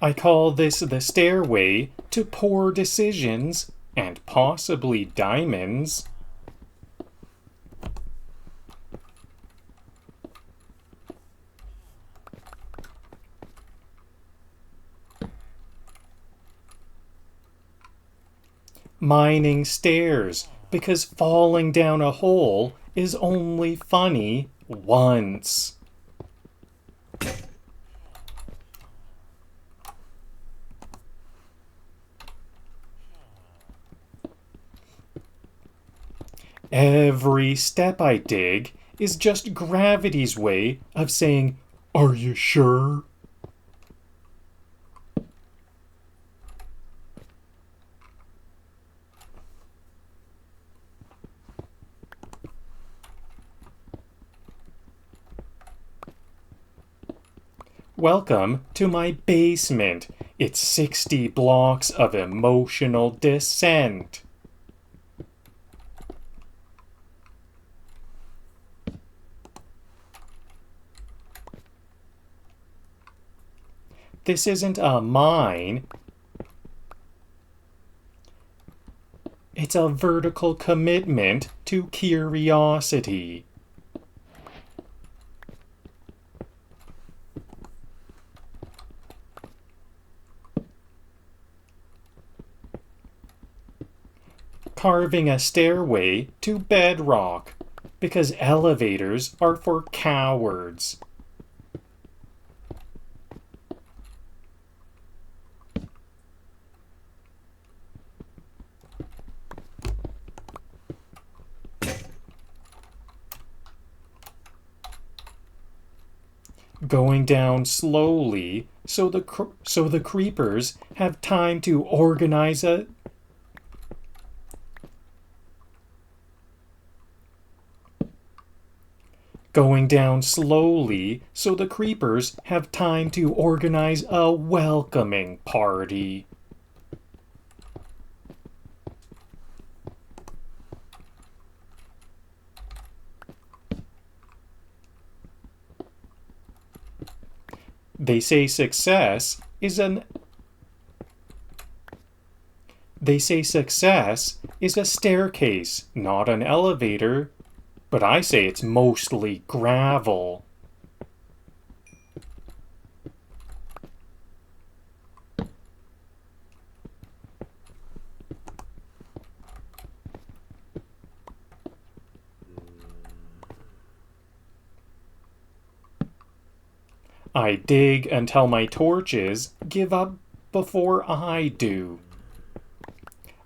S1: I call this the stairway to poor decisions and possibly diamonds. Mining stairs, because falling down a hole is only funny once. Every step I dig is just gravity's way of saying, "Are you sure?" Welcome to my basement. It's 60 blocks of emotional descent. This isn't a mine. It's a vertical commitment to curiosity. Carving a stairway to bedrock, because elevators are for cowards. Going down slowly so the creepers have time to organize a Going down slowly so the creepers have time to organize a welcoming party. They say success is a staircase, not an elevator. But I say it's mostly gravel. I dig until my torches give up before I do.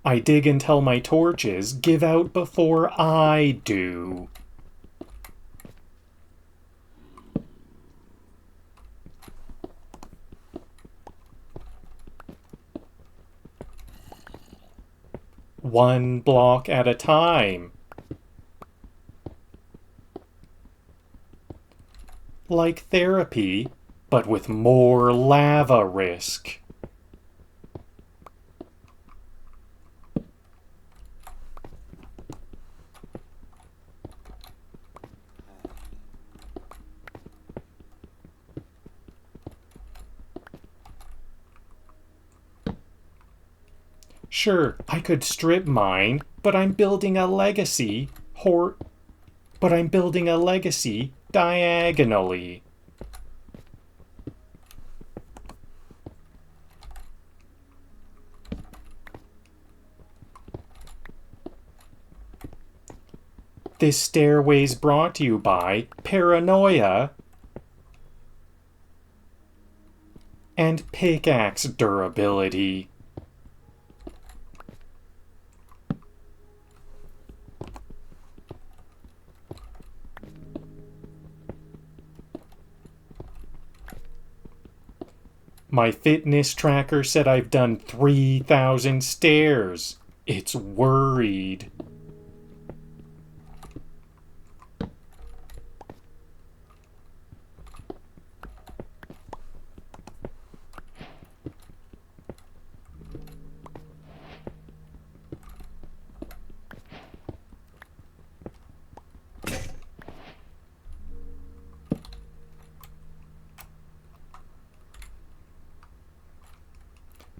S1: I dig until my torches give out before I do. One block at a time. Like therapy, but with more lava risk. Sure, I could strip mine, but I'm building a legacy diagonally. This stairway's brought to you by paranoia and pickaxe durability. My fitness tracker said I've done 3,000 stairs. It's worried.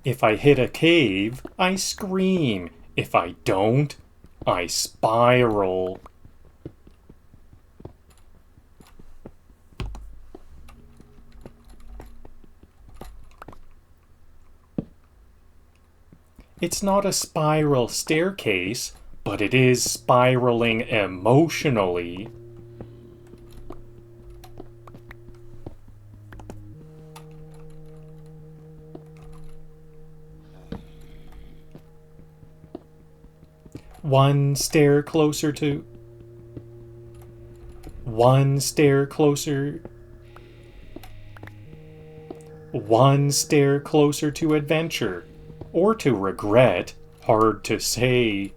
S1: If I hit a cave, I scream. If I don't, I spiral. It's not a spiral staircase, but it is spiraling emotionally. One stair closer to adventure, or to regret, hard to say.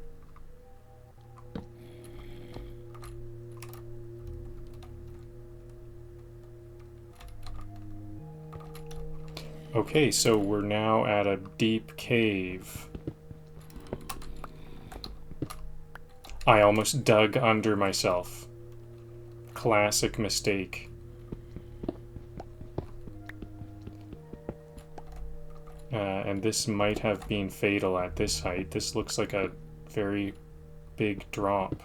S1: Okay, so we're now at a deep cave. I almost dug under myself. Classic mistake. and this might have been fatal at this height. This looks like a very big drop.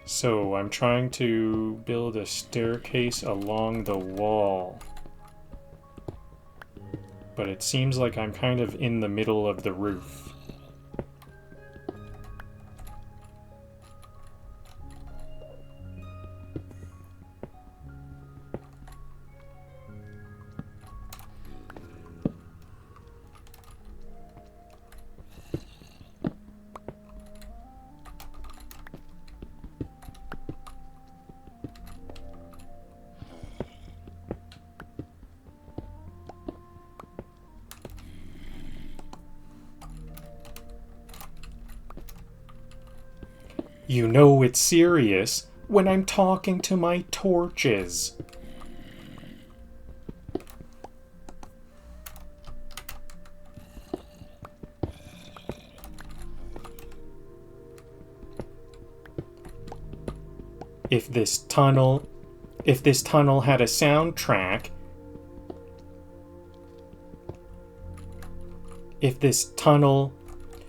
S1: So I'm trying to build a staircase along the wall. But it seems like I'm kind of in the middle of the roof. You know it's serious when I'm talking to my torches. If this tunnel had a soundtrack, if this tunnel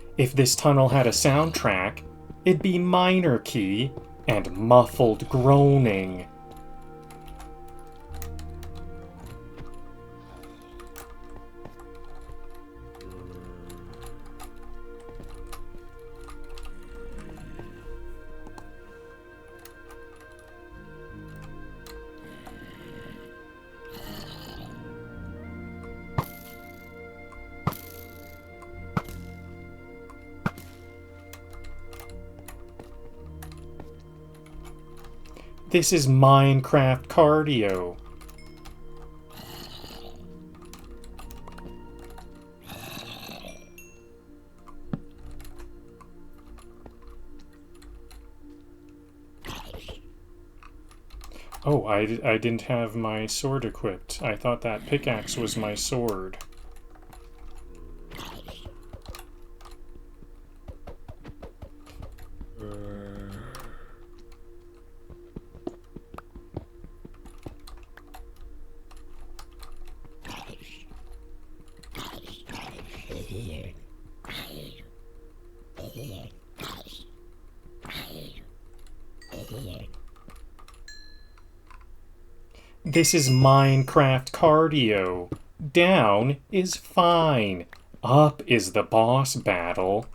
S1: had a soundtrack, it'd be minor key and muffled groaning. This is Minecraft cardio. Oh, I didn't have my sword equipped. I thought that pickaxe was my sword. This is Minecraft cardio. Down is fine. Up is the boss battle.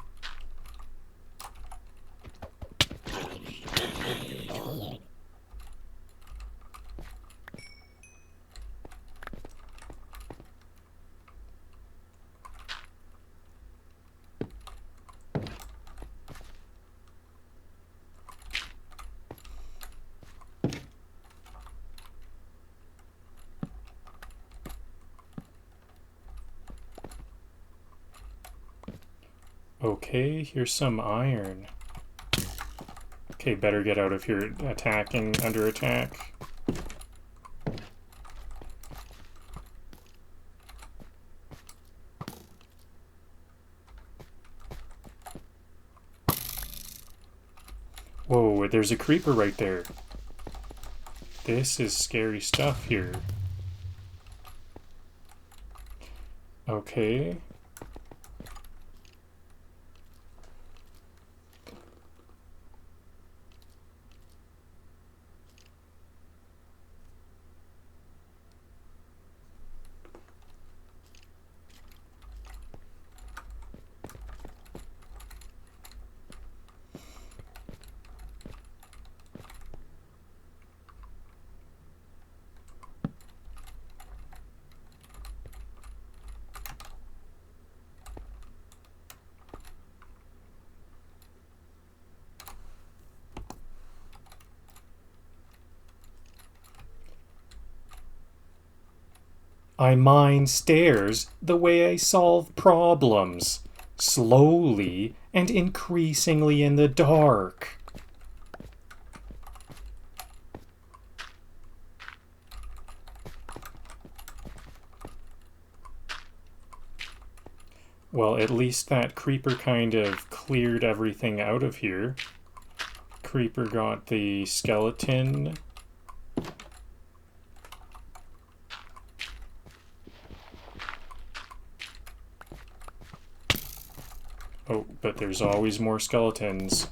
S1: Okay, here's some iron. Okay, better get out of here attacking, under attack. Whoa, there's a creeper right there. This is scary stuff here. Okay. I mine stairs the way I solve problems, slowly and increasingly in the dark. Well, at least that creeper kind of cleared everything out of here. creeper got the skeleton. Oh, but there's always more skeletons.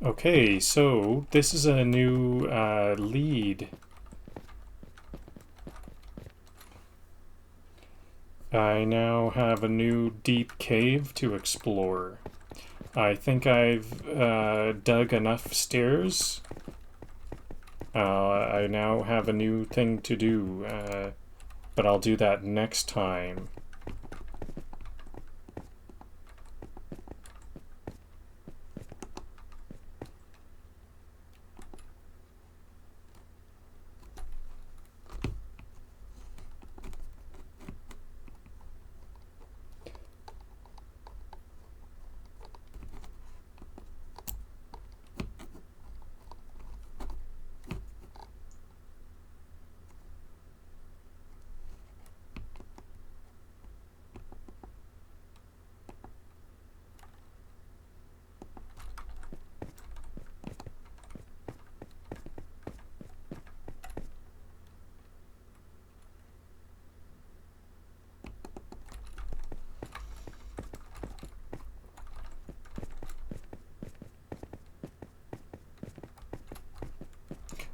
S1: Okay, so this is a new lead. I now have a new deep cave to explore. I think I've dug enough stairs. I now have a new thing to do, but I'll do that next time.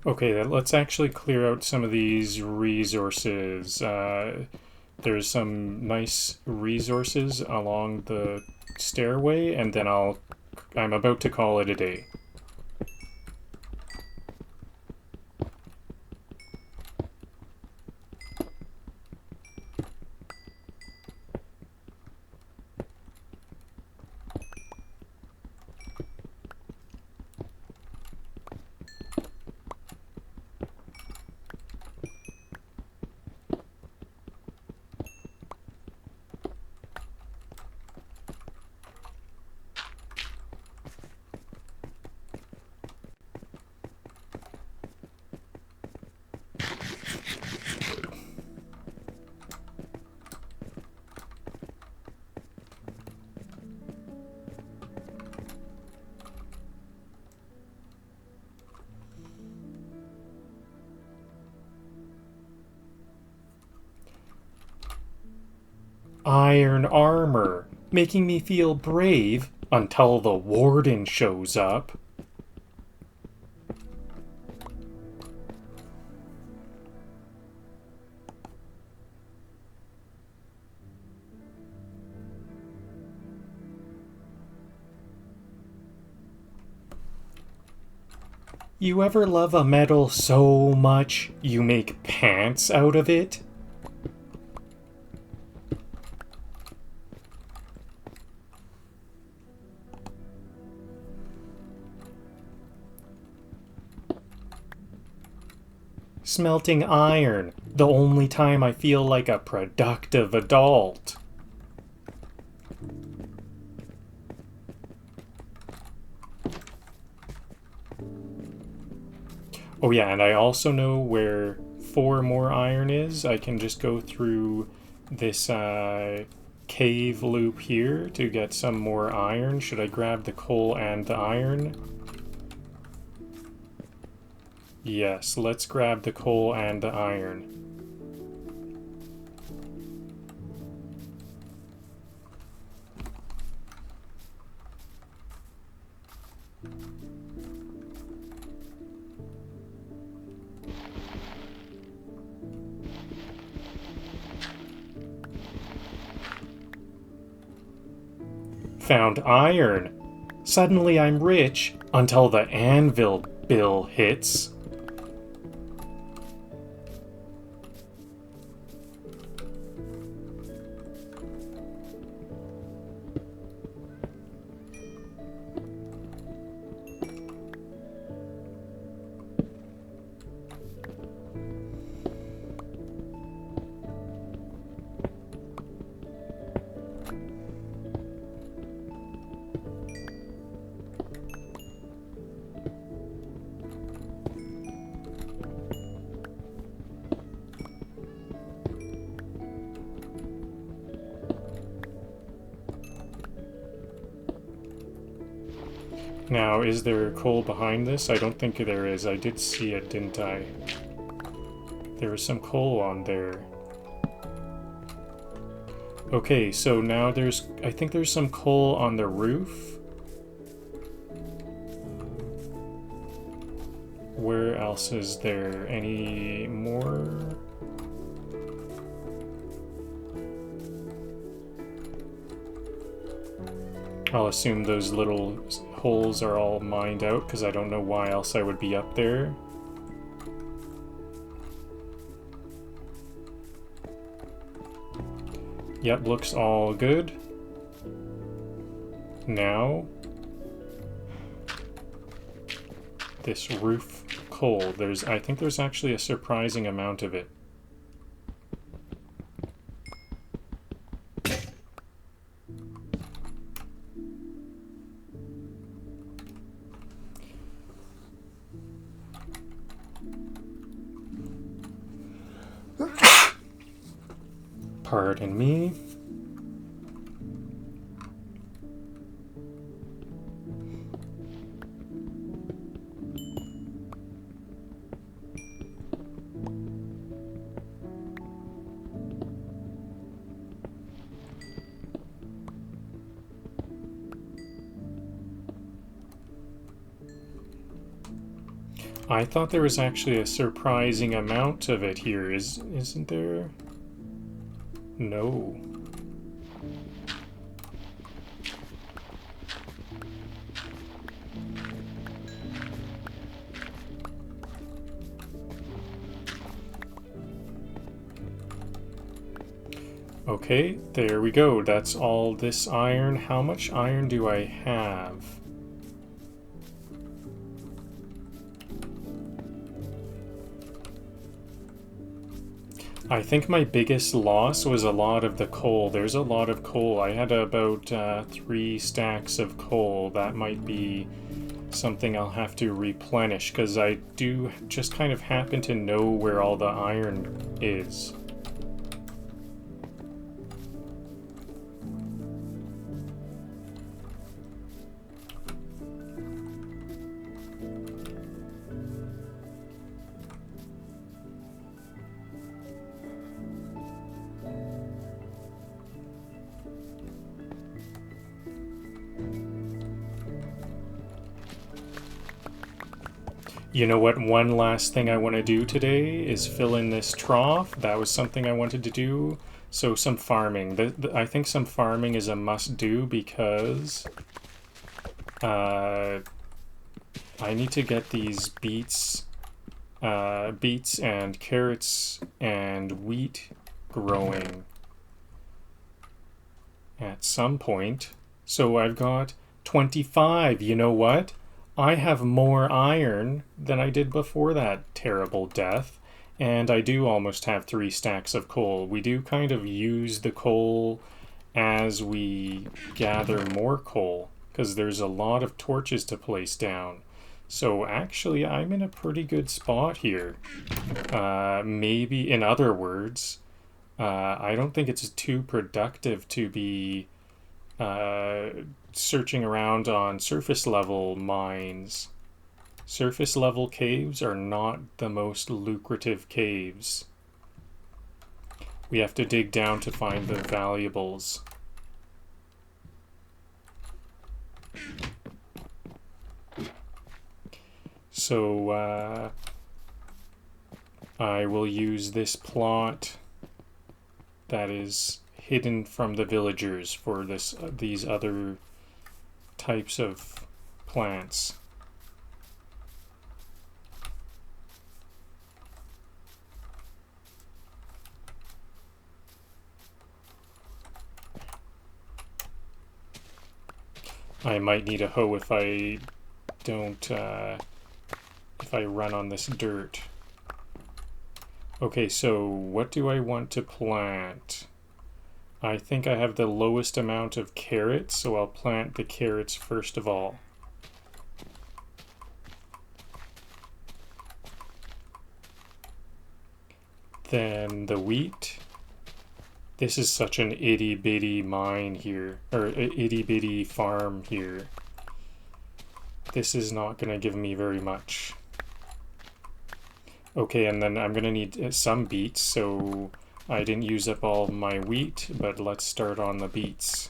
S1: Okay, let's actually clear out some of these resources. There's some nice resources along the stairway, and then I'm about to call it a day. Iron armor, making me feel brave until the warden shows up. You ever love a metal so much you make pants out of it? Smelting iron, the only time I feel like a productive adult. Oh yeah, and I also know where 4 more iron is. I can just go through this cave loop here to get some more iron. Should I grab the coal and the iron? Yes, let's grab the coal and the iron. Found iron. Suddenly I'm rich until the anvil bill hits. Now, is there coal behind this? I don't think there is. I did see it, didn't I? There was some coal on there. Okay, so now I think there's some coal on the roof. Where else is there? Any more? I'll assume those little holes are all mined out because I don't know why else I would be up there. Yep, looks all good. Now, this roof coal, I think there's actually a surprising amount of it. Pardon me. I thought there was actually a surprising amount of it here. Isn't there? No. Okay, there we go. That's all this iron. How much iron do I have? I think my biggest loss was a lot of the coal. There's a lot of coal. I had about 3 stacks of coal. That might be something I'll have to replenish because I do just kind of happen to know where all the iron is. You know what? One last thing I want to do today is fill in this trough. That was something I wanted to do. So some farming. I think some farming is a must-do because I need to get these beets and carrots and wheat growing at some point. So I've got 25. You know what? I have more iron than I did before that terrible death, and I do almost have 3 stacks of coal. We do kind of use the coal as we gather more coal, because there's a lot of torches to place down. So actually, I'm in a pretty good spot here. Maybe, in other words, I don't think it's too productive to be searching around on surface level mines. Surface level caves are not the most lucrative caves. We have to dig down to find the valuables. So I will use this plot that is hidden from the villagers for these other types of plants. I might need a hoe if I don't, if I run on this dirt. Okay, so what do I want to plant? I think I have the lowest amount of carrots, so I'll plant the carrots first of all. Then the wheat. This is such an itty-bitty mine here, or itty-bitty farm here. This is not going to give me very much. Okay, and then I'm going to need some beets, so I didn't use up all my wheat, but let's start on the beets.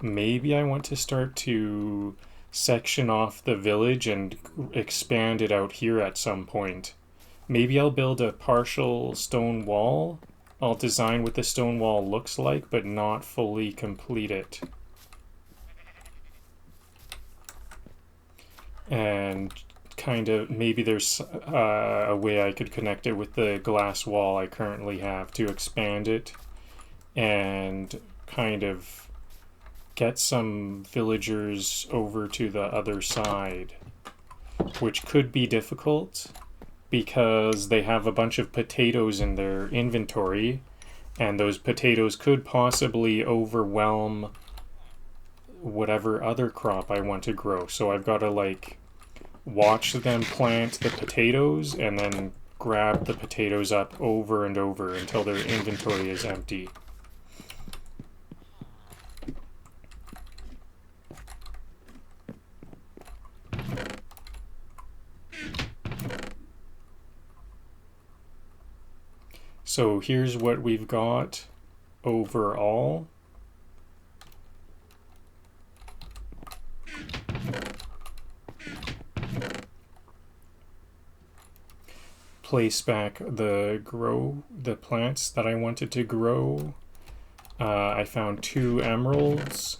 S1: Maybe I want to start to section off the village and expand it out here at some point. Maybe I'll build a partial stone wall. I'll design what the stone wall looks like, but not fully complete it. And kind of, maybe there's a way I could connect it with the glass wall I currently have to expand it and kind of get some villagers over to the other side, which could be difficult because they have a bunch of potatoes in their inventory, and those potatoes could possibly overwhelm whatever other crop I want to grow. So I've got to like watch them plant the potatoes and then grab the potatoes up over and over until their inventory is empty. So here's what we've got overall. Place back the plants that I wanted to grow. I found 2 emeralds.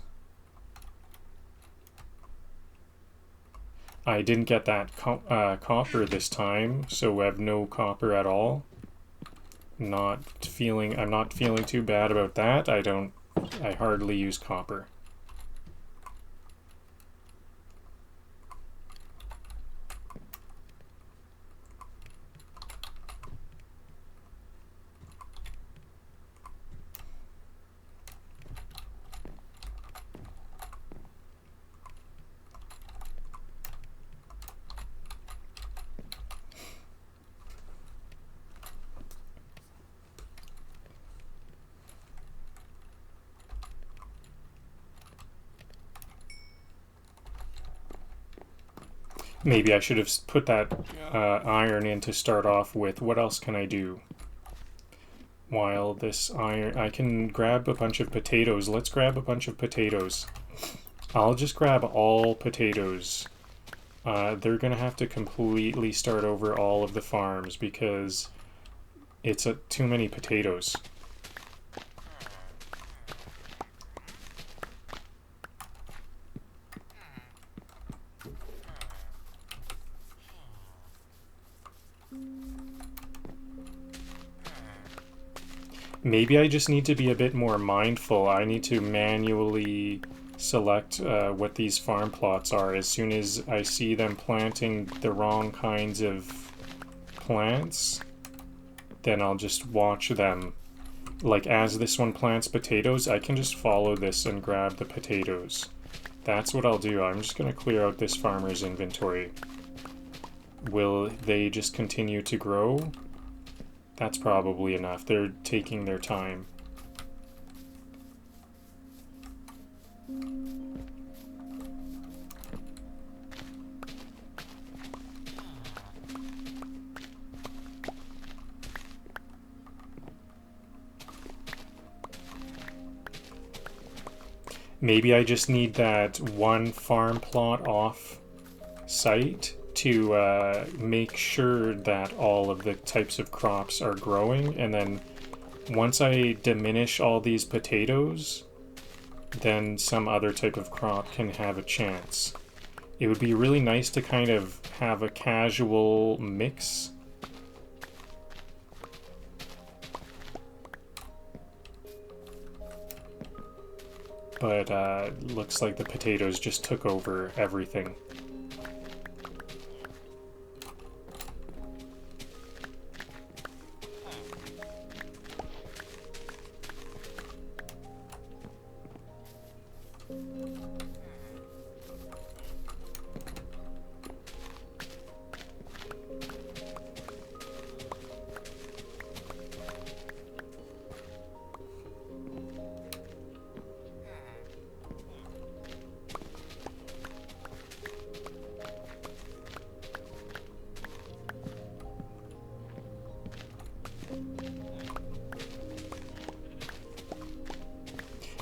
S1: I didn't get that copper this time, so I have no copper at all. I'm not feeling too bad about that. I hardly use copper. Maybe I should have put that iron in to start off with. What else can I do? While this iron... I can grab a bunch of potatoes. Let's grab a bunch of potatoes. I'll just grab all potatoes. They're going to have to completely start over all of the farms because it's too many potatoes. Maybe I just need to be a bit more mindful. I need to manually select what these farm plots are. As soon as I see them planting the wrong kinds of plants, then I'll just watch them. Like as this one plants potatoes, I can just follow this and grab the potatoes. That's what I'll do. I'm just going to clear out this farmer's inventory. Will they just continue to grow? That's probably enough. They're taking their time. Maybe I just need that one farm plot off site to make sure that all of the types of crops are growing, and then once I diminish all these potatoes, then some other type of crop can have a chance. It would be really nice to kind of have a casual mix. But looks like the potatoes just took over everything.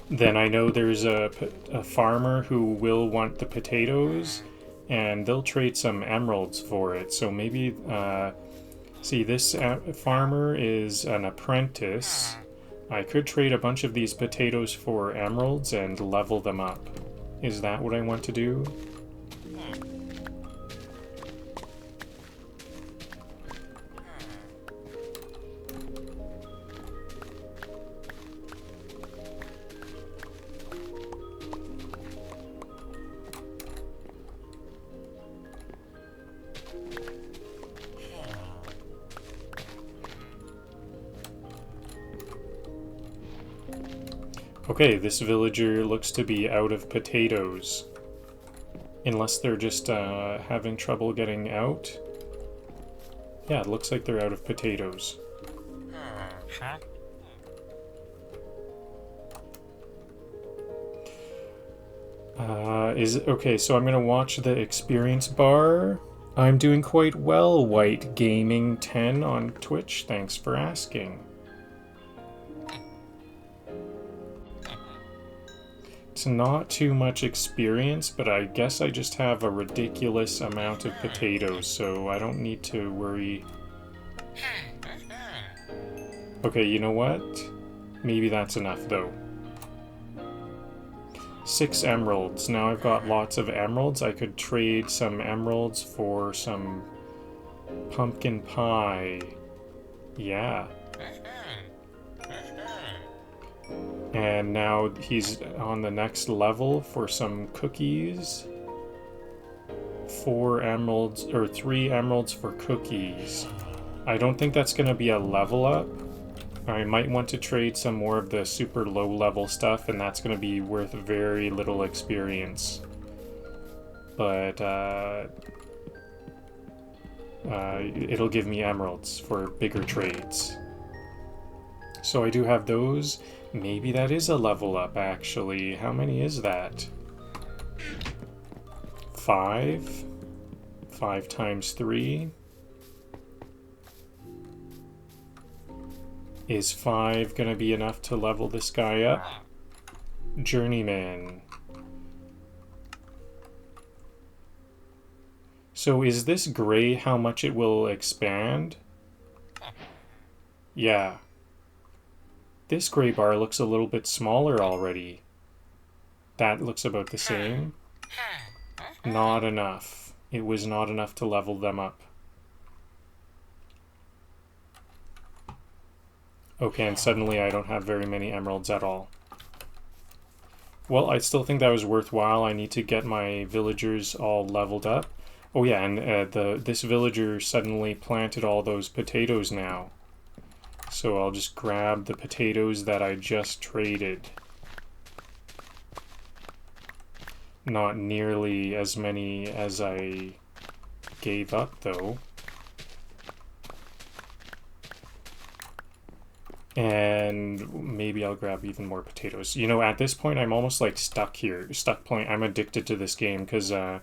S1: Then I know there's a farmer who will want the potatoes, and they'll trade some emeralds for it. So maybe, see, this farmer is an apprentice. I could trade a bunch of these potatoes for emeralds and level them up. Is that what I want to do? Okay, this villager looks to be out of potatoes. Unless they're just having trouble getting out. Yeah, it looks like they're out of potatoes. Okay, so I'm gonna watch the experience bar. I'm doing quite well, White Gaming 10 on Twitch. Thanks for asking. It's not too much experience, but I guess I just have a ridiculous amount of potatoes, so I don't need to worry. Okay, you know what? Maybe that's enough, though. 6 emeralds. Now I've got lots of emeralds. I could trade some emeralds for some pumpkin pie. Yeah. And now he's on the next level for some cookies. 4 emeralds, or 3 emeralds for cookies. I don't think that's going to be a level up. I might want to trade some more of the super low level stuff, and that's going to be worth very little experience. But it'll give me emeralds for bigger trades. So I do have those. Maybe that is a level up, actually. How many is that? 5. 5 times 3. Is 5 gonna be enough to level this guy up? Journeyman. So is this gray how much it will expand? Yeah. This gray bar looks a little bit smaller already. That looks about the same. Not enough. It was not enough to level them up. Okay, and suddenly I don't have very many emeralds at all. Well, I still think that was worthwhile. I need to get my villagers all leveled up. Oh yeah, and this villager suddenly planted all those potatoes now. So I'll just grab the potatoes that I just traded. Not nearly as many as I gave up, though. And maybe I'll grab even more potatoes. You know, at this point, I'm almost like stuck here. Stuck playing. I'm addicted to this game because I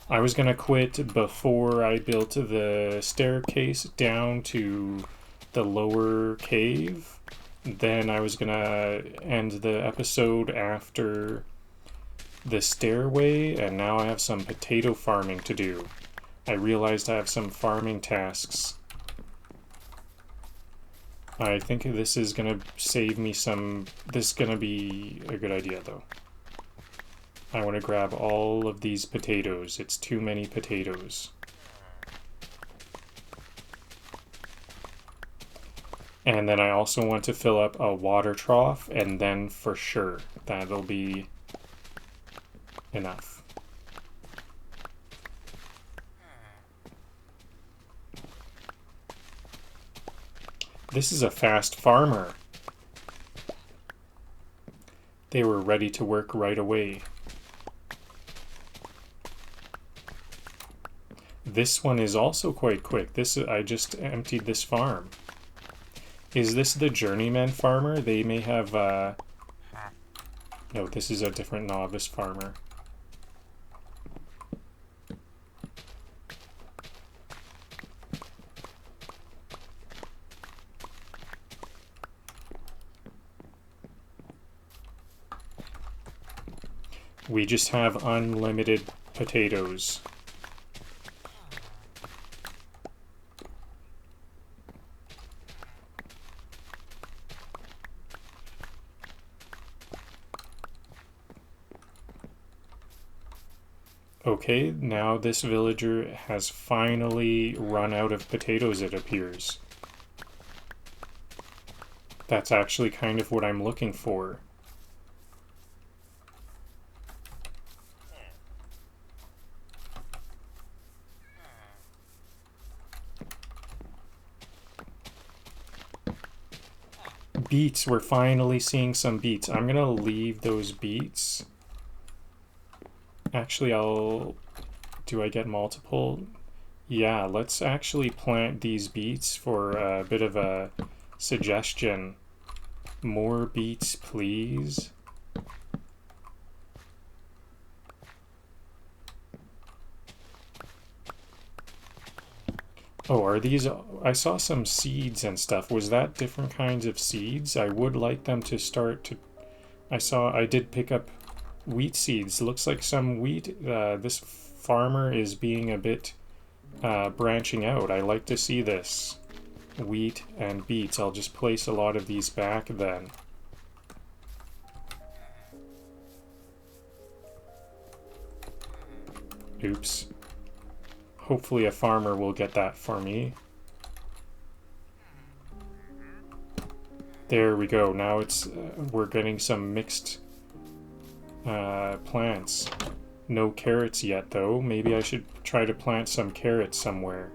S1: was going to quit before I built the staircase down to the lower cave. Then I was going to end the episode after the stairway, and now I have some potato farming to do. I realized I have some farming tasks. I think this is gonna save me some... This is gonna be a good idea, though. I want to grab all of these potatoes. It's too many potatoes. And then I also want to fill up a water trough, and then for sure, that'll be enough. This is a fast farmer. They were ready to work right away. This one is also quite quick. I just emptied this farm. Is this the journeyman farmer? They may have... No, this is a different novice farmer. We just have unlimited potatoes. Okay, now this villager has finally run out of potatoes, it appears. That's actually kind of what I'm looking for. Beets, we're finally seeing some beets. I'm gonna leave those beets. Actually, do I get multiple? Yeah, let's actually plant these beets for a bit of a suggestion. More beets, please. Oh, are these... I saw some seeds and stuff. Was that different kinds of seeds? I would like them to start to... I did pick up wheat seeds. Looks like some wheat. This farmer is being a bit branching out. I like to see this. Wheat and beets. I'll just place a lot of these back then. Oops. Hopefully a farmer will get that for me. There we go. Now it's we're getting some mixed plants. No carrots yet, though. Maybe I should try to plant some carrots somewhere.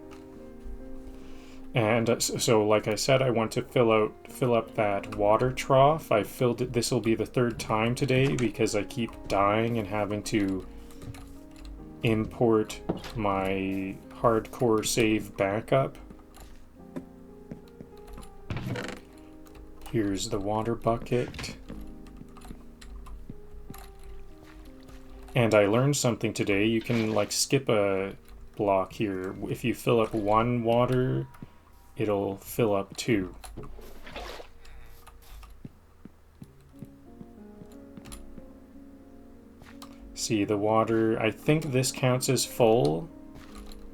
S1: And so, like I said, I want to fill up that water trough. I filled it. This will be the third time today because I keep dying and having to import my hardcore save backup. Here's the water bucket. And I learned something today. You can like skip a block here. If you fill up one water, it'll fill up two. See the water, I think this counts as full.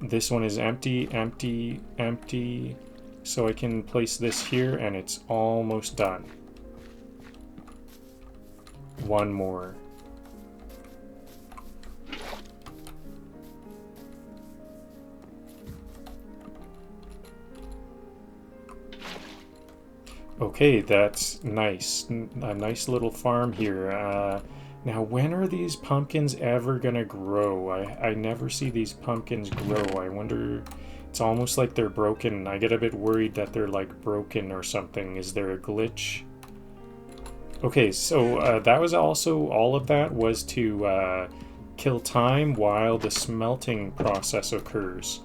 S1: This one is empty, empty, empty. So I can place this here and it's almost done. One more. Okay, that's nice. A nice little farm here. Now, when are these pumpkins ever gonna grow? I never see these pumpkins grow. I wonder... It's almost like they're broken. I get a bit worried that they're like broken or something. Is there a glitch? Okay, so that was also... All of that was to kill time while the smelting process occurs.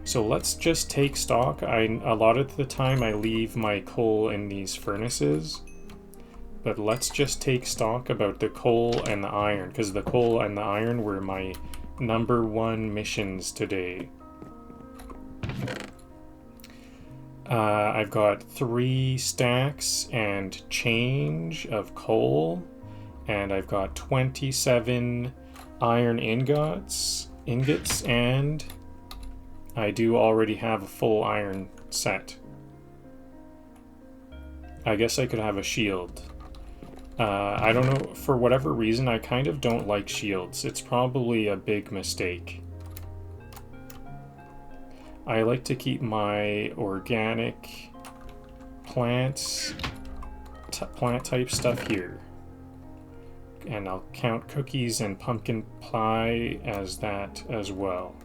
S1: So let's just take stock. A lot of the time I leave my coal in these furnaces. But let's just take stock about the coal and the iron, because the coal and the iron were my #1 missions today. I've got 3 stacks and change of coal, and I've got 27 iron ingots, and I do already have a full iron set. I guess I could have a shield. I don't know, for whatever reason, I kind of don't like shields. It's probably a big mistake. I like to keep my organic plant type stuff here. And I'll count cookies and pumpkin pie as that as well.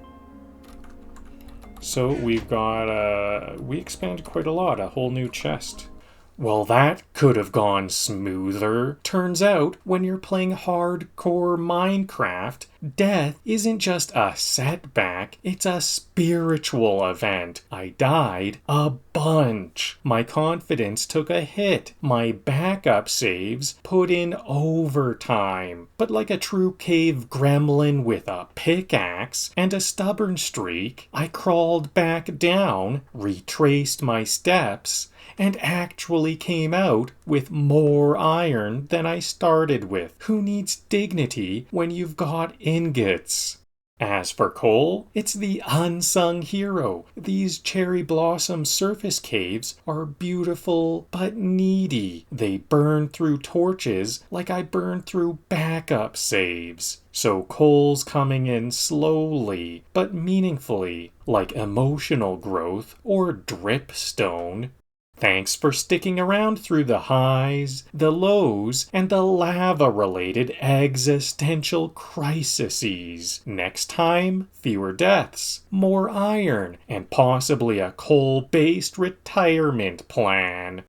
S1: So we've got, we expanded quite a lot, a whole new chest. Well, that could have gone smoother. Turns out, when you're playing hardcore Minecraft, Death isn't just a setback, it's a spiritual event. I died a bunch. My confidence took a hit. My backup saves put in overtime. But like a true cave gremlin with a pickaxe and a stubborn streak, I crawled back down, retraced my steps, and actually came out with more iron than I started with. Who needs dignity when you've got ingots? As for coal, it's the unsung hero. These cherry blossom surface caves are beautiful but needy. They burn through torches like I burned through backup saves. So coal's coming in slowly but meaningfully, like emotional growth or dripstone. Thanks for sticking around through the highs, the lows, and the lava-related existential crises. Next time, fewer deaths, more iron, and possibly a coal-based retirement plan.